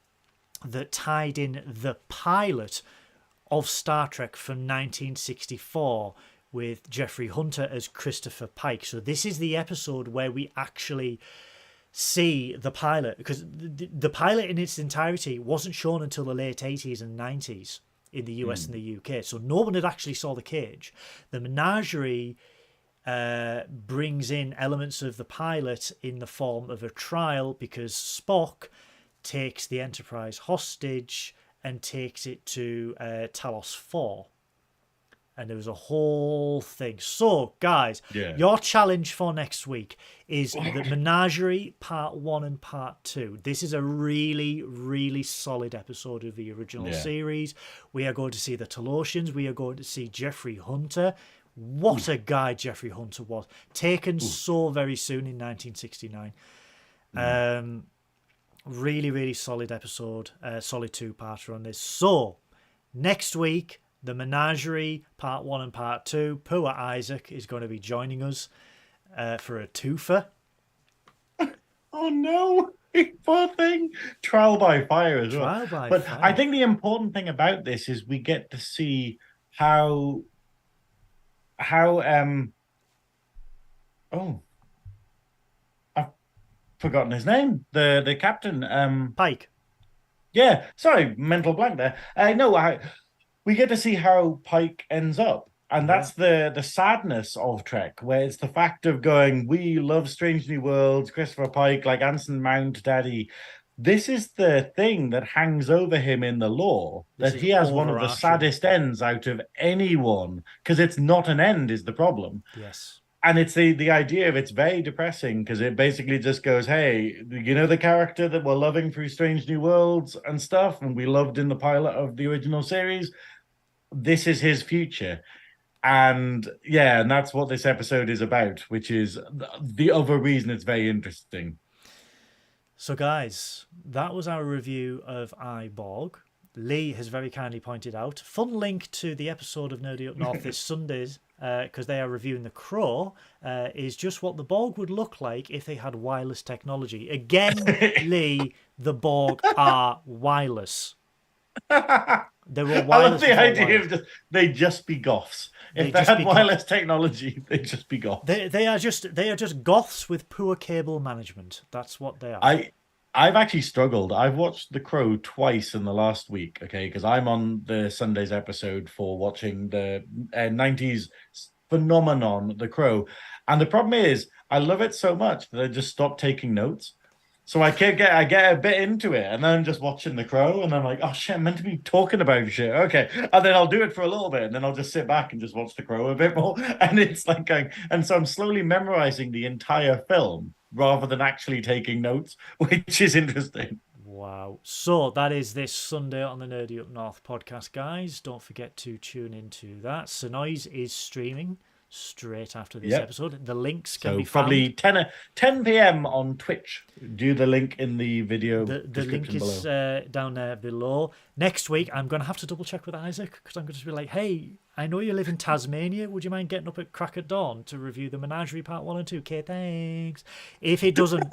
that tied in the pilot of Star Trek from 1964 with Jeffrey Hunter as Christopher Pike. So this is the episode where we actually see the pilot, because the pilot in its entirety wasn't shown until the late 80s and 90s in the US and the UK. So no one had actually saw the cage. The Menagerie brings in elements of the pilot in the form of a trial, because Spock takes the Enterprise hostage and takes it to Talos 4. And there was a whole thing. So, guys, your challenge for next week is the Menagerie Part 1 and Part 2. This is a really, really solid episode of the original series. We are going to see the Talosians. We are going to see Jeffrey Hunter. What a guy Jeffrey Hunter was. Taken so very soon in 1969. Really, really solid episode. Solid 2-parter on this. So, next week, the Menagerie Part 1 and Part 2. Poor Isaac is going to be joining us for a twofer. Oh no, poor thing. Trial by fire as well. Trial by but fire. I think the important thing about this is we get to see how I've forgotten his name. The captain. Pike. Yeah, sorry, mental blank there. We get to see how Pike ends up. And that's the sadness of Trek, where it's the fact of going, we love Strange New Worlds, Christopher Pike, like Anson Mount, Daddy. This is the thing that hangs over him in the lore, that he has one of the saddest ends out of anyone, because it's not an end is the problem. Yes. And it's the idea of it's very depressing, because it basically just goes, hey, you know the character that we're loving through Strange New Worlds and stuff, and we loved in the pilot of the original series? This is his future. And that's what this episode is about, which is the other reason it's very interesting. So guys, that was our review of Borg. Lee has very kindly pointed out, fun link to the episode of Nerdy Up North this Sundays, because they are reviewing The Crow, is just what the Borg would look like if they had wireless technology. Again, Lee, the Borg are wireless. They were wireless. I love the idea of they just be goths. If they had wireless technology, they'd just be goths. They are just goths with poor cable management. That's what they are. I've actually struggled. I've watched The Crow twice in the last week, okay, because I'm on the Sunday's episode for watching the 90s phenomenon, The Crow. And the problem is, I love it so much that I just stopped taking notes. So I get a bit into it, and then I'm just watching The Crow, and I'm like, oh shit, I'm meant to be talking about shit. Okay. And then I'll do it for a little bit, and then I'll just sit back and just watch The Crow a bit more. And it's like going, and so I'm slowly memorizing the entire film rather than actually taking notes, which is interesting. Wow. So that is this Sunday on the Nerdy Up North podcast, guys. Don't forget to tune into that. Synoiz is streaming straight after this episode. The links can be probably found. 10 p.m. on Twitch. Do the link in the video the link is down there below. Next week, I'm going to have to double check with Isaac because I'm going to be like, hey, I know you live in Tasmania. Would you mind getting up at crack at dawn to review the Menagerie Part 1 and 2? Okay, thanks. If it doesn't...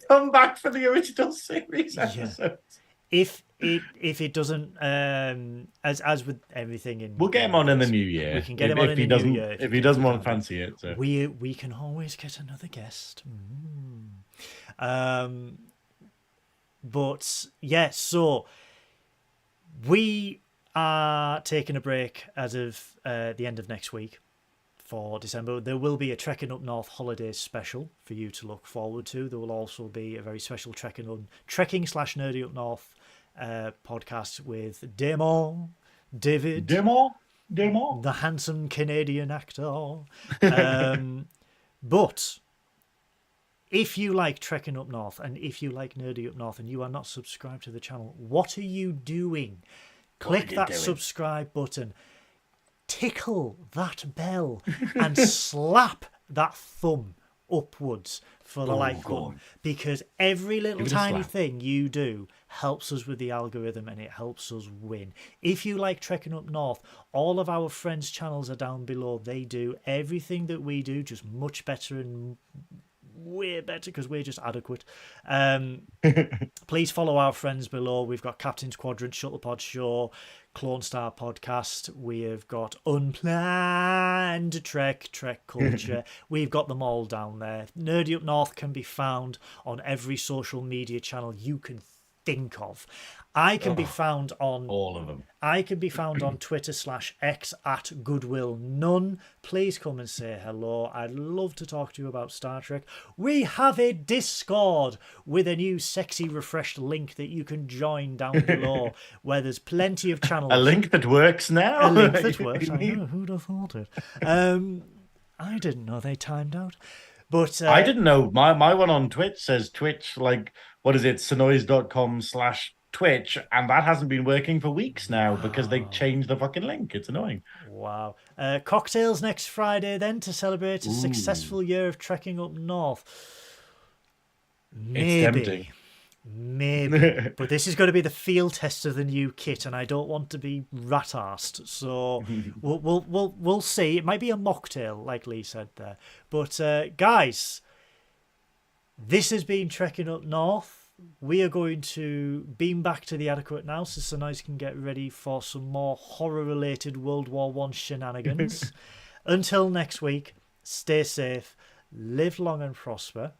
Come back for the original series episodes. If it doesn't, as with everything we'll get him on in the new year. We can get him on in the new year if he doesn't want to fancy it. So. We can always get another guest. But yeah, so we are taking a break as of the end of next week for December. There will be a Trekkin Up North holidays special for you to look forward to. There will also be a very special Trekking/Nerdy Up North podcast with David, the handsome Canadian actor. But if you like Trekking Up North and if you like Nerdy Up North and you are not subscribed to the channel, what are you doing? Click that subscribe button, tickle that bell, and slap that thumb upwards for the like button, because every little tiny thing you do helps us with the algorithm and it helps us win. If you like Trekking Up North, all of our friends' channels are down below. They do everything that we do, just much better and way better because we're just adequate. Please follow our friends below. We've got Captain's Quadrant, Shuttlepod Show, Clone Star Podcast. We have got Unplanned, Trek Culture. We've got them all down there. Nerdy Up North can be found on every social media channel you can think of. I can be found on all of them. I can be found on Twitter/X at Goodwill None. Please come and say hello. I'd love to talk to you about Star Trek. We have a Discord with a new sexy refreshed link that you can join down below where there's plenty of channels. A link that works now. A link that works. I know, who'd have thought it? I didn't know they timed out. But I didn't know. My one on Twitch says Twitch, like, what is it, Synoiz.com/Twitch, and that hasn't been working for weeks now because they changed the fucking link. It's annoying. Wow. Cocktails next Friday then to celebrate a successful year of trekking up north. Maybe. But this is going to be the field test of the new kit, and I don't want to be rat-arsed, so we'll see. It might be a mocktail, like Lee said there. But guys, this has been Trekking Up North. We are going to beam back to the Adequate now so Synoiz can get ready for some more horror-related World War I shenanigans. Until next week, stay safe, live long and prosper,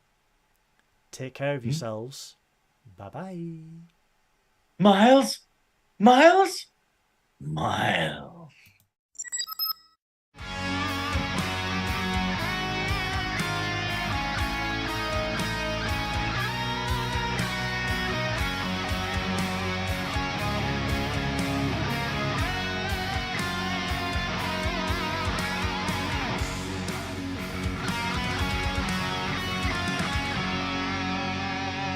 take care of yourselves. Bye-bye. Miles?